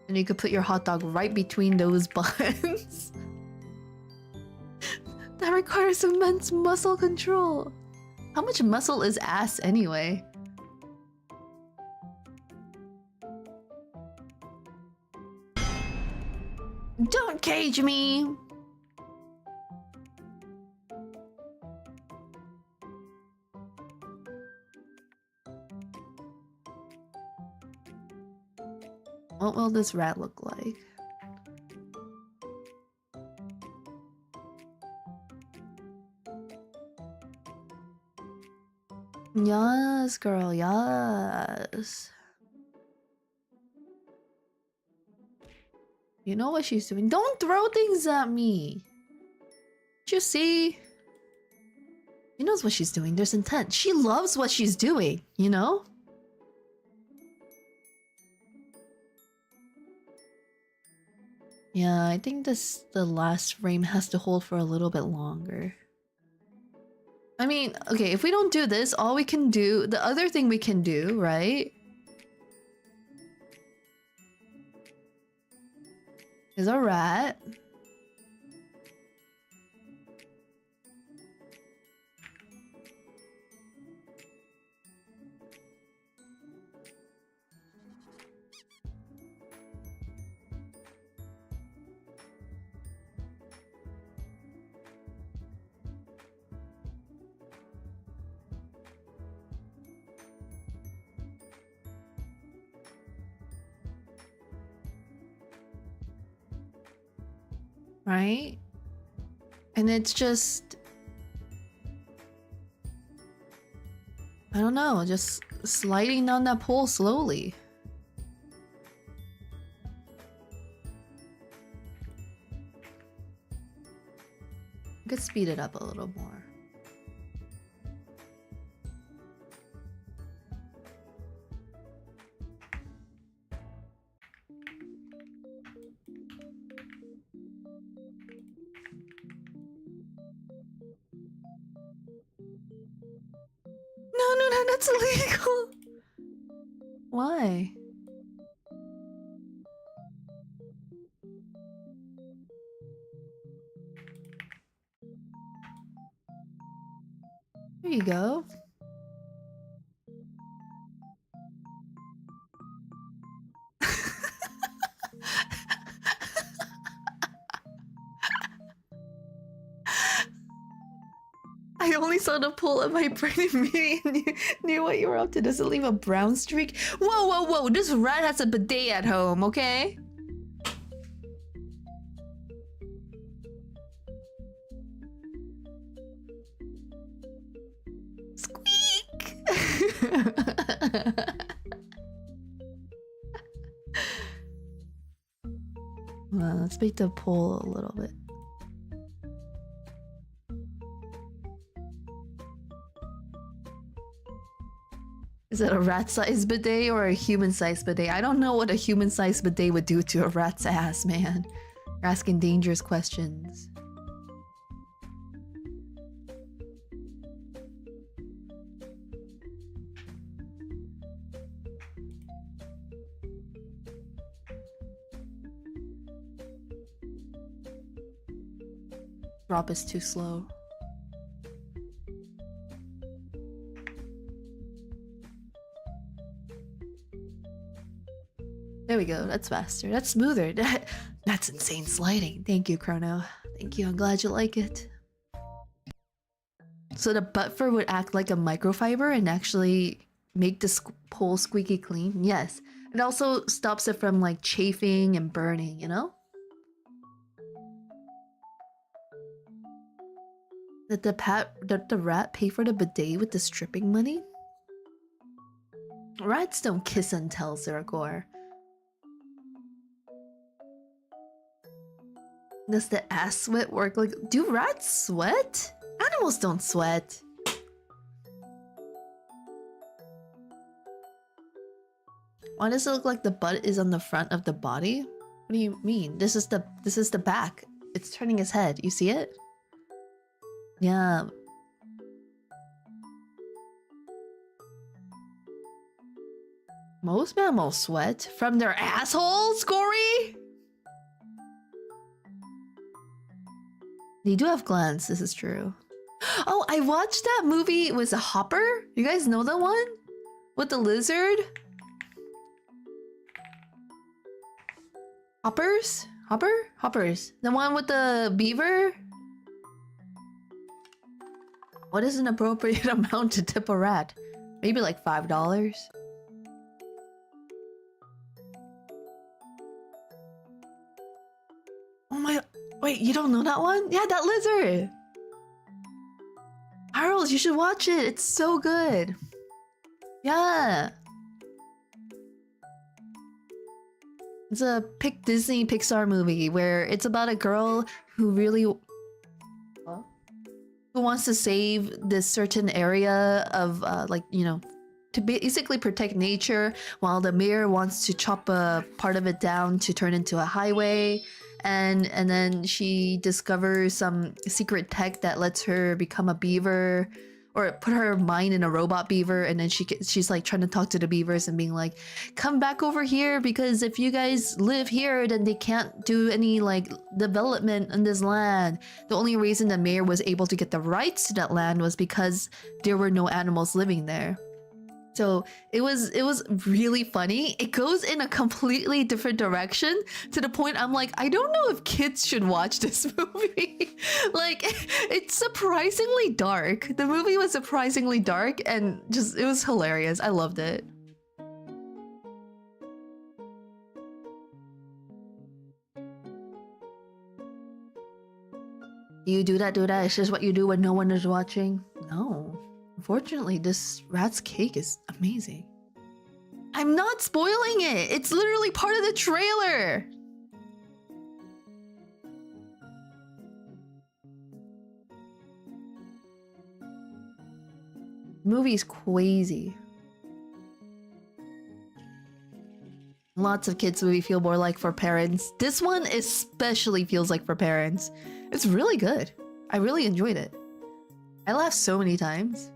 S1: And you could put your hot dog right between those buns. That requires immense muscle control. How much muscle is ass anyway? Don't cage me! What will this rat look like? Yes, girl, yes. You know what she's doing. Don't throw things at me. Did you see? She knows what she's doing. There's intent. She loves what she's doing, you know? Yeah, I think the last frame has to hold for a little bit longer. I mean, okay, if we don't do this, all we can do, the other thing we can do, right? Is a rat. Right? And it's just... I don't know, just sliding down that pole slowly. I could speed it up a little more. No, that's illegal. Why? There you go. I only saw the pull of my brain immediately knew what you were up to. Does it leave a brown streak? Whoa! This rat has a bidet at home, okay? Squeak! Well, let's make the pull a little bit. Is it a rat-sized bidet or a human-sized bidet? I don't know what a human-sized bidet would do to a rat's ass, man. You're asking dangerous questions. Drop is too slow. There we go. That's faster. That's smoother. That's insane sliding. Thank you, Chrono. Thank you. I'm glad you like it. So the butt fur would act like a microfiber and actually make the pole squeaky clean. Yes. It also stops it from like chafing and burning, you know? Did the rat pay for the bidet with the stripping money? Rats don't kiss and tell, Zeragor. Does the ass sweat work like... Do rats sweat? Animals don't sweat. Why does it look like the butt is on the front of the body? What do you mean? This is the back. It's turning his head. You see it? Yeah. Most mammals sweat from their assholes, Gory? They do have glands, this is true. Oh, I watched that movie. It was a Hopper? You guys know that one? With the lizard? Hoppers? Hoppers. The one with the beaver? What is an appropriate amount to tip a rat? Maybe like $5. Oh my... Wait, you don't know that one? Yeah, that lizard! Harold, you should watch it. It's so good. Yeah. It's a Disney Pixar movie where it's about a girl who really... who wants to save this certain area of, like, you know, to basically protect nature, while the mayor wants to chop a part of it down to turn into a highway. And then she discovers some secret tech that lets her become a beaver, or put her mind in a robot beaver, and then she's like trying to talk to the beavers and being like, come back over here, because if you guys live here, then they can't do any like development on this land. The only reason the mayor was able to get the rights to that land was because there were no animals living there. So it was really funny. It goes in a completely different direction to the point I'm like, I don't know if kids should watch this movie. Like, it's surprisingly dark. The movie was surprisingly dark and just, it was hilarious. I loved it. You do that, It's just what you do when no one is watching? No. Unfortunately, this rat's cake is amazing. I'm not spoiling it! It's literally part of the trailer! The movie's crazy. Lots of kids' movie feel more like for parents. This one especially feels like for parents. It's really good. I really enjoyed it. I laughed so many times.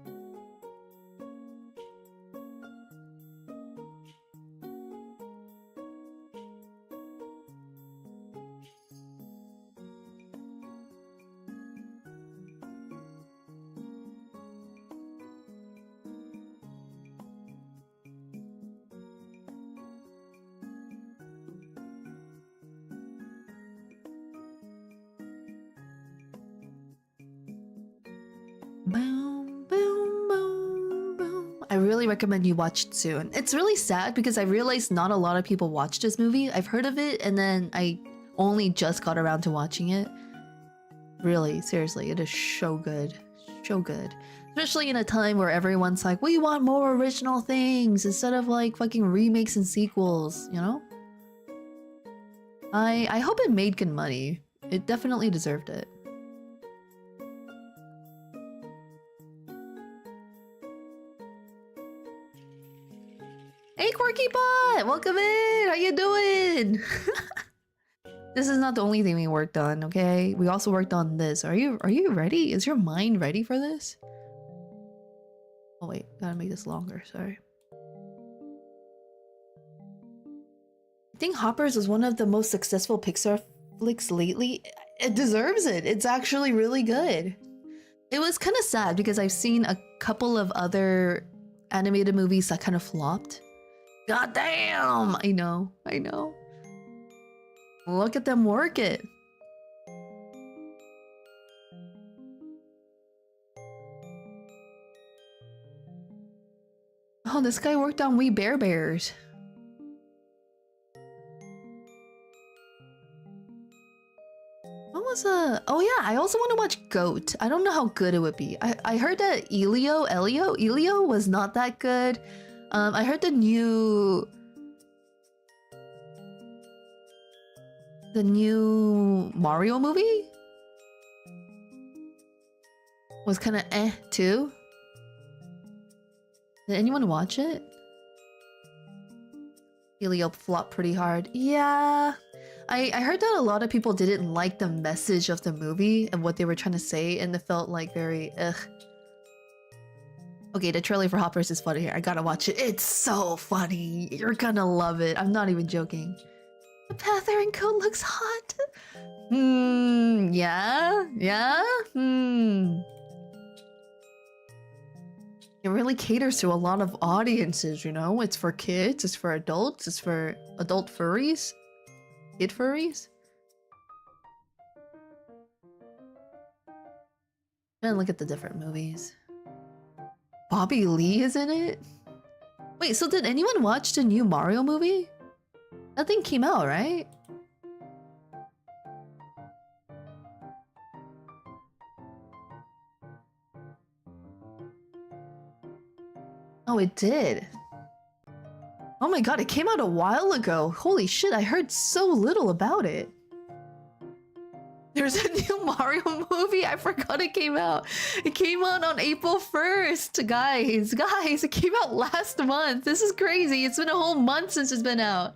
S1: Boom, boom, boom, boom. I really recommend you watch it soon. It's really sad because I realized not a lot of people watch this movie. I've heard of it and then I only just got around to watching it. Really, seriously, it is so good. So good. Especially in a time where everyone's like, we want more original things instead of like fucking remakes and sequels, you know? I hope it made good money. It definitely deserved it. Hey Quirky Bot! Welcome in! How you doing? This is not the only thing we worked on, okay? We also worked on this. Are you ready? Is your mind ready for this? Oh wait, gotta make this longer, sorry. I think Hoppers is one of the most successful Pixar flicks lately. It deserves it. It's actually really good. It was kind of sad because I've seen a couple of other animated movies that kind of flopped. God damn! I know. Look at them work it. Oh, this guy worked on We Bare Bears. What was oh yeah, I also want to watch Goat. I don't know how good it would be. I heard that Elio was not that good. I heard the new Mario movie was kind of too. Did anyone watch it? Elio flopped pretty hard. Yeah. I heard that a lot of people didn't like the message of the movie and what they were trying to say, and it felt like very ugh. Okay, the trailer for Hoppers is funny here. I gotta watch it. It's so funny. You're gonna love it. I'm not even joking. The Pathering coat looks hot. Yeah? It really caters to a lot of audiences, you know? It's for kids, it's for adults, it's for adult furries. Kid furries? And look at the different movies. Bobby Lee is in it? Wait, so did anyone watch the new Mario movie? That thing came out, right? Oh, it did. Oh my god, it came out a while ago. Holy shit, I heard so little about it. There's a new Mario movie. I forgot it came out. It came out on April 1st, guys. Guys, it came out last month. This is crazy. It's been a whole month since it's been out.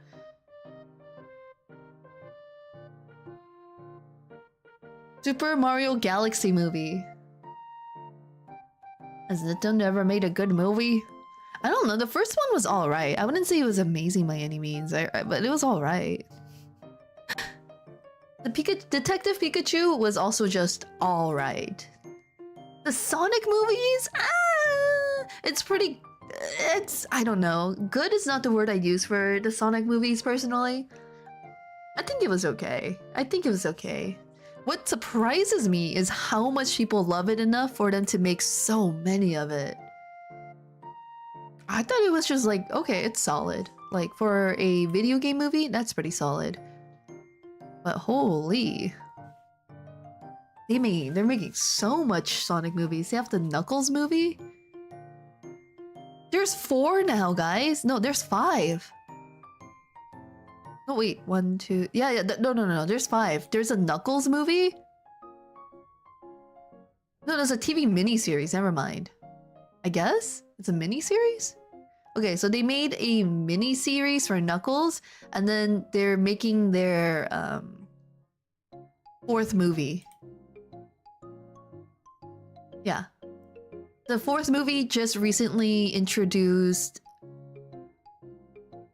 S1: Super Mario Galaxy movie. Has Nintendo ever made a good movie? I don't know. The first one was alright. I wouldn't say it was amazing by any means, but it was alright. The Detective Pikachu was also just alright. The Sonic movies? It's pretty... I don't know. Good is not the word I use for the Sonic movies, personally. I think it was okay. What surprises me is how much people love it enough for them to make so many of it. I thought it was just like, okay, it's solid. Like, for a video game movie, that's pretty solid. But holy... They're making so much Sonic movies. They have the Knuckles movie? There's 4 now, guys! No, there's 5! No, wait, 1, 2... Yeah, no, there's 5. There's a Knuckles movie? No, there's a TV miniseries, never mind. I guess? It's a miniseries? Okay, so they made a miniseries for Knuckles, and then they're making their, 4th movie. Yeah. The 4th movie just recently introduced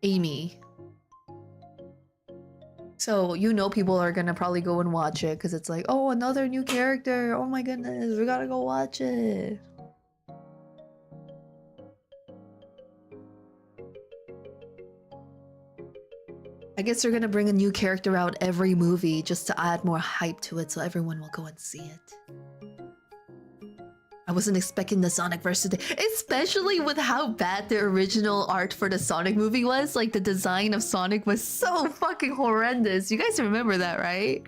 S1: Amy. So, you know, people are gonna probably go and watch it because it's like, oh, another new character. Oh my goodness, we gotta go watch it. I guess they're gonna bring a new character out every movie just to add more hype to it so everyone will go and see it. I wasn't expecting the Sonic verse today, especially with how bad the original art for the Sonic movie was. Like, the design of Sonic was so fucking horrendous. You guys remember that, right?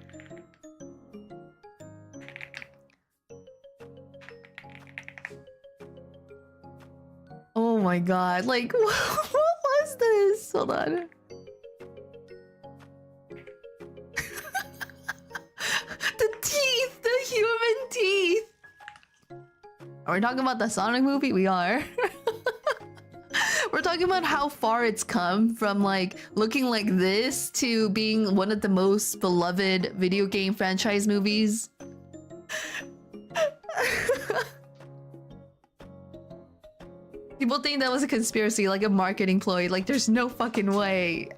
S1: Oh my god, like, what was this? Hold on. The teeth! The human teeth! Are we talking about the Sonic movie? We are. We're talking about how far it's come from like looking like this to being one of the most beloved video game franchise movies. People think that was a conspiracy, like a marketing ploy. Like, there's no fucking way.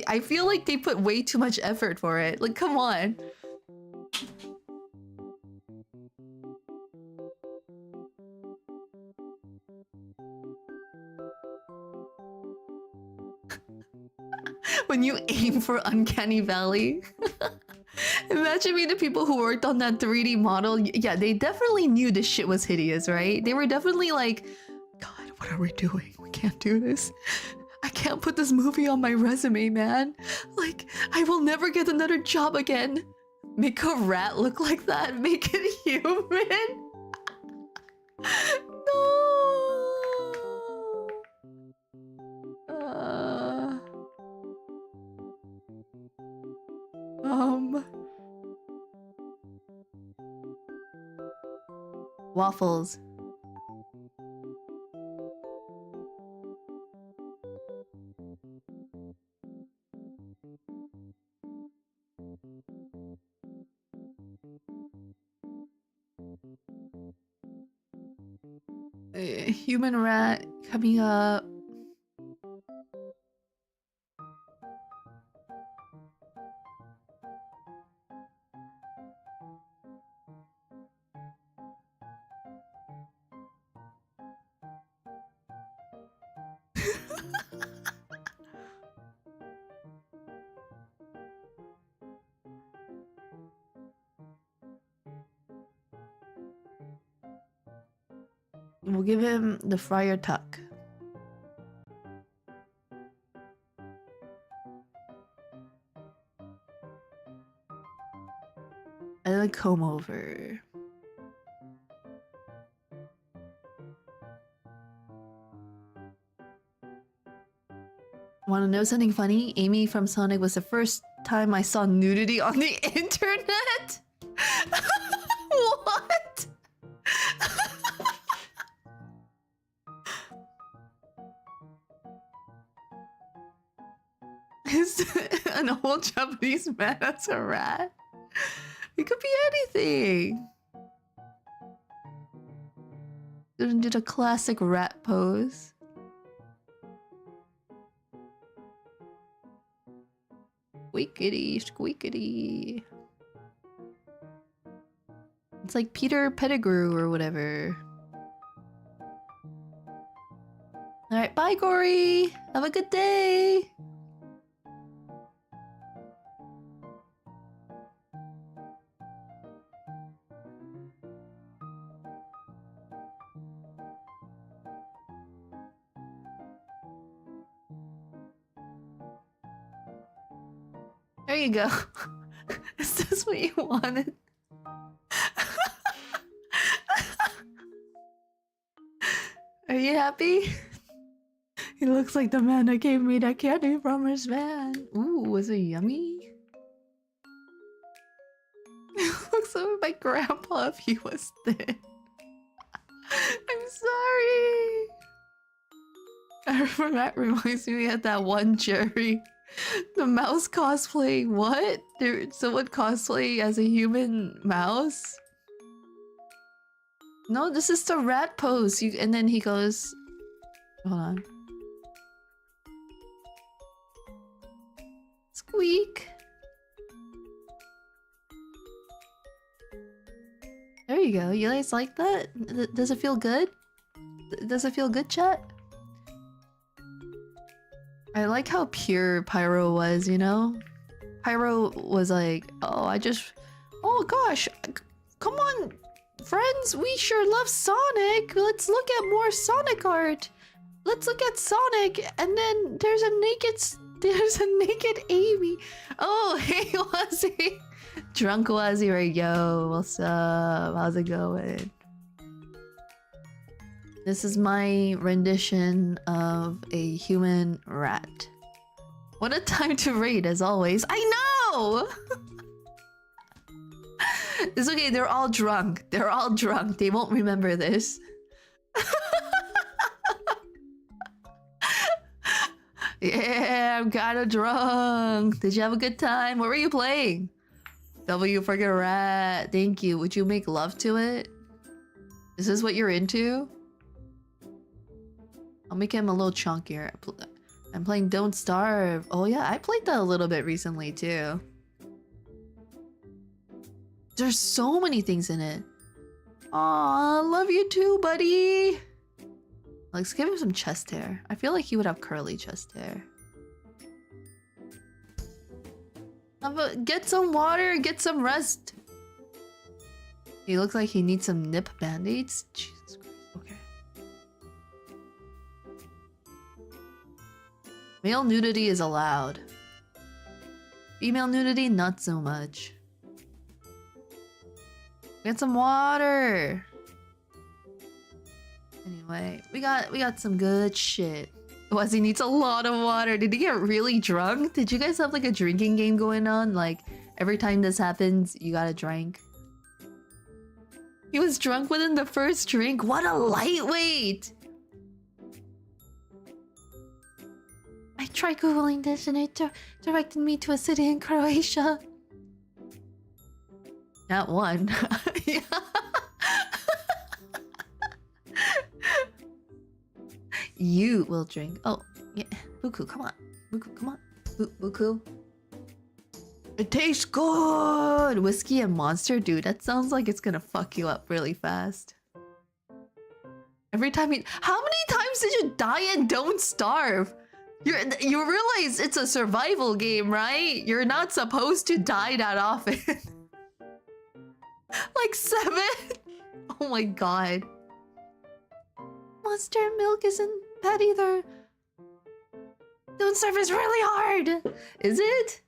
S1: I feel like they put way too much effort for it. Like, come on. When you aim for Uncanny Valley. Imagine me the people who worked on that 3D model. Yeah, they definitely knew this shit was hideous, right? They were definitely like, God, what are we doing? We can't do this. I can't put this movie on my resume, man. Like, I will never get another job again. Make a rat look like that. Make it human. No. Waffles. Human rat coming up. We'll give him the Friar Tuck. And a comb over. Want to know something funny? Amy from Sonic was the first time I saw nudity on the internet. What? Is an old Japanese man as a rat? It could be anything. Did a classic rat pose. Squeakity, squeakity. It's like Peter Pettigrew or whatever. Alright, bye Gory! Have a good day! There you go. Is this what you wanted? Are you happy? He looks like the man that gave me that candy from his van. Ooh, was it yummy? It looks like my grandpa if he was thin. I'm sorry. That reminds me of that one Jerry. The mouse cosplay. What? Someone cosplay as a human mouse? No, this is the rat pose. And then he goes. Hold on. Squeak. There you go. You guys like that? Does it feel good? Does it feel good, chat? I like how pure Pyro was, you know? Pyro was like, oh gosh, come on, friends, we sure love Sonic. Let's look at more Sonic art. Let's look at Sonic, and then there's a naked Amy. Oh, hey, Wazzy. Drunk Wazzy, right? Yo, what's up? How's it going? This is my rendition of a human rat. What a time to raid, as always. I know! It's okay, they're all drunk. They're all drunk. They won't remember this. Yeah, I'm kinda drunk. Did you have a good time? What were you playing? W for your rat. Thank you. Would you make love to it? Is this what you're into? I'll make him a little chunkier. I'm playing Don't Starve. Oh yeah, I played that a little bit recently too. There's so many things in it. Aw, love you too, buddy. Let's give him some chest hair. I feel like he would have curly chest hair. Get some water, get some rest. He looks like he needs some nip band-aids. Jesus Christ. Okay. Male nudity is allowed. Female nudity, not so much. Get some water. Anyway, we got some good shit. Wazzy needs a lot of water. Did he get really drunk? Did you guys have like a drinking game going on? Like every time this happens, you gotta drink. He was drunk within the first drink. What a lightweight! I tried googling this and it directed me to a city in Croatia. Not one. Yeah. You will drink. Oh, yeah. Buku, come on. Buku, come on. Buku. It tastes good! Whiskey and Monster? Dude, that sounds like it's gonna fuck you up really fast. Every time you... How many times did you die and don't starve? You realize it's a survival game, right? You're not supposed to die that often. Like 7? Oh my god. Monster milk isn't bad either. Don't serve is really hard. Is it?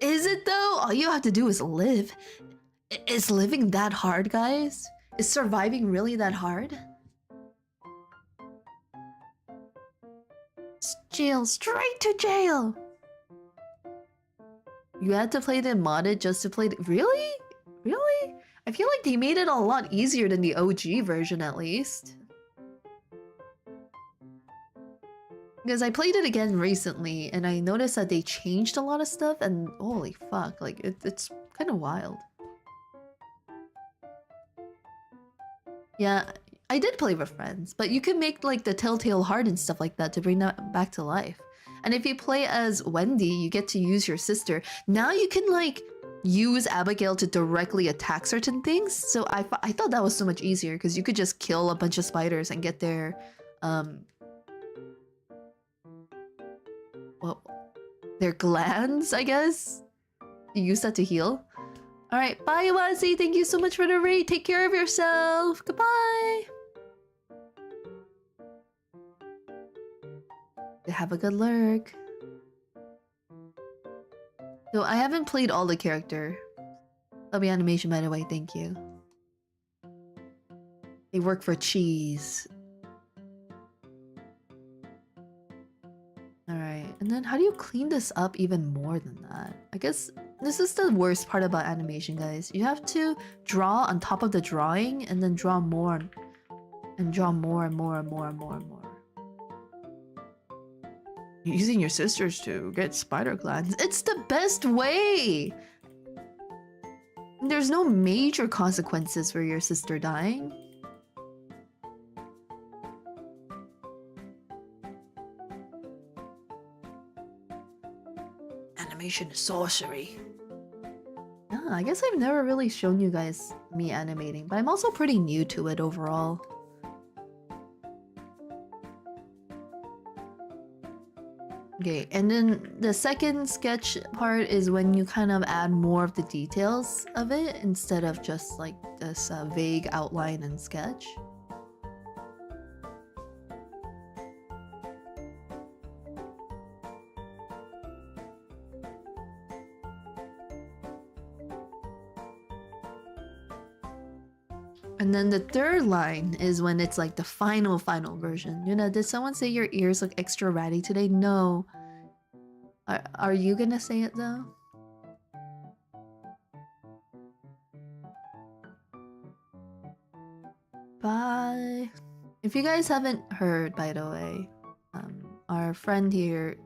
S1: Is it though? All you have to do is live. Is living that hard, guys? Is surviving really that hard? Jail, straight to jail. You had to play the modded just to play the... Really? Really? I feel like they made it a lot easier than the OG version at least. Because I played it again recently and I noticed that they changed a lot of stuff and holy fuck, like it's kind of wild. Yeah, I did play with friends, but you can make like the Telltale Heart and stuff like that to bring that back to life. And if you play as Wendy, you get to use your sister. Now you can like use Abigail to directly attack certain things. So I thought that was so much easier because you could just kill a bunch of spiders and get their well, their glands, I guess. You use that to heal. Alright, bye Wazi, thank you so much for the raid. Take care of yourself. Goodbye. Have a good lurk. So I haven't played all the character. Love the animation by the way, thank you. They work for cheese. Alright, and then how do you clean this up even more than that? I guess this is the worst part about animation, guys. You have to draw on top of the drawing and then draw more and draw more and more and more and more and more. You're using your sisters to get spider glands. It's the best way! There's no major consequences for your sister dying. Animation is sorcery. Yeah, I guess I've never really shown you guys me animating, but I'm also pretty new to it overall. Okay, and then the second sketch part is when you kind of add more of the details of it instead of just like this vague outline and sketch. And then the third line is when it's like the final version. Yuna, did someone say your ears look extra ratty today? No. Are you gonna say it though? Bye. If you guys haven't heard, by the way, our friend here,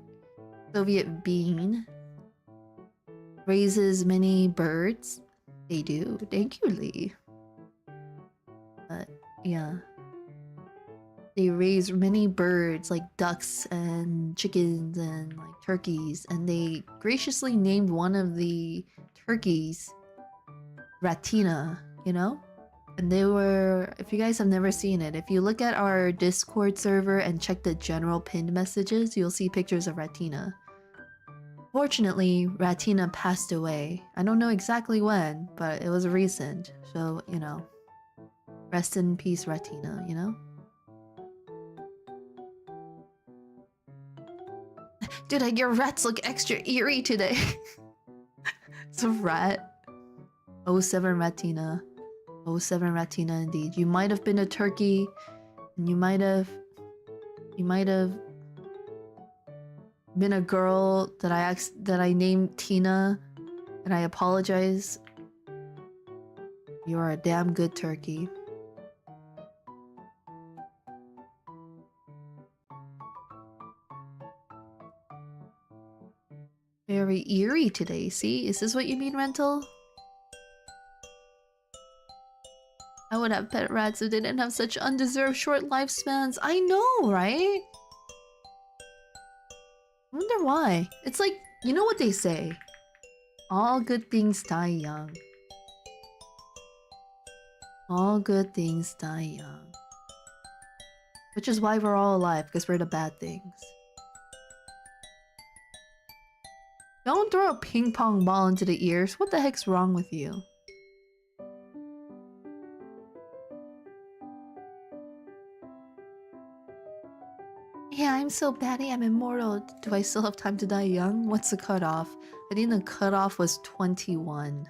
S1: Soviet Bean, raises many birds. They do. Thank you, Lee. Yeah. They raise many birds like ducks and chickens and like turkeys, and they graciously named one of the turkeys Ratina, you know? And they were, if you guys have never seen it, if you look at our Discord server and check the general pinned messages, you'll see pictures of Ratina. Fortunately, Ratina passed away. I don't know exactly when, but it was recent. So, you know, rest in peace, Ratina, you know? Dude, your rats look extra eerie today. It's a rat. Oh 07 Ratina. Oh 07 Ratina indeed. You might have been a turkey. And you might have been a girl that I named Tina, and I apologize. You are a damn good turkey. Very eerie today, see? Is this what you mean, Rental? I would have pet rats if they didn't have such undeserved short lifespans. I know, right? I wonder why. It's like, you know what they say? All good things die young. All good things die young. Which is why we're all alive, because we're the bad things. Don't throw a ping pong ball into the ears. What the heck's wrong with you? Yeah, I'm so batty, I'm immortal. Do I still have time to die young? What's the cutoff? I think the cutoff was 21.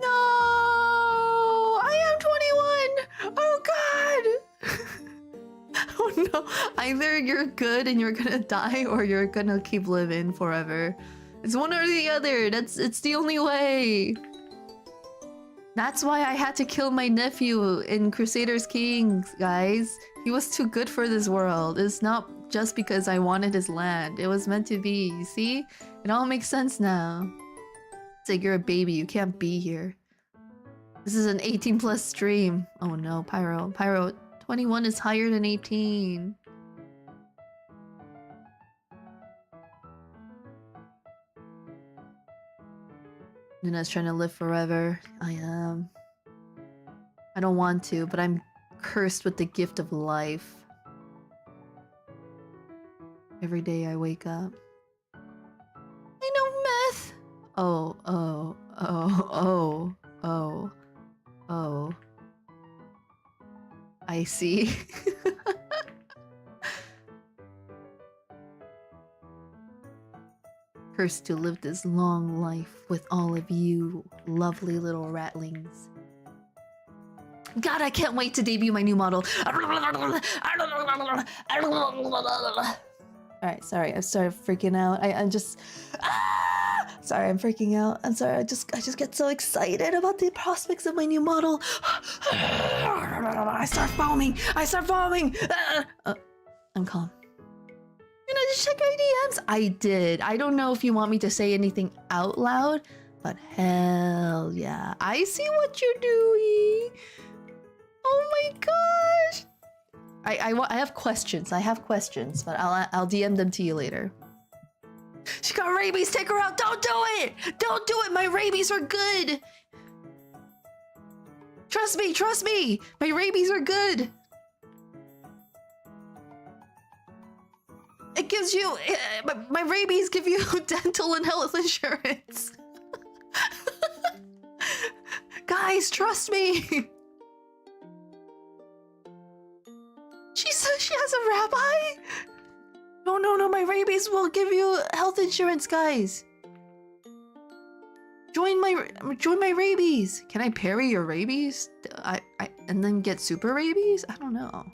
S1: No! I am 21! Oh god! Oh no. Either you're good and you're gonna die, or you're gonna keep living forever. It's one or the other. It's the only way. That's why I had to kill my nephew in Crusaders Kings, guys. He was too good for this world. It's not just because I wanted his land. It was meant to be, you see? It all makes sense now. It's like you're a baby, you can't be here. This is an 18 plus stream. Oh no, Pyro. Pyro, 21 is higher than 18. Nuna's trying to live forever. I am. I don't want to, but I'm cursed with the gift of life. Every day I wake up. I know meth! Oh. I see. Cursed to live this long life with all of you lovely little ratlings. God, I can't wait to debut my new model. Alright, sorry, I started freaking out. I'm just... Sorry, I'm freaking out. I'm sorry, I just get so excited about the prospects of my new model. I start foaming! I'm calm. You know, just check your DMs. I did. I don't know if you want me to say anything out loud, but hell yeah. I see what you're doing. Oh my gosh. I have questions. But I'll DM them to you later. She got rabies. Take her out. Don't do it. Don't do it. My rabies are good. Trust me. My rabies are good. It gives you... my rabies give you dental and health insurance. Guys, trust me. She says she has a rabbi? No, my rabies will give you health insurance, guys. Join my rabies. Can I parry your rabies? And then get super rabies? I don't know.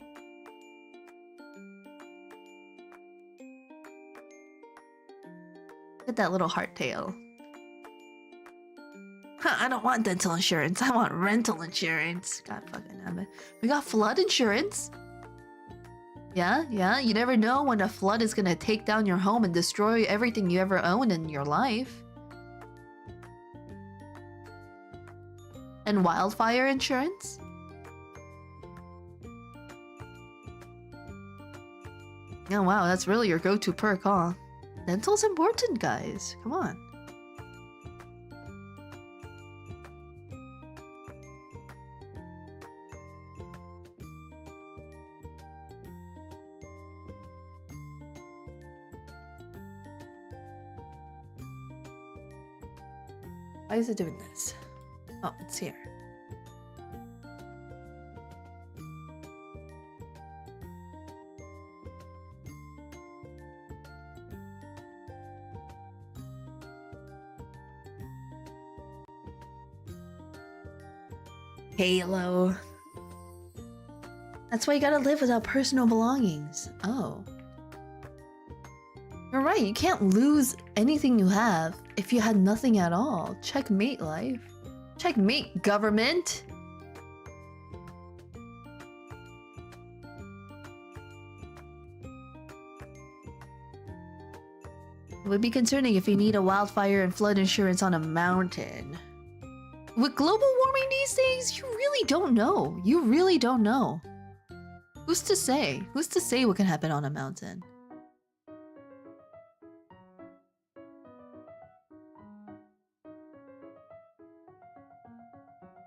S1: Look at that little heart tail. I don't want dental insurance. I want rental insurance. God fucking damn it. We got flood insurance. Yeah. You never know when a flood is gonna take down your home and destroy everything you ever owned in your life. And wildfire insurance? Oh wow, that's really your go-to perk, huh? Dental's important, guys. Come on. Why is it doing this? Oh, it's here. Halo. That's why you gotta live without personal belongings. Oh. You're right, you can't lose anything you have if you had nothing at all. Checkmate, life. Checkmate, government! It would be concerning if you need a wildfire and flood insurance on a mountain. With global warming these days, you really don't know. You really don't know. Who's to say? Who's to say what can happen on a mountain?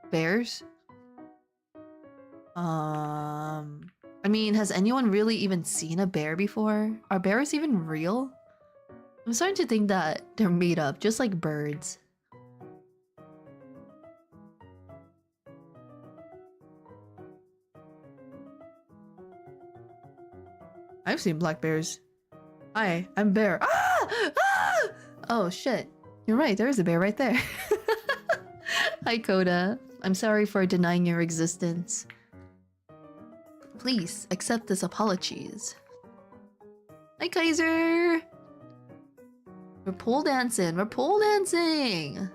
S1: Bears? I mean, has anyone really even seen a bear before? Are bears even real? I'm starting to think that they're made up, just like birds. I've seen black bears. Hi, I'm Bear. Ah! Ah! Oh shit. You're right, there is a bear right there. Hi, Coda. I'm sorry for denying your existence. Please accept this apologies. Hi, Kaiser. We're pole dancing. We're pole dancing.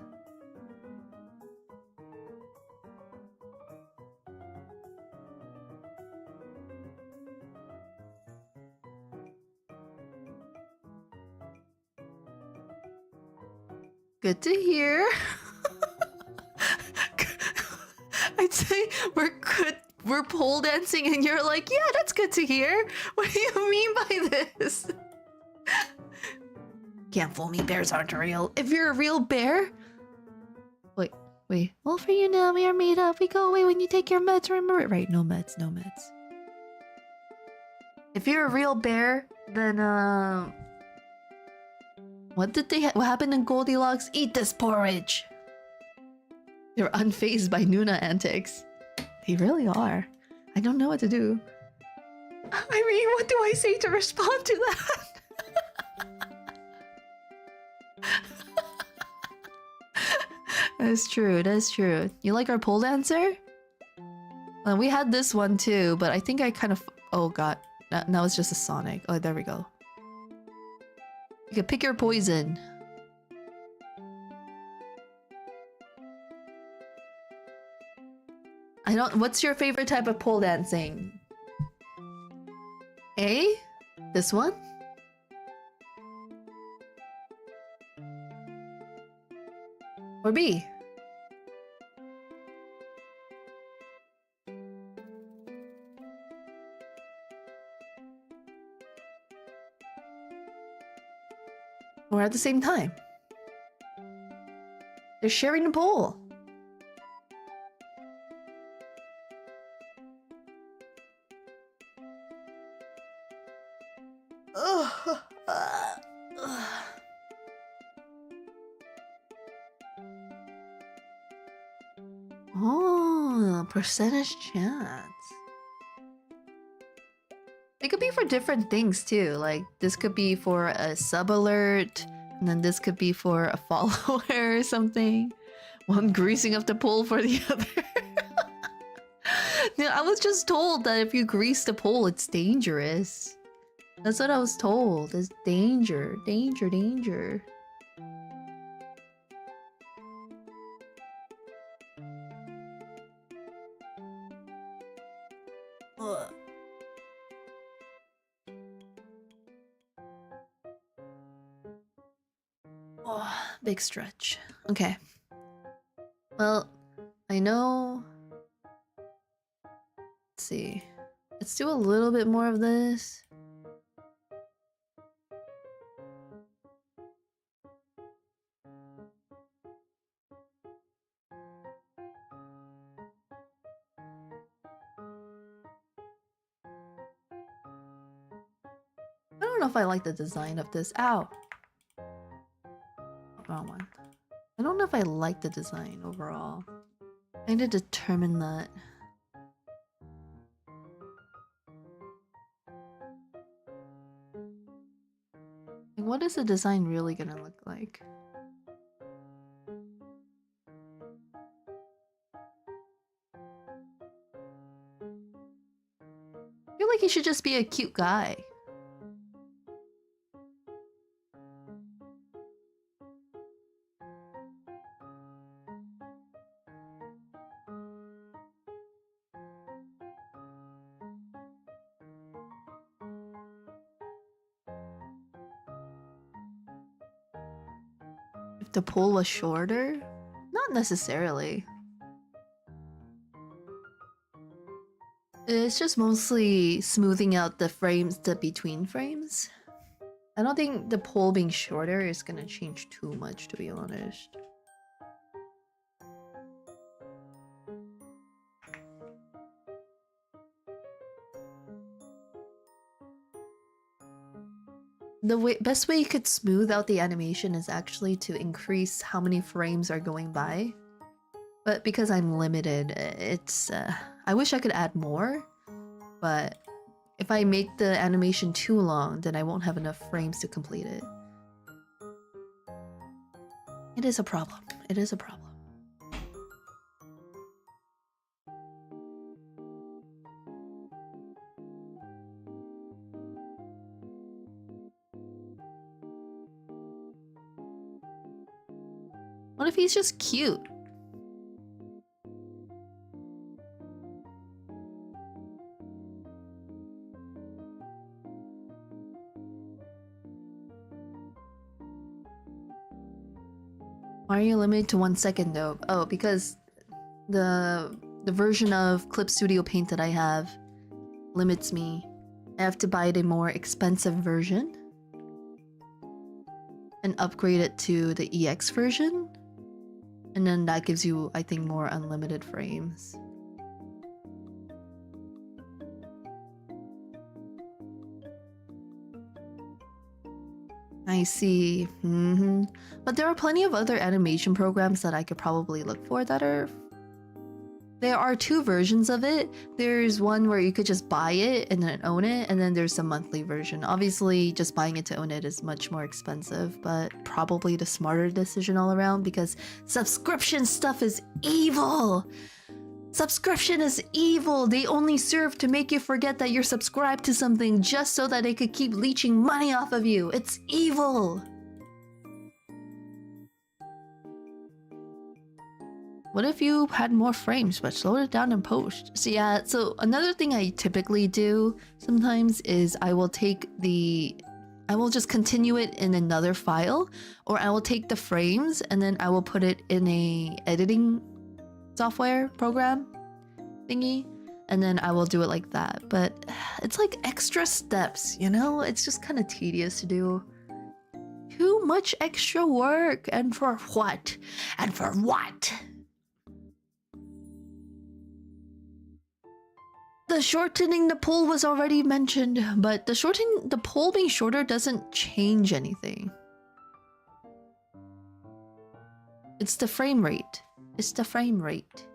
S1: Good to hear. I'd say we're good. We're pole dancing, and you're like, yeah, that's good to hear. What do you mean by this? Can't fool me. Bears aren't real. If you're a real bear, wait. Well, for you now, we are made up. We go away when you take your meds. Remember it, right? No meds. No meds. If you're a real bear, then what happened in Goldilocks? Eat this porridge. They're unfazed by Nuna antics. They really are. I don't know what to do. I mean, what do I say to respond to that? That's true, that's true. You like our pole dancer? We had this one too, but I think I kind of... Oh god, now it's just a Sonic. Oh, there we go. You can pick your poison. I don't... What's your favorite type of pole dancing? A? This one? Or B? Or at the same time? They're sharing the pole. Oh, percentage chance. It could be for different things too. Like this could be for a sub alert, and then this could be for a follower or something. One greasing up the pole for the other. No, I was just told that if you grease the pole, it's dangerous. That's what I was told. It's danger, danger, danger. Ugh. Oh, big stretch. Okay. Well, I know... Let's see. Let's do a little bit more of this. I don't know if I like the design of this. Ow! Wrong one. I don't know if if I like the design overall. I need to determine that. Like, what is the design really gonna look like? I feel like he should just be a cute guy. If the pole was shorter? Not necessarily. It's just mostly smoothing out the frames, the between frames. I don't think the pole being shorter is gonna change too much, to be honest. The best way you could smooth out the animation is actually to increase how many frames are going by. But because I'm limited, it's... I wish I could add more, but if I make the animation too long, then I won't have enough frames to complete it. It is a problem. It is a problem. What if he's just cute? Why are you limited to 1 second though? Oh, because the version of Clip Studio Paint that I have limits me. I have to buy the more expensive version and upgrade it to the EX version. And then that gives you, I think, more unlimited frames. I see. But there are plenty of other animation programs that I could probably look for that are... There are two versions of it. There's one where you could just buy it and then own it, and then there's a monthly version. Obviously, just buying it to own it is much more expensive, but probably the smarter decision all around because subscription stuff is evil! Subscription is evil! They only serve to make you forget that you're subscribed to something just so that they could keep leeching money off of you. It's evil! What if you had more frames but slowed it down in post? So yeah, so another thing I typically do sometimes is I will just continue it in another file, or I will take the frames and then I will put it in a editing software program thingy, and then I will do it like that. But it's like extra steps, you know? It's just kind of tedious to do. Too much extra work, and for what? And for what? The shortening the pole was already mentioned, but the pole being shorter doesn't change anything. It's the frame rate. It's the frame rate.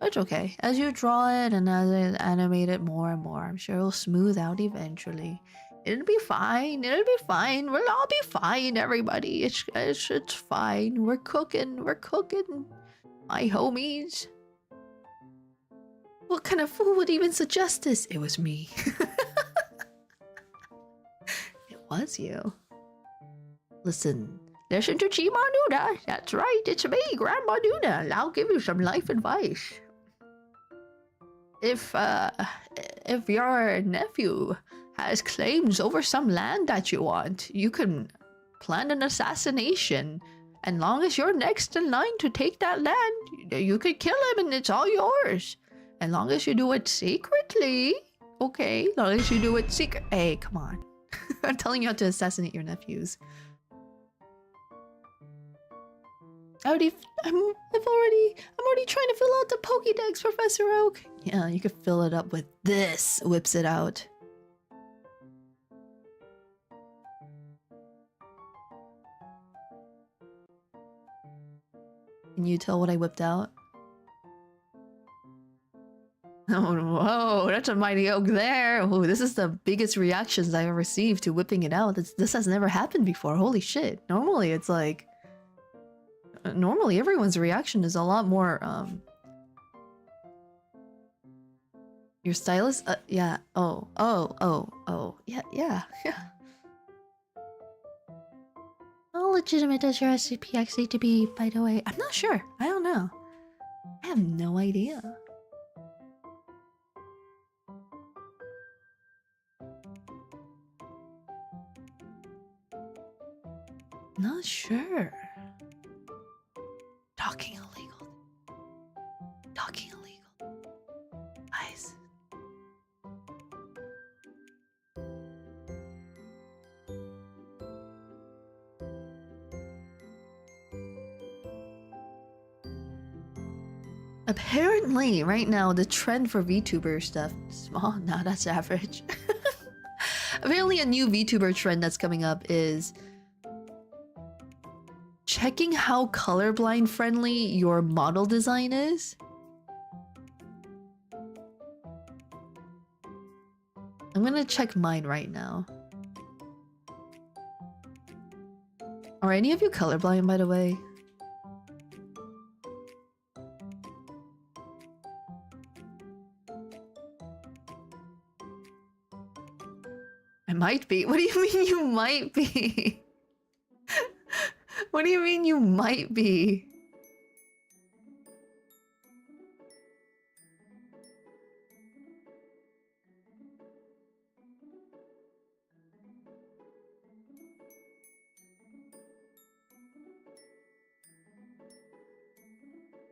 S1: It's okay. As you draw it and as I animate it more and more, I'm sure it'll smooth out eventually. It'll be fine. It'll be fine. We'll all be fine, everybody. It's fine. We're cooking. We're cooking. My homies. What kind of fool would even suggest this? It was me. It was you. Listen to Grandma Nuna. That's right, it's me, Grandma Nuna. I'll give you some life advice. If your nephew has claims over some land that you want, you can plan an assassination. And long as you're next in line to take that land, you could kill him and it's all yours. As long as you do it secretly. Okay, as long as you do it secret. Hey, come on. I'm telling you how to assassinate your nephews. I'm already trying to fill out the Pokédex, Professor Oak. Yeah, you could fill it up with this. Whips it out. Can you tell what I whipped out? Oh, whoa, that's a mighty oak there. Oh, this is the biggest reactions I've received to whipping it out. This has never happened before. Holy shit. Normally, it's like... Normally, everyone's reaction is a lot more, Your stylist? Yeah. Oh. Yeah, yeah. How legitimate does your SCP actually to be, by the way? I'm not sure. I don't know. I have no idea. Not sure. Talking illegal. Talking illegal. Nice. Apparently, right now, the trend for VTuber stuff... Small? No, that's average. Apparently, a new VTuber trend that's coming up is... checking how colorblind friendly your model design is. I'm gonna check mine right now. Are any of you colorblind, by the way? I might be. What do you mean you might be? What do you mean you might be?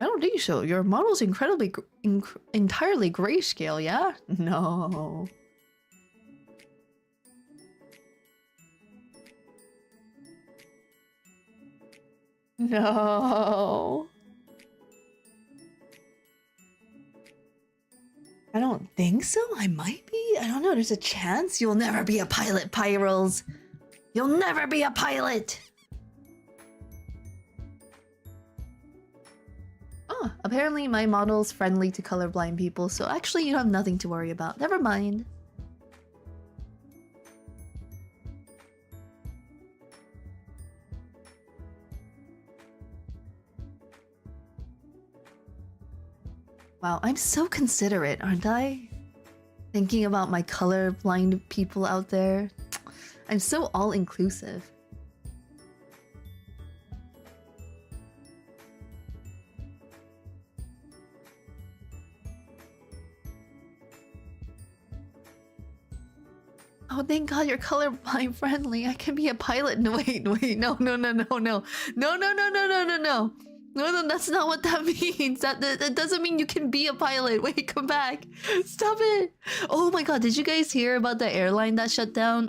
S1: I don't think so. Your model's incredibly, entirely grayscale, yeah? No. No. I don't think so. I might be. I don't know. There's a chance. You'll never be a pilot, Pyrals. You'll never be a pilot. Oh, apparently my model's friendly to colorblind people, so actually you have nothing to worry about. Never mind. Wow, I'm so considerate, aren't I? Thinking about my colorblind people out there. I'm so all-inclusive. Oh, thank God you're colorblind friendly. I can be a pilot. No, wait, no. No, that's not what that means. That doesn't mean you can be a pilot. Wait, come back. Stop it. Oh my God, did you guys hear about the airline that shut down?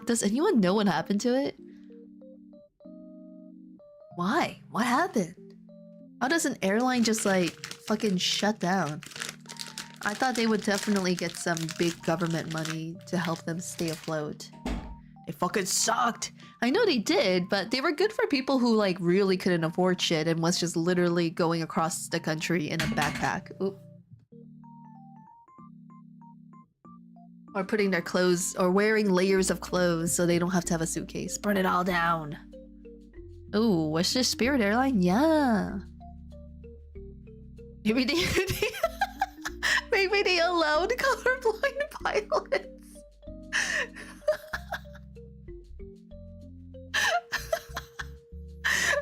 S1: Does anyone know what happened to it? Why? What happened? How does an airline just like fucking shut down? I thought they would definitely get some big government money to help them stay afloat. It fucking sucked. I know they did, but they were good for people who like really couldn't afford shit and was just literally going across the country in a backpack. Oop. Or putting their clothes or wearing layers of clothes so they don't have to have a suitcase. Burn it all down. Oh, what's this, Spirit Airline? Yeah. Maybe they maybe they allowed colorblind pilots.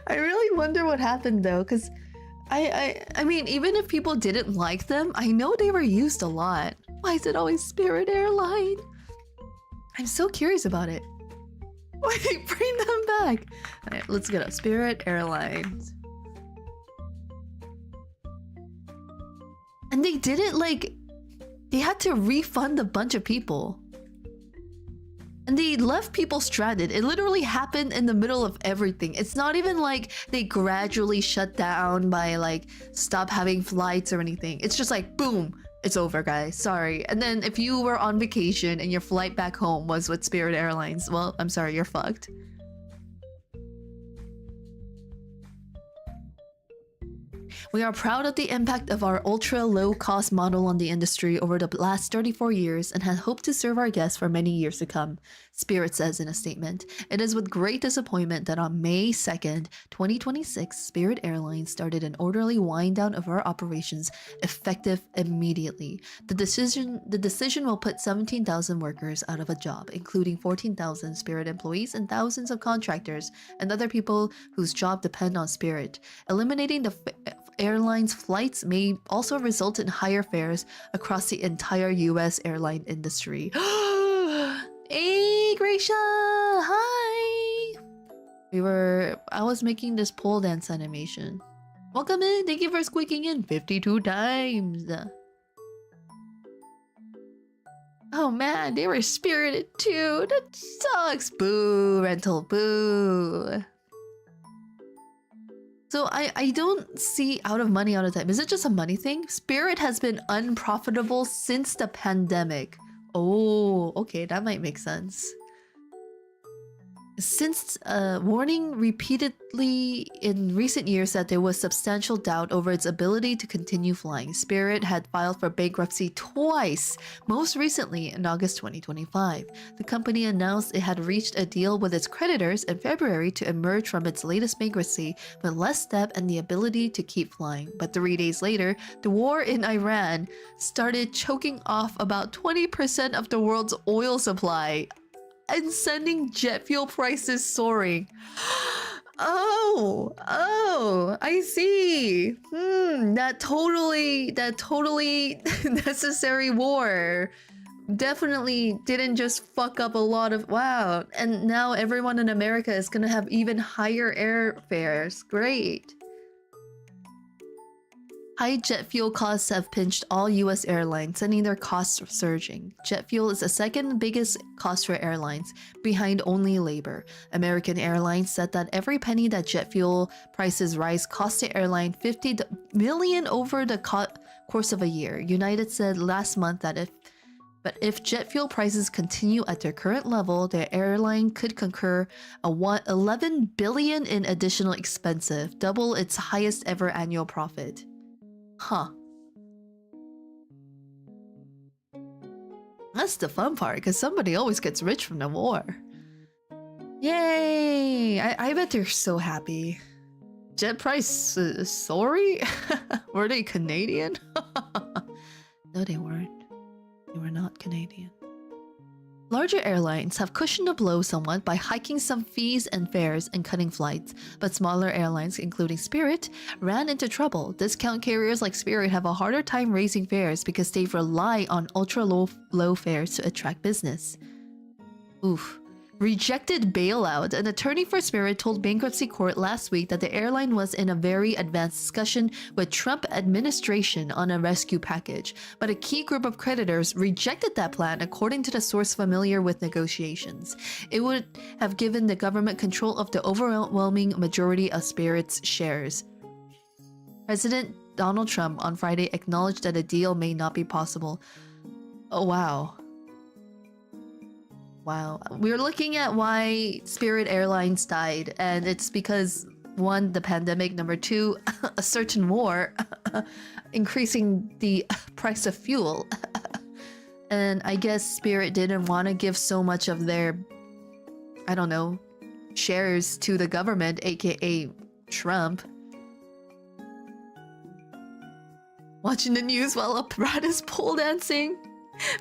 S1: I really wonder what happened though, because I mean, even if people didn't like them, I know they were used a lot. Why is it always Spirit Airline? I'm so curious about it. Wait, bring them back. Alright, let's get up. Spirit Airlines. And they did it like... They had to refund a bunch of people. And they left people stranded. It literally happened in the middle of everything. It's not even like they gradually shut down by like stop having flights or anything. It's just like, boom, it's over, guys. Sorry. And then if you were on vacation and your flight back home was with Spirit Airlines, well, I'm sorry, you're fucked. We are proud of the impact of our ultra-low-cost model on the industry over the last 34 years and had hoped to serve our guests for many years to come, Spirit says in a statement. It is with great disappointment that on May 2nd, 2026, Spirit Airlines started an orderly wind-down of our operations effective immediately. The decision will put 17,000 workers out of a job, including 14,000 Spirit employees and thousands of contractors and other people whose job depend on Spirit. Eliminating the airline's flights may also result in higher fares across the entire US airline industry. Hey, Gracia! Hi! I was making this pole dance animation. Welcome in! Thank you for squeaking in 52 times! Oh man, they were spirited too! That sucks! Boo! Rental, boo! So I don't see out of money all the time. Is it just a money thing? Spirit has been unprofitable since the pandemic. Oh, okay, that might make sense. Since warning repeatedly in recent years that there was substantial doubt over its ability to continue flying, Spirit had filed for bankruptcy twice, most recently in August 2025. The company announced it had reached a deal with its creditors in February to emerge from its latest bankruptcy with less debt and the ability to keep flying. But 3 days later, the war in Iran started choking off about 20% of the world's oil supply and sending jet fuel prices soaring. Oh, I see. That totally necessary war definitely didn't just fuck up a lot of, wow. And now everyone in America is gonna have even higher airfares. Great. High jet fuel costs have pinched all US airlines, sending their costs surging. Jet fuel is the second biggest cost for airlines, behind only labor. American Airlines said that every penny that jet fuel prices rise costs the airline $50 million over the course of a year. United said last month that if jet fuel prices continue at their current level, the airline could incur $11 billion in additional expenses, double its highest ever annual profit. Huh. That's the fun part, because somebody always gets rich from the war. Yay! I bet they're so happy. Jet price, sorry? Were they Canadian? No, they weren't. They were not Canadian. Larger airlines have cushioned the blow somewhat by hiking some fees and fares and cutting flights, but smaller airlines, including Spirit, ran into trouble. Discount carriers like Spirit have a harder time raising fares because they rely on ultra-low fares to attract business. Oof. Rejected bailout. An attorney for Spirit told bankruptcy court last week that the airline was in a very advanced discussion with Trump administration on a rescue package, but a key group of creditors rejected that plan according to the source familiar with negotiations. It would have given the government control of the overwhelming majority of Spirit's shares. President Donald Trump on Friday acknowledged that a deal may not be possible. Oh wow. Wow. We're looking at why Spirit Airlines died, and it's because 1, the pandemic, number 2, a certain war, increasing the price of fuel. And I guess Spirit didn't want to give so much of their, I don't know, shares to the government, aka Trump. Watching the news while a brat is pole dancing.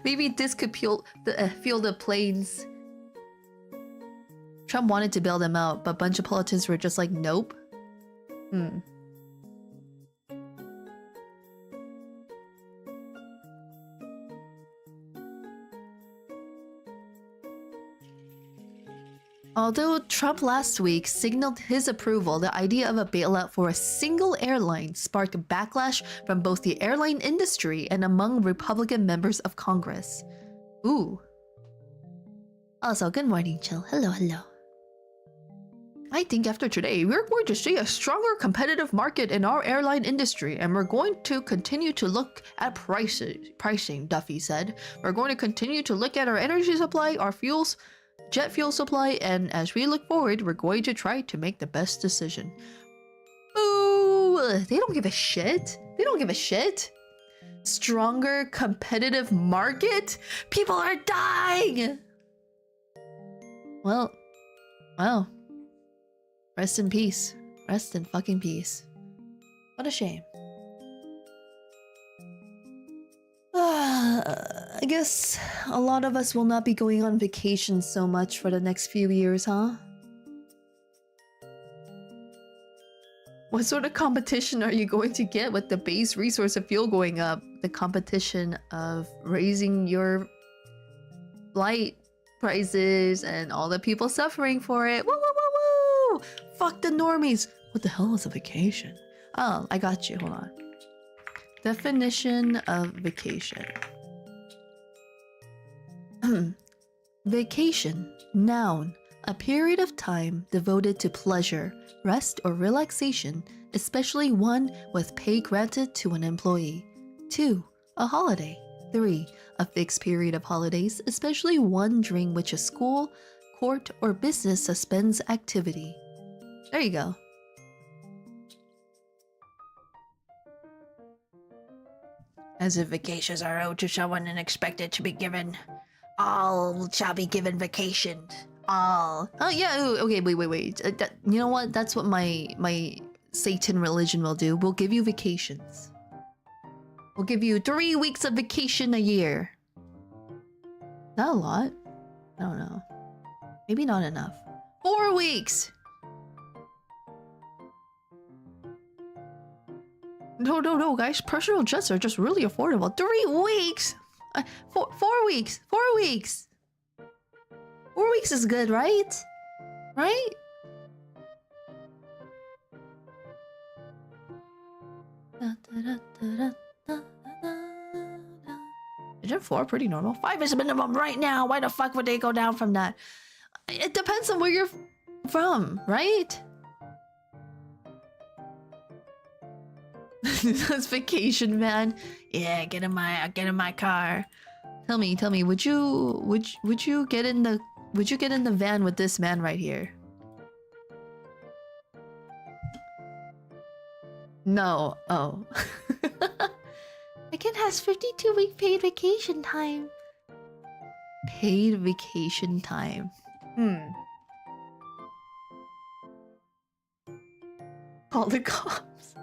S1: Maybe this could fuel the planes. Trump wanted to bail them out, but a bunch of politicians were just like, nope. Although Trump last week signaled his approval, the idea of a bailout for a single airline sparked backlash from both the airline industry and among Republican members of Congress. Ooh. Also, good morning, Chill. Hello. I think after today, we're going to see a stronger competitive market in our airline industry, and we're going to continue to look at pricing, Duffy said. We're going to continue to look at our energy supply, our jet fuel supply, and as we look forward, we're going to try to make the best decision. Ooh, They don't give a shit. They don't give a shit. Stronger competitive market? People are dying! Well, rest in peace. Rest in fucking peace. What a shame. I guess a lot of us will not be going on vacation so much for the next few years, huh? What sort of competition are you going to get with the base resource of fuel going up? The competition of raising your flight prices and all the people suffering for it. Woo, woo, woo, woo! Fuck the normies. What the hell is a vacation? Oh, I got you. Hold on. Definition of vacation. Vacation. Noun. A period of time devoted to pleasure, rest, or relaxation, especially one with pay granted to an employee. 2. A holiday. 3. A fixed period of holidays, especially one during which a school, court, or business suspends activity. There you go. As if vacations are owed to someone and expected to be given. All shall be given vacation. All. Oh yeah. Okay. Wait. You know what? That's what my Satan religion will do. We'll give you vacations. We'll give you 3 weeks of vacation a year. Not a lot. I don't know. Maybe not enough. 4 weeks. No, guys. Personal jets are just really affordable. 3 weeks. 4 weeks. 4 weeks. 4 weeks is good, right? Right? Isn't 4 pretty normal? 5 is minimum right now. Why the fuck would they go down from that? It depends on where you're from, right? That's vacation, man. Yeah, get in my car. Tell me, would you get in the van with this man right here? No. Oh. Again has 52-week paid vacation time. Paid vacation time. Call the cops.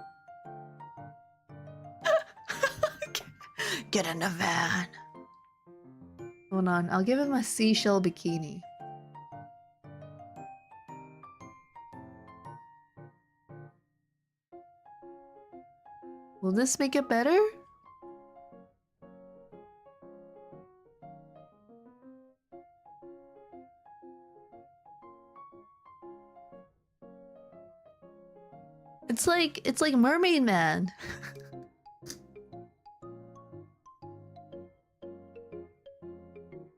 S1: Get in the van. Hold on, I'll give him a seashell bikini. Will this make it better? It's like Mermaid Man.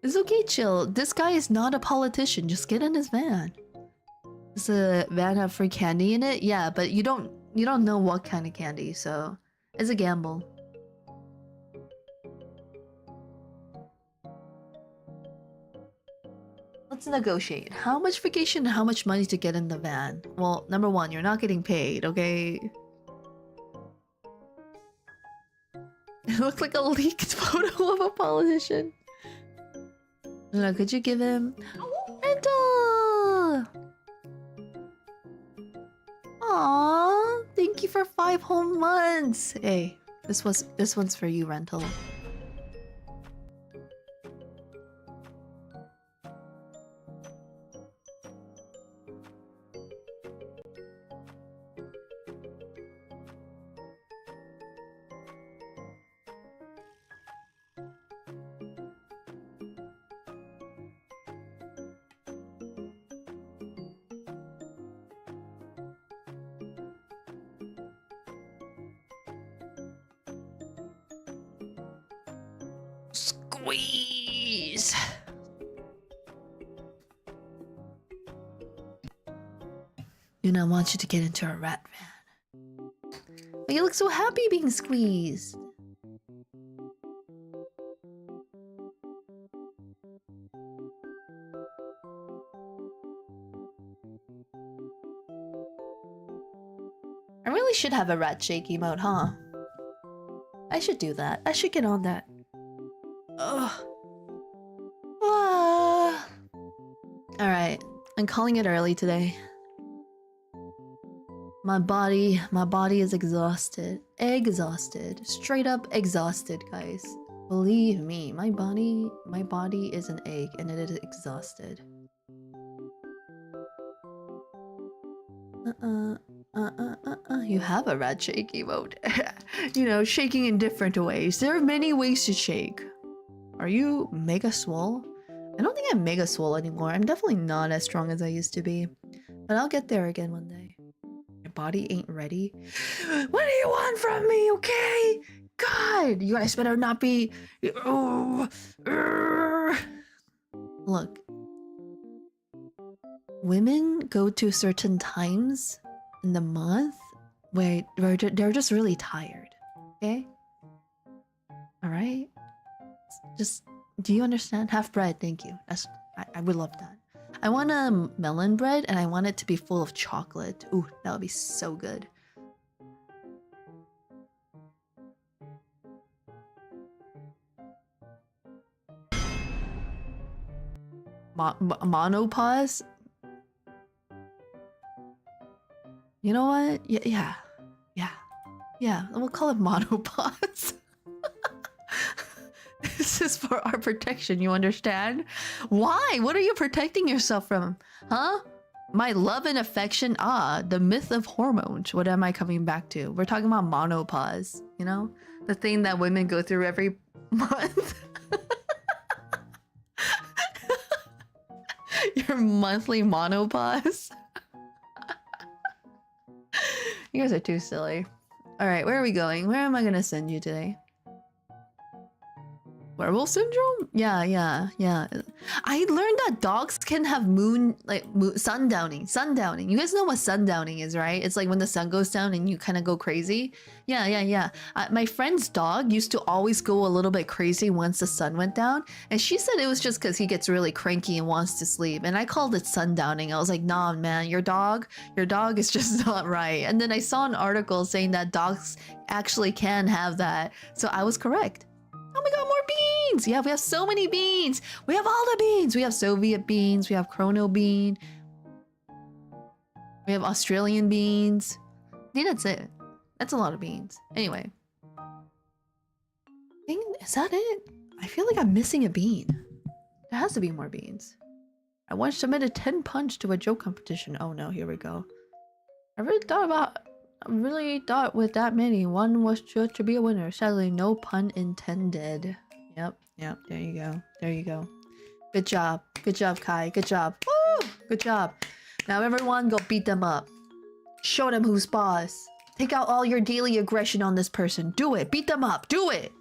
S1: It's okay, chill. This guy is not a politician. Just get in his van. Does the van have free candy in it? Yeah, but you don't know what kind of candy, so it's a gamble. Let's negotiate. How much vacation and how much money to get in the van? Well, number one, you're not getting paid, okay? It looks like a leaked photo of a politician. No, could you give him rental? Aww, thank you for 5 whole months. Hey, this one's for you, rental. Squeeze. Do not want you to get into a rat van. But you look so happy being squeezed. I I really should have a rat shake emote, huh? I should do that. I should get on that. Ugh. Ah. Alright, I'm calling it early today. My body is exhausted. Exhausted. Straight up exhausted, guys. Believe me, my body is an egg and it is exhausted. You have a rat shake emote. You know, shaking in different ways. There are many ways to shake. Are you mega swole? I don't think I'm mega swole anymore. I'm definitely not as strong as I used to be. But I'll get there again one day. My body ain't ready. What do you want from me, okay? God, you guys better not be... Look. Women go to certain times in the month where they're just really tired, okay? Alright? Just, do you understand? Half bread, thank you. I would love that. I want a melon bread and I want it to be full of chocolate. Ooh, that would be so good. Monopause? You know what? Yeah. We'll call it monopause. This is for our protection, you understand? Why? What are you protecting yourself from? Huh? My love and affection? Ah, the myth of hormones. What am I coming back to? We're talking about monopause, you know? The thing that women go through every month. Your monthly monopause. You guys are too silly. Alright, where are we going? Where am I gonna send you today? Werewolf syndrome? Yeah. I learned that dogs can have sundowning. You guys know what sundowning is, right? It's like when the sun goes down and you kind of go crazy. Yeah. My friend's dog used to always go a little bit crazy once the sun went down, and she said it was just because he gets really cranky and wants to sleep. And I called it sundowning. I was like, nah, man, your dog is just not right. And then I saw an article saying that dogs actually can have that, so I was correct. Oh my god, more beans! Yeah, we have so many beans! We have all the beans! We have Soviet beans, we have Chrono bean. We have Australian beans. I think that's it. That's a lot of beans. Anyway. Is that it? I feel like I'm missing a bean. There has to be more beans. I once submitted 10 punch to a joke competition. Oh no, here we go. I really thought with that many, one was sure to be a winner. Sadly, no pun intended. Yep, there you go. Good job, Kai, good job. Woo! Good job. Now everyone go beat them up. Show them who's boss. Take out all your daily aggression on this person. Do it, beat them up, do it!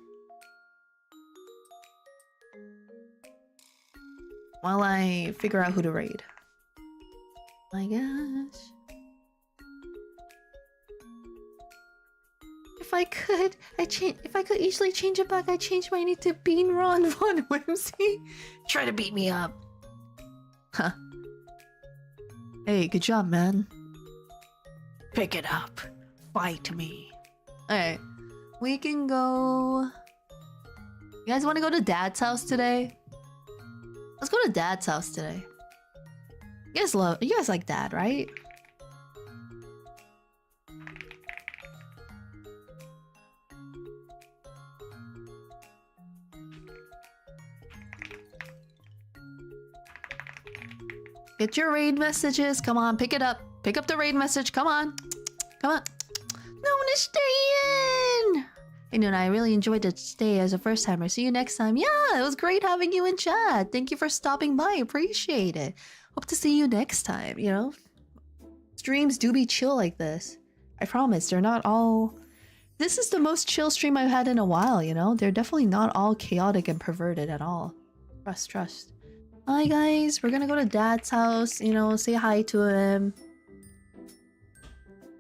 S1: While I figure out who to raid. My gosh. If I could easily change it back, I'd change my name to Bean Ron Von Whimsy. Try to beat me up. Huh. Hey, good job, man. Pick it up. Fight me. Alright. We can go... You guys want to go to Dad's house today? Let's go to Dad's house today. You guys like Dad, right? Get your raid messages. Come on, pick it up. Pick up the raid message. Come on. Come on. No one to stay in. Hey, Nuna, I really enjoyed the stay as a first timer. See you next time. Yeah, it was great having you in chat. Thank you for stopping by. Appreciate it. Hope to see you next time, you know? Streams do be chill like this. I promise, they're not all... This is the most chill stream I've had in a while, you know? They're definitely not all chaotic and perverted at all. Trust. Hi guys, we're gonna go to Dad's house, you know, say hi to him.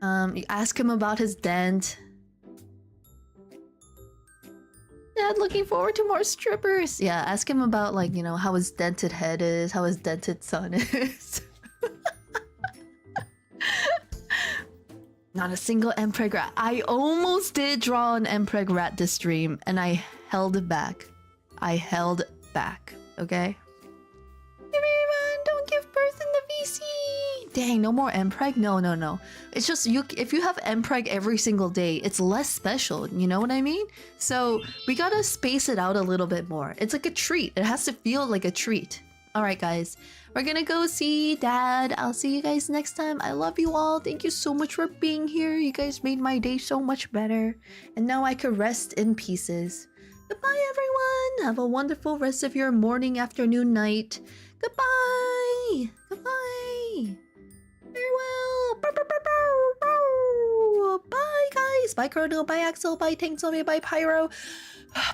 S1: Ask him about his dent. Dad, looking forward to more strippers. Yeah, ask him about, like, you know, how his dented head is, how his dented son is. Not a single Empreg rat. I almost did draw an Empreg rat this stream, and I held it back. I held back, okay? Everyone, don't give birth in the VC! Dang, no more Empreg? No. It's just, if you have Empreg every single day, it's less special, you know what I mean? So, we gotta space it out a little bit more. It's like a treat. It has to feel like a treat. Alright, guys. We're gonna go see Dad. I'll see you guys next time. I love you all. Thank you so much for being here. You guys made my day so much better. And now I can rest in pieces. Goodbye, everyone. Have a wonderful rest of your morning, afternoon, night. Goodbye. Goodbye. Farewell. Bye, guys. Bye, Chrono. Bye, Axel. Bye, Tankzombie. Bye, Pyro.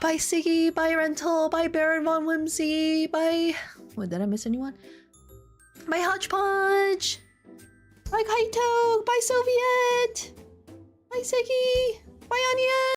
S1: Bye, Siggy. Bye, Rental. Bye, Baron Von Whimsy. Bye. What, did I miss anyone? Bye, Hodgepodge. Bye, Kaito. Bye, Soviet. Bye, Siggy. Bye, Onion.